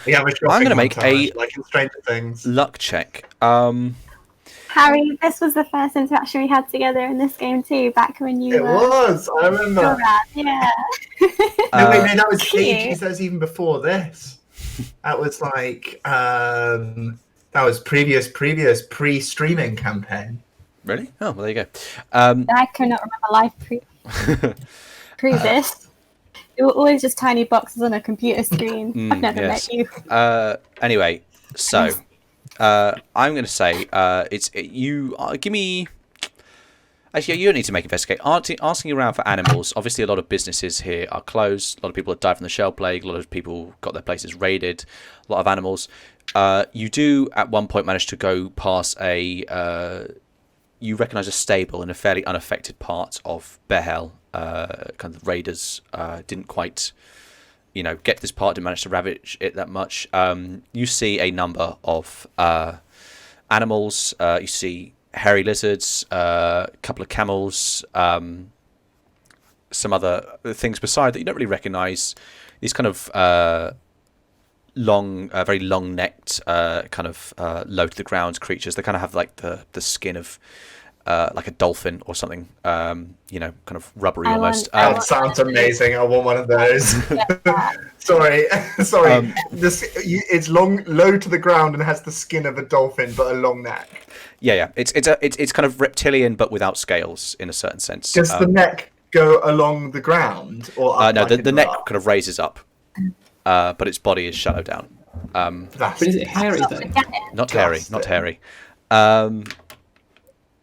We have a shopping I'm going to make montage, a like in Stranger Things. luck check. Harry, this was the first interaction we had together in this game too, back when you It was. I remember. Conrad, yeah. No, wait, that was Cute. ages. That was even before this. That was like that was previous pre-streaming campaign. Really? Oh, well, there you go. I cannot remember live pre this. They were always just tiny boxes on a computer screen. I've never yes. met you. Anyway, so I'm going to say you give me. Actually, you don't need to make investigate. Asking around for animals. Obviously, a lot of businesses here are closed. A lot of people have died from the shell plague. A lot of people got their places raided. A lot of animals. You do at one point manage to go past a. You recognise a stable in a fairly unaffected part of Behel. Kind of raiders didn't quite, get to this part. Didn't manage to ravage it that much. You see a number of animals. You see hairy lizards, a couple of camels, some other things beside that you don't really recognise. These kind of long, very long-necked, kind of low to the ground creatures. They kind of have like the skin of like a dolphin or something. Kind of rubbery I almost. want- That sounds amazing. I want one of those. Sorry. It's low to the ground and has the skin of a dolphin, but a long neck. Yeah. It's kind of reptilian, but without scales in a certain sense. Does the neck go along the ground, or up no, like the neck kind of raises up, but its body is shallow down. But is it hairy though? Not hairy, not hairy.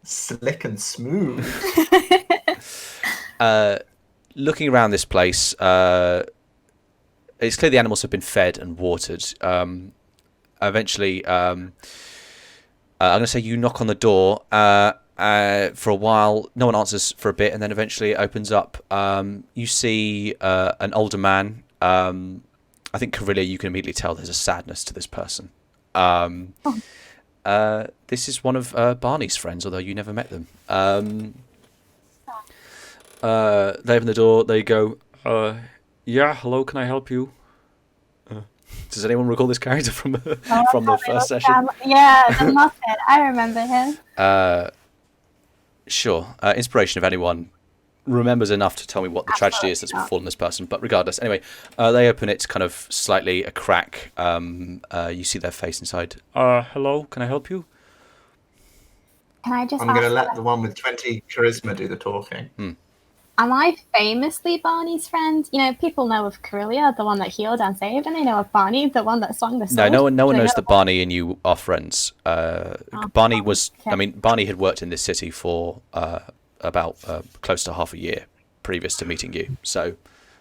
Slick and smooth. Looking around this place, it's clear the animals have been fed and watered. Eventually, I'm going to say you knock on the door. For a while, no one answers for a bit, and then eventually it opens up. You see an older man. I think Karilya, you can immediately tell there's a sadness to this person. This is one of Barney's friends, although you never met them. They open the door. They go, "Yeah, hello. Can I help you?" Does anyone recall this character from the first session? Yeah, the Muppet. I remember him. Sure. Inspiration, if anyone remembers enough to tell me what the tragedy is that's befallen this person. But regardless, anyway, they open it kind of slightly a crack. You see their face inside. Hello, can I help you? Can I just I'm going to let the one with 20 charisma do the talking. Am I famously Barney's friend? You know, people know of Karilya, the one that healed and saved, and they know of Barney, the one that swung the sword. No one knows that Barney and you are friends. Barney was, okay. I mean, Barney had worked in this city for about close to half a year previous to meeting you. So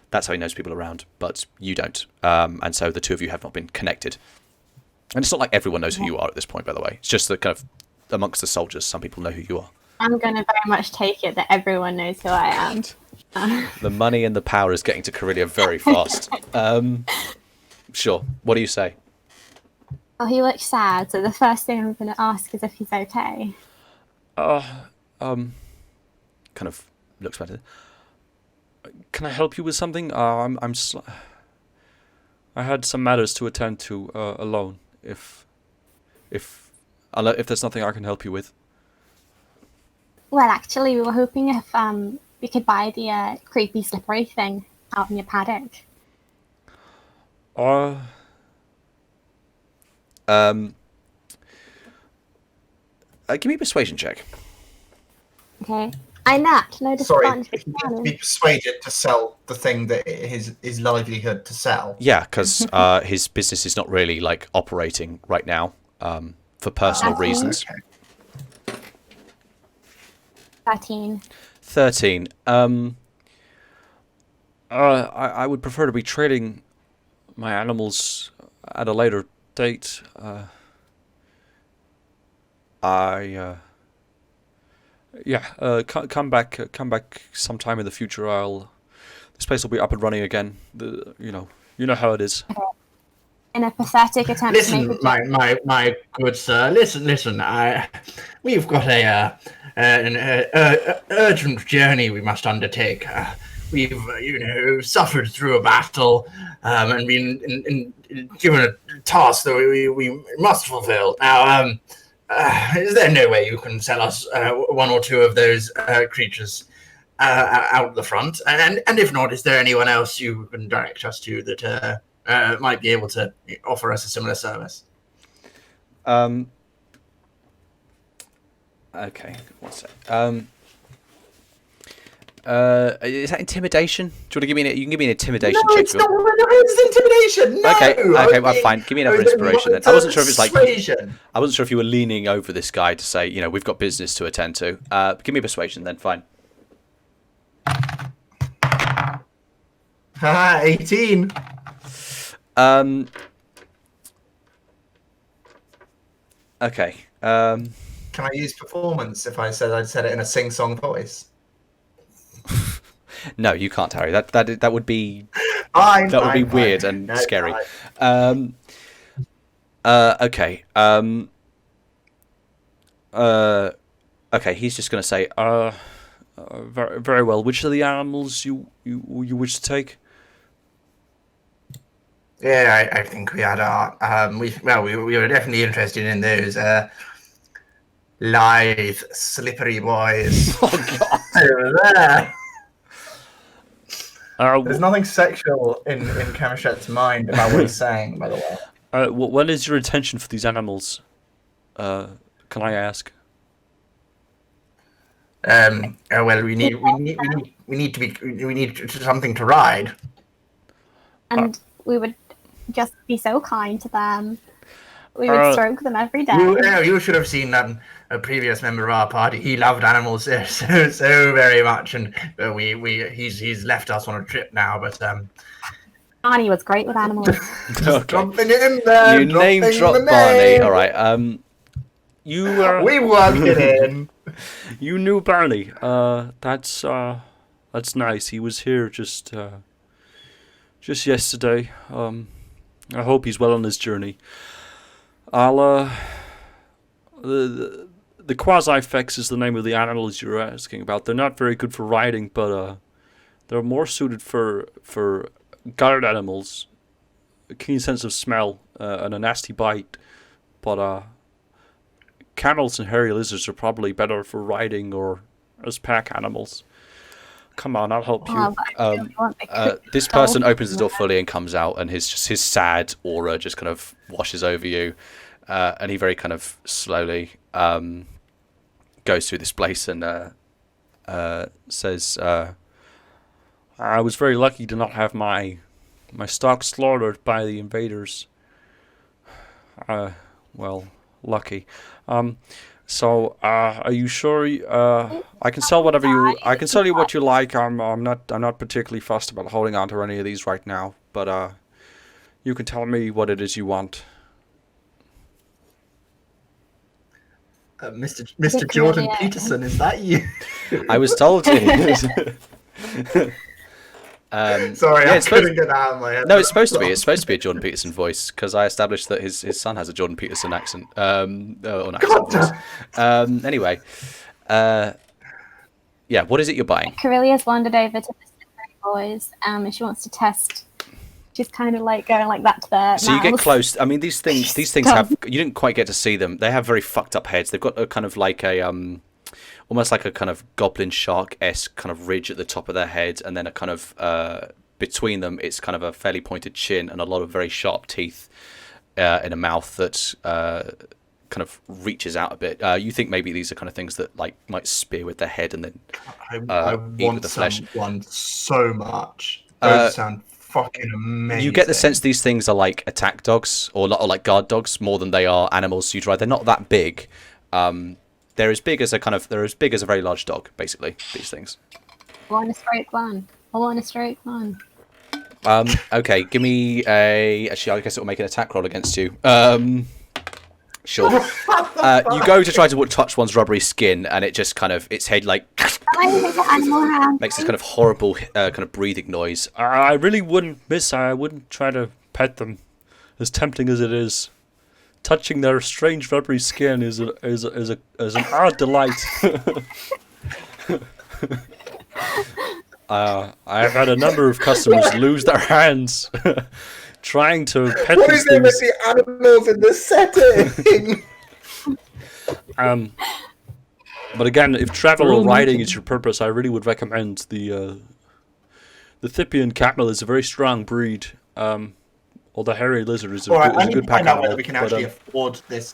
that's how he knows people around, but you don't. And so the two of you have not been connected. And it's not like everyone knows who you are at this point, by the way. It's just that kind of amongst the soldiers, some people know who you are. I'm going to very much take it that everyone knows who I am. The money and the power is getting to Karilya very fast. Sure. What do you say? Well, he looks sad, so the first thing I'm going to ask is if he's okay. Kind of looks better. Can I help you with something? I had some matters to attend to alone. If there's nothing I can help you with. Well, actually, we were hoping if we could buy the creepy slippery thing out in your paddock. Give me a persuasion check. Okay. I napped. No Sorry, disadvantage. if you need to be persuaded to sell the thing that his livelihood to sell. Yeah, because his business is not really like operating right now for personal reasons. Okay. 13. I would prefer to be trading my animals at a later date. Come back sometime in the future. This place will be up and running again. You know how it is. In a pathetic attempt to Listen, make my good sir. Listen. We've got an urgent journey we must undertake. We've suffered through a battle and been given a task that we must fulfill. Now, is there no way you can sell us one or two of those creatures out the front? And if not, is there anyone else you can direct us to that might be able to offer us a similar service? Okay, one sec. Is that intimidation? Do you want to give me? You can give me an intimidation check. It's not. It's intimidation. No. Okay, well, fine. Give me another inspiration then. I wasn't sure if it's like. Persuasion. I wasn't sure if you were leaning over this guy to say, we've got business to attend to. Give me persuasion then. Fine. 18. Okay. Can I use performance if I'd said it in a sing-song voice? No, you can't, Harry. That would be Fine, that would be fine, weird fine. and No, scary. fine. Okay. Okay. He's just going to say, very, very well. Which of the animals you wish to take? Yeah, I think we had our. We were definitely interested in those. Lithe, slippery boys. Oh God. Over there. Uh, There's nothing sexual in Camushet's mind about what he's saying, by the way. what is your intention for these animals? Can I ask? Well, we need something to ride. And we would just be so kind to them. We would stroke them every day. You should have seen a previous member of our party. He loved animals so very much, and he's left us on a trip now. But Barney was great with animals. dropping it in there. You name drop Barney. All right. You We work it in. You knew Barney. That's nice. He was here just yesterday. I hope he's well on his journey. I'll the Quasi-Fex is the name of the animals you're asking about. They're not very good for riding, but they're more suited for guard animals. A keen sense of smell and a nasty bite, but camels and hairy lizards are probably better for riding or as pack animals. Come on, I'll help you. This person opens the door fully and comes out, and his sad aura just kind of washes over you, and he very kind of slowly goes through this place and says, "I was very lucky to not have my stock slaughtered by the invaders. Well, lucky. So, are you sure? I can sell whatever you. I can sell you what you like. I'm not particularly fussed about holding on to any of these right now. But you can tell me what it is you want." Mr. Jordan Peterson, is that you? I was told to. Sorry, yeah, I couldn't get that out of my head. No, it's supposed to be. It's supposed to be a Jordan Peterson voice because I established that his son has a Jordan Peterson accent. Or an accent voice. Anyway, yeah. What is it you're buying? Karilya's wandered over to the Slippery Boys, and she wants to test. She's kind of like going like that to their So you get mouths. close. I mean, these things have. You didn't quite get to see them. They have very fucked up heads. They've got a kind of like a almost like a kind of goblin shark-esque kind of ridge at the top of their head, and then a kind of between them, it's kind of a fairly pointed chin and a lot of very sharp teeth in a mouth that kind of reaches out a bit. You think maybe these are kind of things that like might spear with their head and then I eat want with the flesh. one so much. Those sound fucking amazing. You get the sense these things are like attack dogs or like guard dogs more than they are animals you'd ride. They're not that big. They're as big as a very large dog, basically. These things. I want a straight one. I want a straight one. Okay, give me a. Actually, I guess it will make an attack roll against you. Sure. You go to try to touch one's rubbery skin, and it just kind of its head like makes this kind of horrible kind of breathing noise. I really wouldn't miss. I wouldn't try to pet them, as tempting as it is. Touching their strange rubbery skin is an odd delight. I've had a number of customers lose their hands trying to pet What these is it with things. the animals in this setting? But again, if travel or riding is your purpose, I really would recommend the Thipian camel is a very strong breed. Well, the hairy lizard is a All right, I good, need to pack find out animal. whether we can actually afford this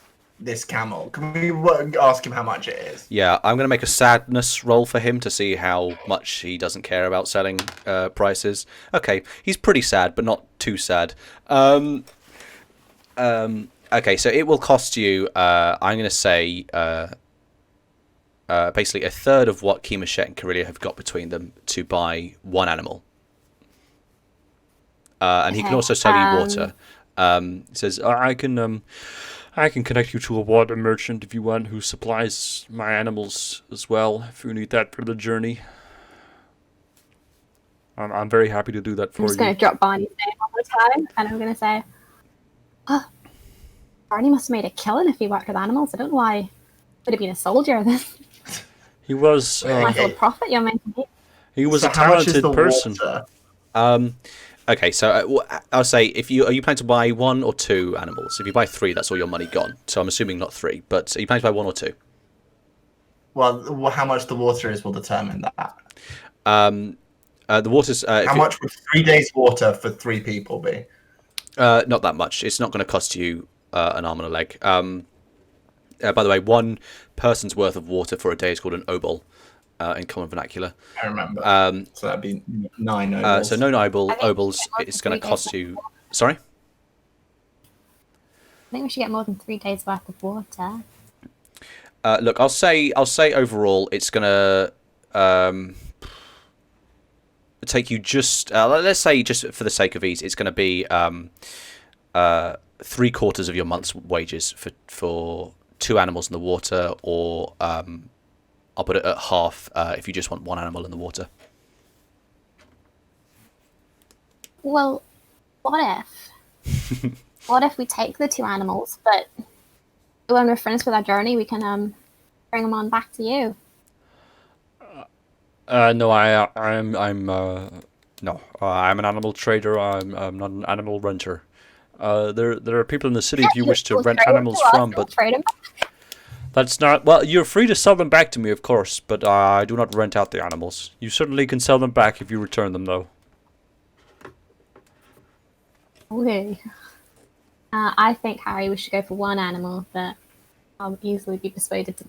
camel. Can we ask him how much it is? Yeah, I'm going to make a sadness roll for him to see how much he doesn't care about selling prices. Okay, he's pretty sad, but not too sad. Okay, so it will cost you, I'm going to say, basically a third of what Kemashet and Karilya have got between them to buy one animal. And he can also sell you water. He says, I can connect you to a water merchant if you want, who supplies my animals as well, if you need that for the journey. I'm very happy to do that for you. I'm just going to drop Barney's name one more time, and I'm going to say, oh, Barney must have made a killing if he worked with animals. I don't know why he would have been a soldier. He was Nice little profit you're making. he was So a how much is talented the person. water? okay, so I'll say, are you planning to buy one or two animals? If you buy three, that's all your money gone. So I'm assuming not three, but are you planning to buy one or two? Well, how much the water is will determine that. The water's How much would 3 days water for 3 people be? not that much. It's not going to cost you an arm and a leg. By the way, 1 person's worth of water for a day is called an obol in common vernacular. I remember. So that'd be 9 obols. So 9 obols, it's going to cost you... Sorry? I think we should get more than 3 days worth of water. Look, I'll say overall it's going to take you just... let's say, just for the sake of ease, it's going to be 3/4 of your month's wages for 2 animals in the water, or I'll put it at half if you just want 1 animal in the water. Well, what if? What if we take the 2 animals, but when we're finished with our journey, we can bring them on back to you? No, I'm an animal trader. I'm not an animal renter. There are people in the city if you wish to rent animals from, but that's not... Well, you're free to sell them back to me, of course, but I do not rent out the animals. You certainly can sell them back if you return them, though. Okay. I think, Harry, we should go for 1 animal, but I'll easily be persuaded to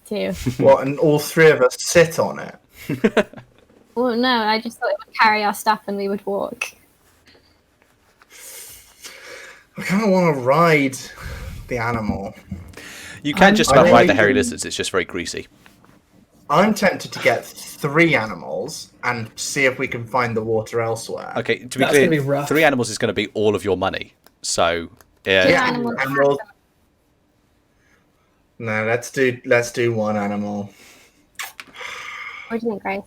2. What, and all 3 of us sit on it? Well, no, I just thought it would carry our stuff and we would walk. I kind of want to ride the animal. You can just about ride the hairy lizards, it's just very greasy. I'm tempted to get 3 animals and see if we can find the water elsewhere. Okay, to be That's gonna be clear, rough. 3 animals is going to be all of your money. So, yeah. Yeah. Animals. No, let's do 1 animal. What do you think, Grace?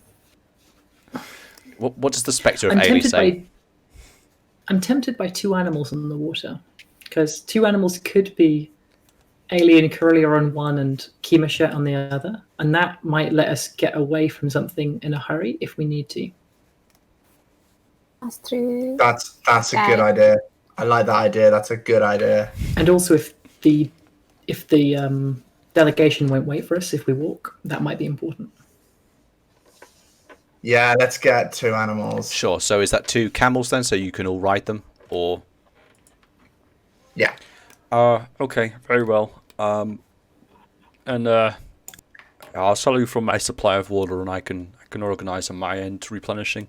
What does the Spectre of Aelie say? I'm tempted by 2 animals in the water, because 2 animals could be Aelie and Karilya on one and Kimashet on the other, and that might let us get away from something in a hurry if we need to. That's true. That's a good idea. I like that idea. That's a good idea. And also, if the delegation won't wait for us if we walk, that might be important. Yeah, let's get 2 animals. Sure, so is that 2 camels then, so you can all ride them, or... Yeah. Okay, very well. And I'll sell you from my supply of water, and I can organize on my end replenishing.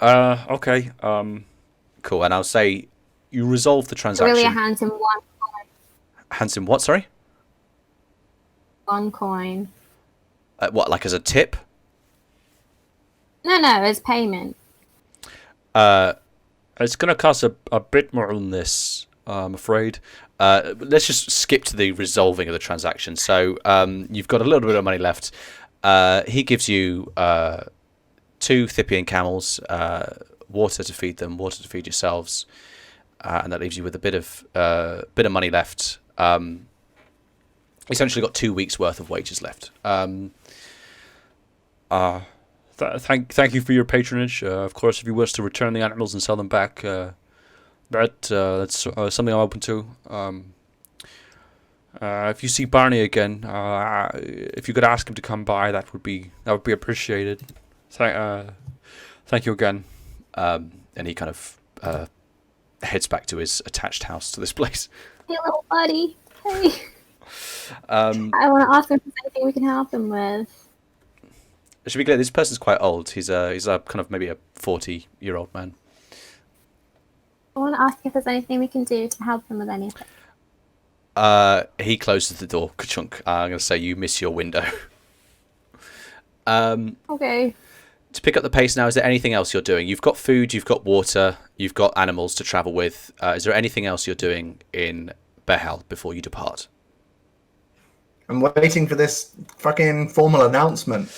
Okay. Cool, and I'll say you resolve the transaction. Really hands him 1 coin. Hands him what, sorry? 1 coin. What, like as a tip? No, as payment. It's going to cost a bit more than this, I'm afraid. Let's just skip to the resolving of the transaction. So you've got a little bit of money left. He gives you 2 Thipian camels, water to feed them, water to feed yourselves, and that leaves you with a bit of money left. Essentially got 2 weeks worth of wages left. Thank you for your patronage. Of course, if you wish to return the animals and sell them back, that's something I'm open to. If you see Barney again, if you could ask him to come by, that would be appreciated. Thank you again. And he kind of heads back to his attached house to this place. Hey, little buddy. Hey. I want to ask him if there's anything we can help him with. It should be clear, this person's quite old. He's a kind of maybe a 40-year-old man. I want to ask if there's anything we can do to help him with anything. He closes the door. Ka-chunk. I'm going to say you miss your window. Okay. To pick up the pace now, is there anything else you're doing? You've got food, you've got water, you've got animals to travel with. Is there anything else you're doing in Behel before you depart? I'm waiting for this fucking formal announcement.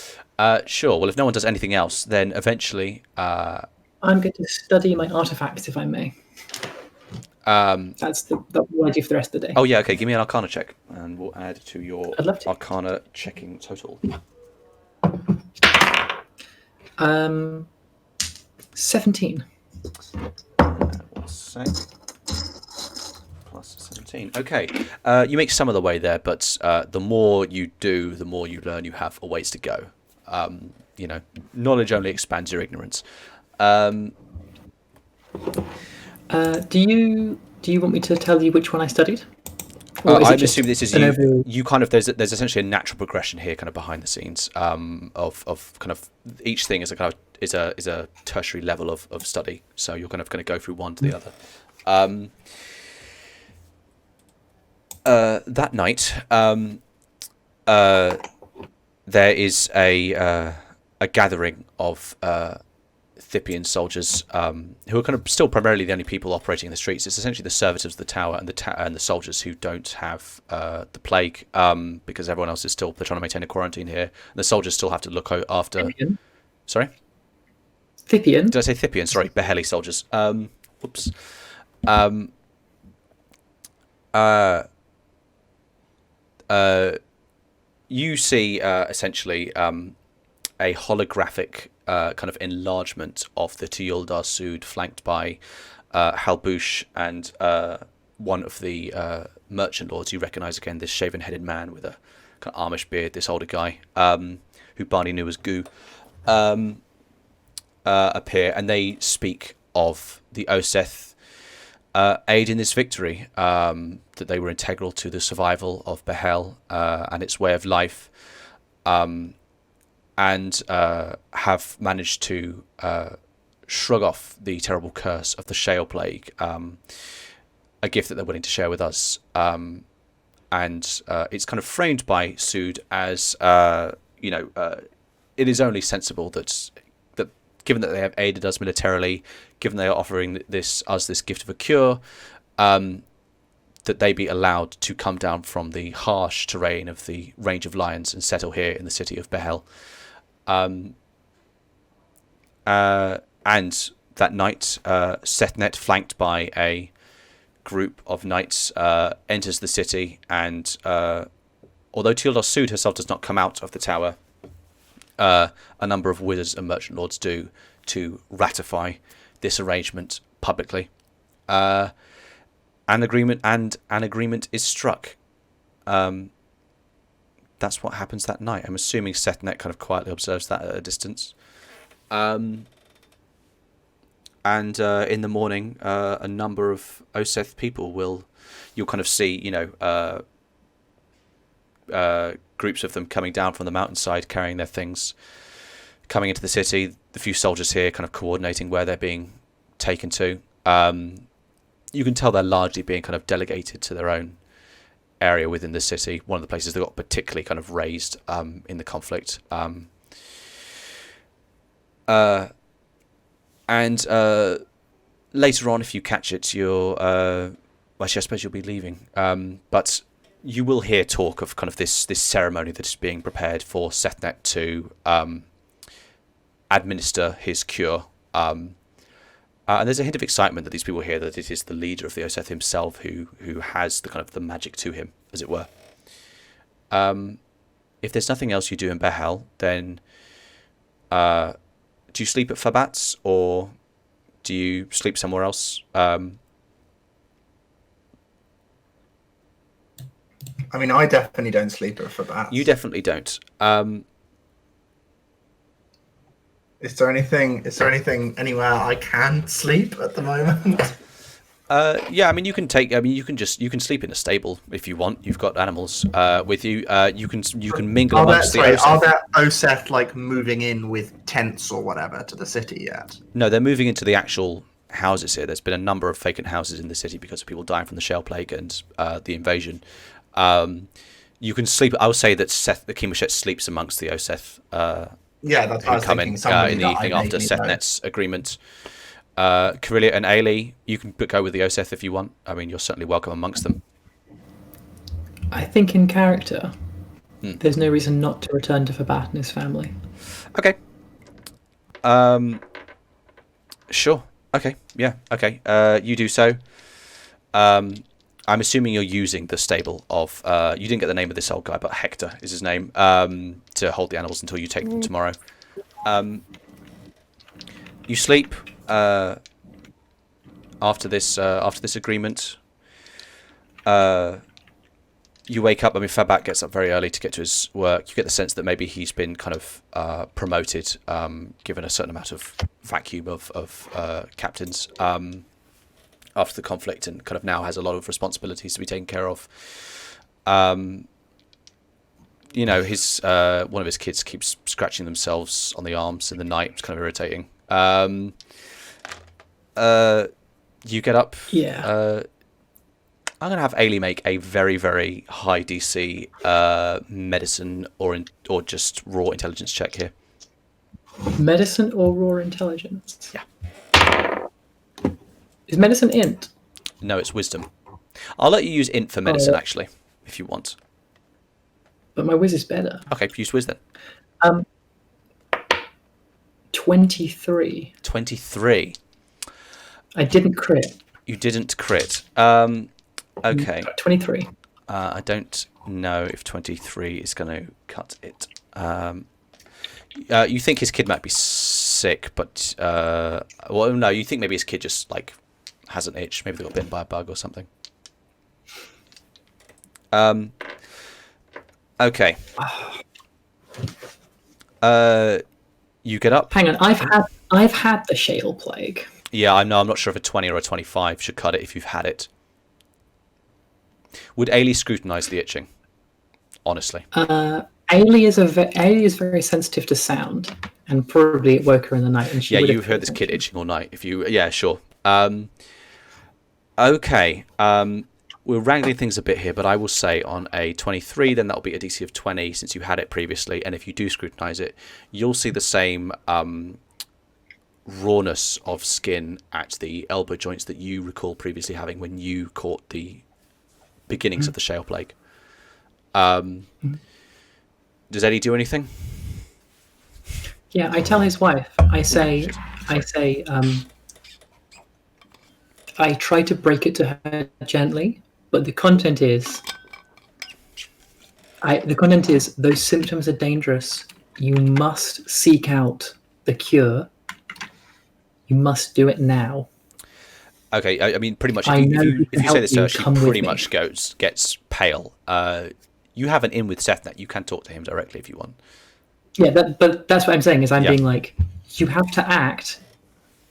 Sure. Well, if no one does anything else, then eventually... I'm going to study my artifacts, if I may. That's what I do for the rest of the day. Oh, yeah, okay. Give me an Arcana check, and we'll add to your I'd love to. Arcana checking total. 17. One sec. plus 17. Okay. You make some of the way there, but the more you do, the more you learn you have a ways to go. Knowledge only expands your ignorance. Do you want me to tell you which one I studied? Or is it I'm just assuming this is an you. overall- You kind of there's essentially a natural progression here, kind of behind the scenes, of kind of each thing is a kind of is a tertiary level of study. So you're kind of going to go through one to the other. That night, there is a gathering of Thipian soldiers who are kind of still primarily the only people operating in the streets. It's essentially the servitors of the tower and the soldiers who don't have the plague, because everyone else is still they're trying to maintain a quarantine here. And the soldiers still have to look after. Thipian? Sorry, Thipian? did I say Thipian? Sorry, Beheli soldiers. Whoops. You see essentially a holographic kind of enlargement of the Tuildar Sud, flanked by Halbush and one of the merchant lords. You recognise again this shaven-headed man with a kind of Amish beard, this older guy who Barney knew as Gu, appear, and they speak of the Oseth aid in this victory, that they were integral to the survival of Behel and its way of life, and have managed to shrug off the terrible curse of the Shale Plague, a gift that they're willing to share with us. And it's kind of framed by Sud as, it is only sensible that given that they have aided us militarily, given they are offering us this gift of a cure, that they be allowed to come down from the harsh terrain of the Range of Lions and settle here in the city of Behel. And that night, Sethnet, flanked by a group of knights, enters the city, and although Tuildar Sud herself does not come out of the tower, a number of wizards and merchant lords do, to ratify this arrangement publicly. An agreement is struck. That's what happens that night. I'm assuming Sethnet kind of quietly observes that at a distance. And in the morning, a number of Oseth people you'll kind of see, groups of them coming down from the mountainside, carrying their things, coming into the city. The few soldiers here kind of coordinating where they're being taken to. You can tell they're largely being kind of delegated to their own area within the city. One of the places that got particularly kind of raised in the conflict. And later on, if you catch it, actually, I suppose you'll be leaving. But you will hear talk of kind of this ceremony that is being prepared for Sethnet to administer his cure. And there's a hint of excitement that these people hear that it is the leader of the Oseth himself who has the kind of the magic to him, as it were. If there's nothing else you do in Behel, then do you sleep at Fabat's, or do you sleep somewhere else? I mean, I definitely don't sleep at Fabat's. You definitely don't. Is there anything anywhere I can sleep at the moment? Yeah, I mean, you can sleep in a stable if you want. You've got animals with you. You can mingle amongst the Oseth. Are there Oseth like moving in with tents or whatever to the city yet? No, they're moving into the actual houses here. There's been a number of vacant houses in the city because of people dying from the Shale Plague and the invasion. You can sleep. I would say that the King Mashet sleeps amongst the Oseth. Yeah, that's what I was thinking. In the evening after Sethnet's agreement. Karilya and Aelie, you can go with the Oseth if you want. I mean, you're certainly welcome amongst them. I think in character, there's no reason not to return to Fabat and his family. Okay. Sure. Okay. Yeah. Okay. You do so. I'm assuming you're using the stable of... you didn't get the name of this old guy, but Hector is his name, to hold the animals until you take them tomorrow. You sleep after this agreement. You wake up. I mean, Fabat gets up very early to get to his work. You get the sense that maybe he's been kind of promoted, given a certain amount of vacuum of captains after the conflict, and kind of now has a lot of responsibilities to be taken care of. His one of his kids keeps scratching themselves on the arms in the night. It's kind of irritating. You get up. Yeah. I'm going to have Ailey make a very, very high DC medicine or just raw intelligence check here. Medicine or raw intelligence? Yeah. Is medicine int? No, it's wisdom. I'll let you use int for medicine, actually, if you want. But my whiz is better. Okay, use whiz then. 23. 23. I didn't crit. You didn't crit. Okay. 23. I don't know if 23 is going to cut it. You think his kid might be sick, but no, you think maybe his kid just like has an itch. Maybe they got bitten by a bug or something. Okay. You get up. Hang on, I've had the shale plague. Yeah, I know. I'm not sure if a 20 or a 25 should cut it if you've had it. Would Ailey scrutinise the itching? Honestly. Ailey is very sensitive to sound, and probably it woke her in the night. And she you've heard this kid itching all night. Sure. Okay. We're wrangling things a bit here, but I will say on a 23, then that'll be a DC of 20 since you had it previously. And if you do scrutinise it, you'll see the same rawness of skin at the elbow joints that you recall previously having when you caught the beginnings of the shale plague. Does Eddie do anything? Yeah, I tell his wife. I say, I try to break it to her gently, but the content is those symptoms are dangerous. You must seek out the cure. You must do it now. Okay, I mean, pretty much. If you say this to her, she pretty much gets pale. You have an in with Sethnet. You can talk to him directly if you want. Yeah, but that's what I'm saying. Is I'm being like, you have to act.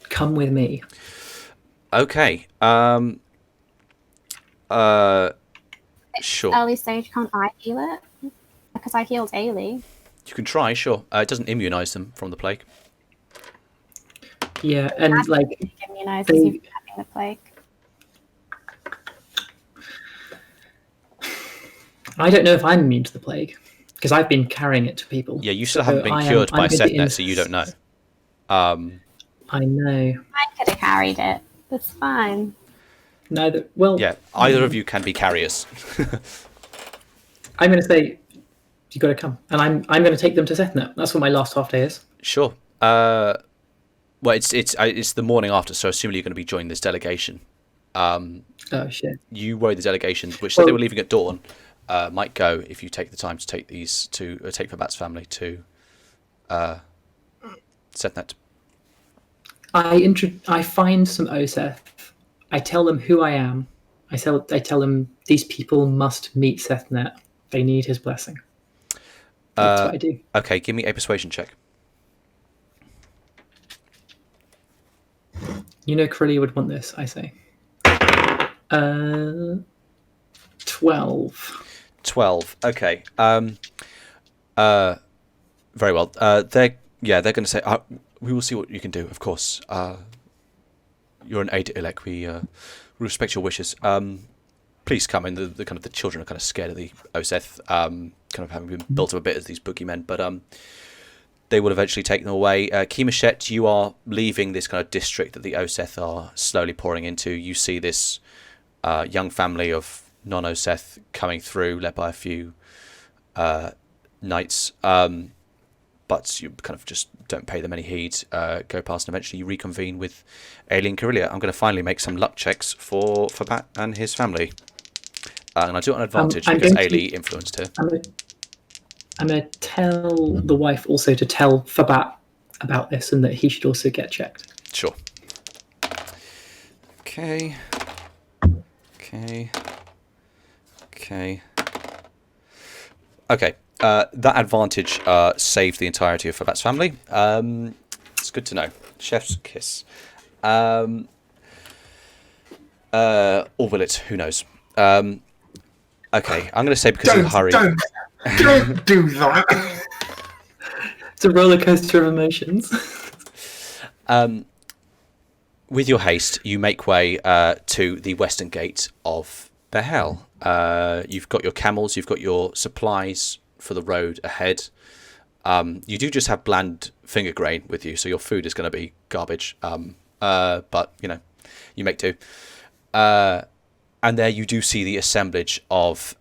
Come with me. Okay. Sure. Early stage, can't I heal it? Because I healed Ailey. You can try. Sure. It doesn't immunise them from the plague. Yeah, and like immunized as you've been having the plague. I don't know if I'm immune to the plague because I've been carrying it to people. Yeah, you still haven't been cured by Sethnet, so you don't know. I know. I could have carried it. That's fine. Neither. Well. Yeah, either of you can be carriers. I'm going to say you got to come, and I'm going to take them to Sethnet. That's what my last half day is. Sure. Well, it's the morning after, so assuming you're going to be joining this delegation. Oh shit! You worry the delegation, which said they were leaving at dawn, might go if you take the time to take these to take Fabat's family to Sethnet. I find some Oseth. I tell them who I am. I tell them these people must meet Sethnet. They need his blessing. That's what I do. Okay, give me a persuasion check. You know Karilya would want this, I say. 12. 12. Okay. Very well. They're going to say, we will see what you can do, of course. You're an aide elect. We respect your wishes. Please come in. The kind of the children are kind of scared of the Oseth, kind of having been built up a bit as these boogeymen, but they will eventually take them away. Kimashet, you are leaving this kind of district that the Oseth are slowly pouring into. You see this young family of non-Oseth coming through, led by a few knights, but you kind of just don't pay them any heed, go past, and eventually you reconvene with Aelie and Karilya. I'm going to finally make some luck checks for Bat and his family. And I do it on advantage because Aelie influenced her. I'm going to tell the wife also to tell Fabat about this and that he should also get checked. Sure. Okay. Okay. Okay. That advantage saved the entirety of Fabat's family. It's good to know. Chef's kiss. Or will it? Who knows? Okay, I'm going to say because you hurry. Don't do that. It's a roller coaster of emotions. With your haste, you make way to the western gate of Behel. You've got your camels, you've got your supplies for the road ahead. You do just have bland finger grain with you, so your food is going to be garbage. But, you know, you make do. And there you do see the assemblage of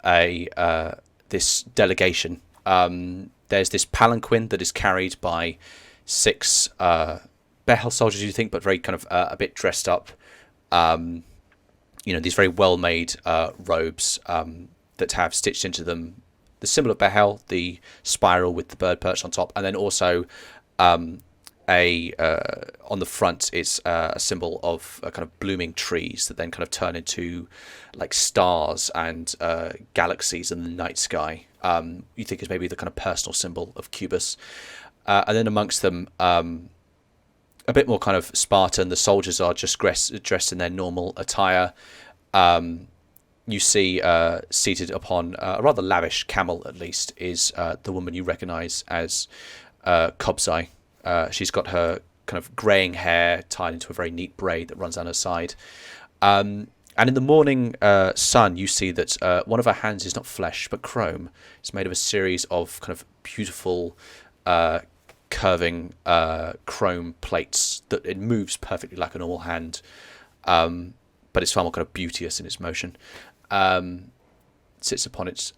this delegation. There's this palanquin that is carried by 6 Behel soldiers, you think, but very kind of a bit dressed up. These very well-made robes that have stitched into them the symbol of Behel, the spiral with the bird perched on top, and then also on the front is a symbol of kind of blooming trees that then kind of turn into like stars and galaxies in the night sky. You think is maybe the kind of personal symbol of Cubus. And then amongst them, a bit more kind of Spartan. The soldiers are just dressed in their normal attire. You see seated upon a rather lavish camel, at least, is the woman you recognise as Kobzai. She's got her kind of greying hair tied into a very neat braid that runs down her side. And in the morning sun, you see that one of her hands is not flesh, but chrome. It's made of a series of kind of beautiful curving chrome plates that it moves perfectly like a normal hand, but it's far more kind of beauteous in its motion. Sits upon it.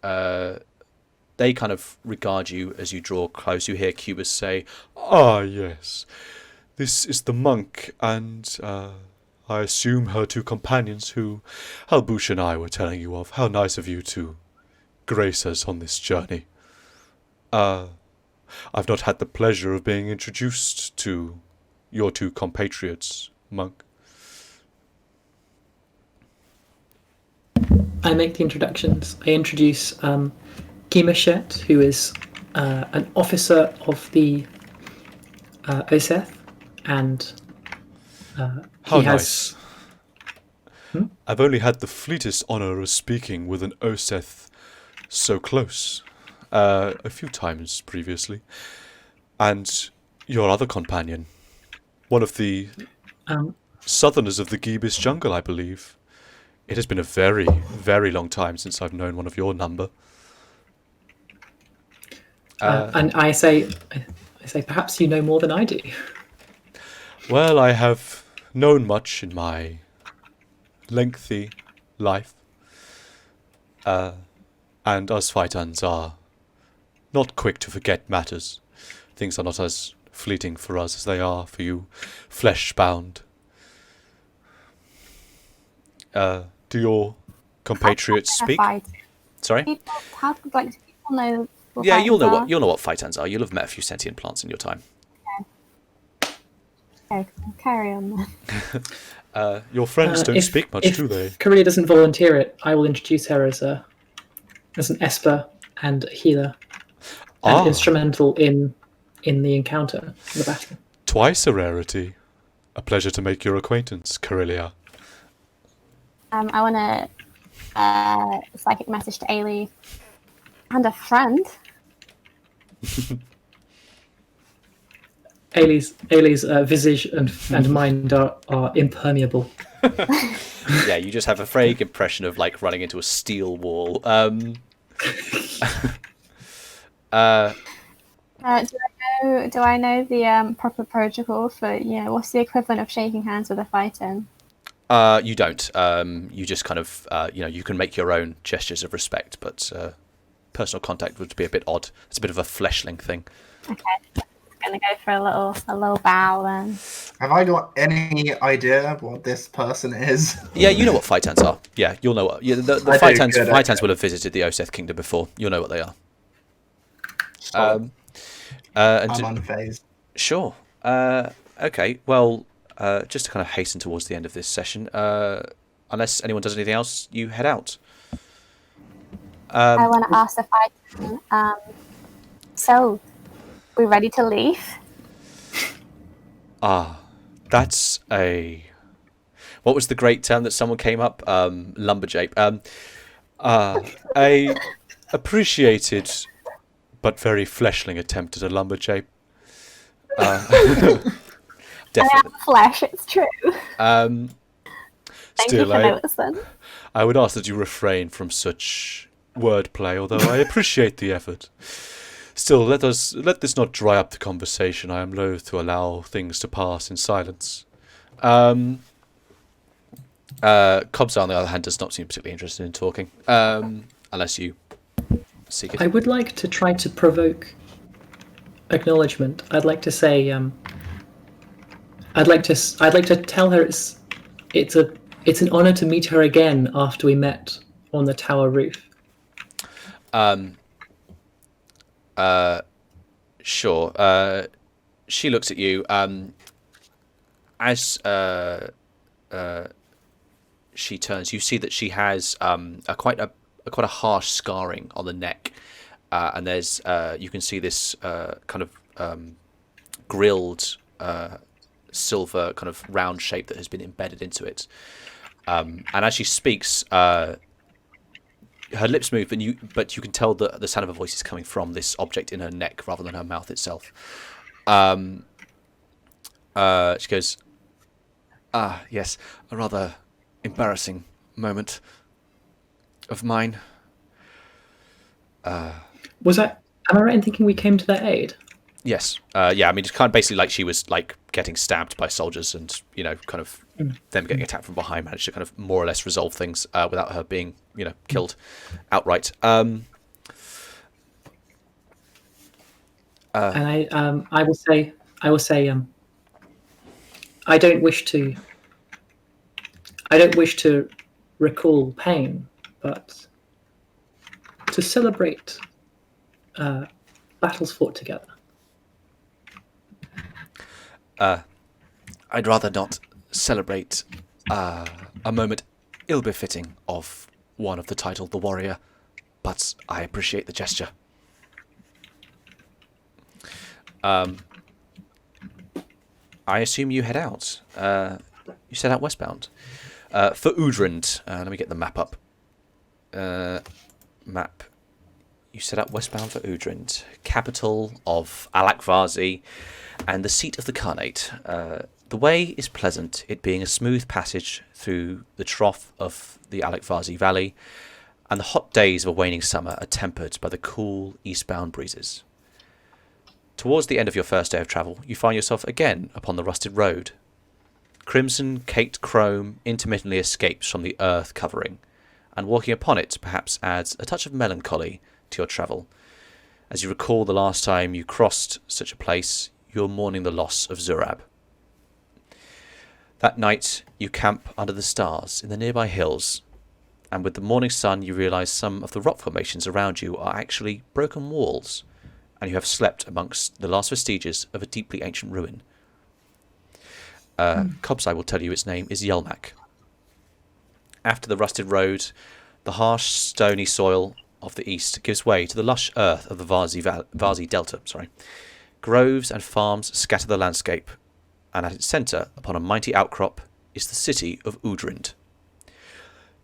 They kind of regard you as you draw close. You hear Cubus say, Ah, yes. This is the monk, and I assume her 2 companions who Halbush and I were telling you of. How nice of you to grace us on this journey. I've not had the pleasure of being introduced to your 2 compatriots, monk. I make the introductions. I introduce Kimashet, who is an officer of the Oseth, and How he nice. has. I've only had the fleetest honour of speaking with an Oseth so close. A few times previously. And your other companion, one of the southerners of the Gibis jungle, I believe. It has been a very, very long time since I've known one of your number. And I say, perhaps you know more than I do. Well, I have known much in my lengthy life. And us Phaetons are not quick to forget matters. Things are not as fleeting for us as they are for you, flesh-bound. Do your compatriots speak? sorry? Do people know? What Yeah, you'll Phaetons know what Phaetons are. You'll have met a few sentient plants in your time. are? Okay, carry on then. Your friends don't speak much, do they? If Karilya doesn't volunteer it, I will introduce her as an esper and a healer, and instrumental in the encounter, in the battle. Twice a rarity. A pleasure to make your acquaintance, Karilya. I want a psychic message to Aelie and a friend. Ailey's visage and mind are impermeable. Yeah, you just have a vague impression of like running into a steel wall. Do I know the proper protocol for, what's the equivalent of shaking hands with a Phaeton? You don't. You just kind of, you can make your own gestures of respect, but personal contact would be a bit odd. It's a bit of a fleshling thing. Okay, gonna go for a little bow then. Have I got any idea what this person is? Yeah, you know what Phaetons are. Yeah, you'll know what. Yeah, the Phaetons will have visited the Oseth Kingdom before. You'll know what they are. I'm unfazed. Sure. Okay. Well, just to kind of hasten towards the end of this session, unless anyone does anything else, you head out. I want to ask the fighting. So, we ready to leave? That's a... What was the great term that someone came up? Lumberjape. A appreciated but very fleshling attempt at a lumberjape. I Definitely. am flesh, it's true. Um, Thank you still, for noticing. I would ask that you refrain from such wordplay, although I appreciate the effort. Still, let this not dry up the conversation. I am loath to allow things to pass in silence. Cobbs, on the other hand, does not seem particularly interested in talking, unless you seek it. I would like to try to provoke acknowledgement. I'd like to say, I'd like to tell her it's an honor to meet her again after we met on the tower roof. Sure. She looks at you. As she turns, you see that she has quite a harsh scarring on the neck, and there's you can see this kind of grilled silver kind of round shape that has been embedded into it. And as she speaks, her lips move, but you can tell that the sound of her voice is coming from this object in her neck rather than her mouth itself. She goes, yes, a rather embarrassing moment of mine. Am I right in thinking we came to their aid? Yes. Yeah, I mean, it's kind of basically like she was like getting stabbed by soldiers and, kind of them getting attacked from behind, managed to kind of more or less resolve things without her being, killed outright. And I will say, I don't wish to recall pain, but to celebrate battles fought together. I'd rather not celebrate a moment ill-befitting of one of the title, the warrior, but I appreciate the gesture. I assume you head out. You set out westbound. For Oudrind, let me get the map up. Map. You set out westbound for Oudrind, capital of Alakvazi, and the seat of the Khanate. The way is pleasant, it being a smooth passage through the trough of the Alakvazi Valley, and the hot days of a waning summer are tempered by the cool eastbound breezes. Towards the end of your first day of travel, you find yourself again upon the rusted road. Crimson caked chrome intermittently escapes from the earth covering, and walking upon it perhaps adds a touch of melancholy to your travel. As you recall the last time you crossed such a place, you are mourning the loss of Zurab. That night, you camp under the stars in the nearby hills, and with the morning sun you realise some of the rock formations around you are actually broken walls, and you have slept amongst the last vestiges of a deeply ancient ruin. Cobbs, I will tell you its name is Yelmak. After the rusted road, the harsh, stony soil of the east gives way to the lush earth of the Vazi Delta. Groves and farms scatter the landscape, and at its centre, upon a mighty outcrop, is the city of Oudrind.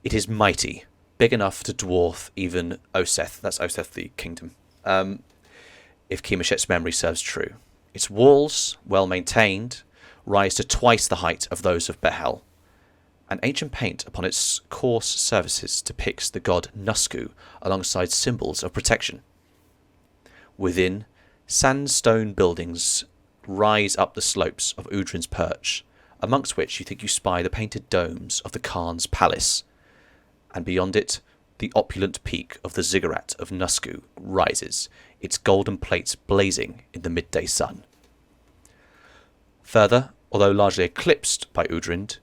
It is mighty, big enough to dwarf even Oseth. That's Oseth, the kingdom. If Kimoshet's memory serves true. Its walls, well maintained, rise to twice the height of those of Behel. An ancient paint upon its coarse surfaces depicts the god Nusku alongside symbols of protection. Within, sandstone buildings rise up the slopes of Oudrin's perch, amongst which you think you spy the painted domes of the Khan's palace, and beyond it, the opulent peak of the ziggurat of Nusku rises, its golden plates blazing in the midday sun. Further, although largely eclipsed by Oudrind,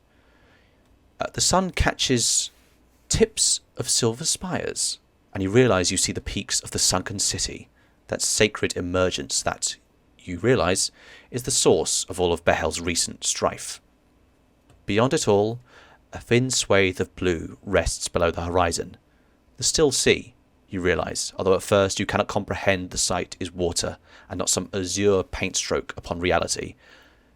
the sun catches tips of silver spires, and you realise you see the peaks of the sunken city, that sacred emergence that, you realise, is the source of all of Behel's recent strife. Beyond it all, a thin swathe of blue rests below the horizon, the still sea, you realise, although at first you cannot comprehend the sight is water and not some azure paint stroke upon reality.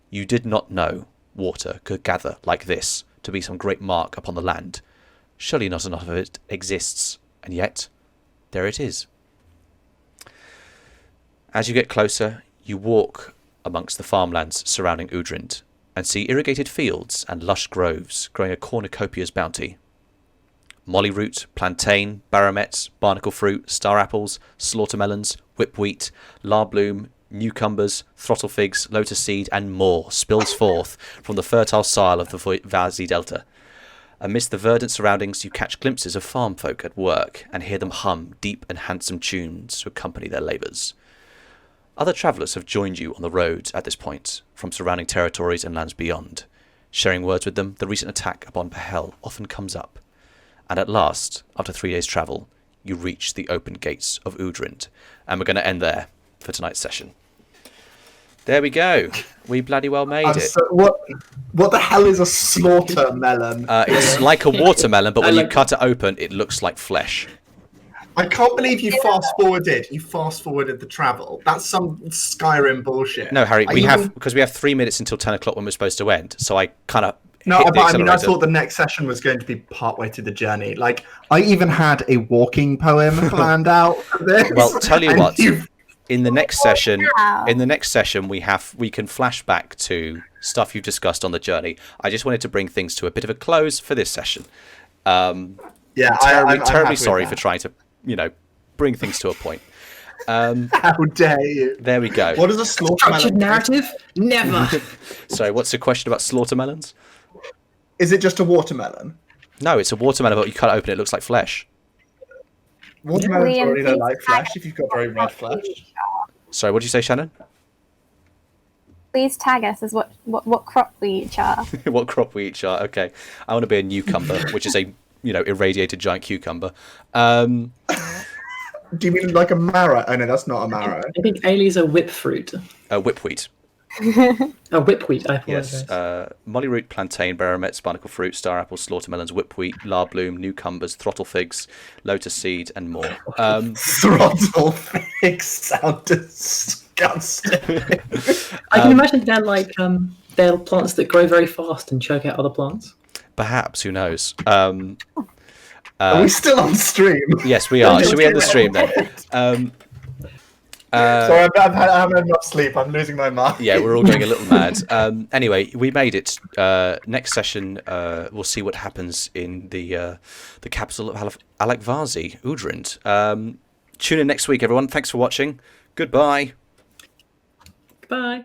You did not know water could gather like this to be some great mark upon the land. Surely not enough of it exists, and yet there it is. As you get closer, you walk amongst the farmlands surrounding Oudrind and see irrigated fields and lush groves growing a cornucopia's bounty. Molly root, plantain, baromet, barnacle fruit, star apples, slaughter melons, whipwheat, larbloom, cucumbers, throttle figs, lotus seed, and more spills forth from the fertile soil of the Vazi Delta. Amidst the verdant surroundings, you catch glimpses of farm folk at work and hear them hum deep and handsome tunes to accompany their labours. Other travellers have joined you on the road at this point, from surrounding territories and lands beyond. Sharing words with them, the recent attack upon Behel often comes up. And at last, after 3 days' travel, you reach the open gates of Oudrind. And we're going to end there for tonight's session. There we go. We bloody well made it. What the hell is a slaughter melon? It's like a watermelon, but when you cut it open, it looks like flesh. I can't believe you fast forwarded. You fast forwarded the travel. That's some Skyrim bullshit. No, Harry, because we have 3 minutes until 10 o'clock when we're supposed to end. So I kind of I thought the next session was going to be partway through the journey. Like, I even had a walking poem planned out for this. Well, tell you what. In the next session, we can flash back to stuff you've discussed on the journey. I just wanted to bring things to a bit of a close for this session. I'm terribly sorry for trying to, bring things to a point. How dare you? There we go. What is a slaughter Structured narrative? Never. Sorry, what's the question about slaughter melons? Is it just a watermelon? No, it's a watermelon, but you cut it open, it looks like flesh. Watermelons already don't like flesh if you've got very red flesh. Sorry, what did you say, Shannon? Please tag us as what crop we each are. What crop we each are. Okay. I want to be a cucumber, which is a, irradiated giant cucumber. Do you mean like a marrow? Oh, no, that's not a marrow. I think Ailey's a whip fruit. Whipwheat. A whipwheat, I apologize. Yes. Molly root, plantain, baromet, barnacle fruit, star apples, slaughter melons, whipwheat, larbloom, cucumbers, throttle figs, lotus seed, and more. Throttle figs sound disgusting. I can imagine they're plants that grow very fast and choke out other plants. Perhaps, who knows? Are we still on stream? Yes, we are. Should we end the stream then? Sorry, I haven't had enough sleep. I'm losing my mind. Yeah, we're all going a little mad. Anyway, we made it. Next session, we'll see what happens in the capital of Alakvazi, Oudrind. Tune in next week, everyone. Thanks for watching. Goodbye. Goodbye.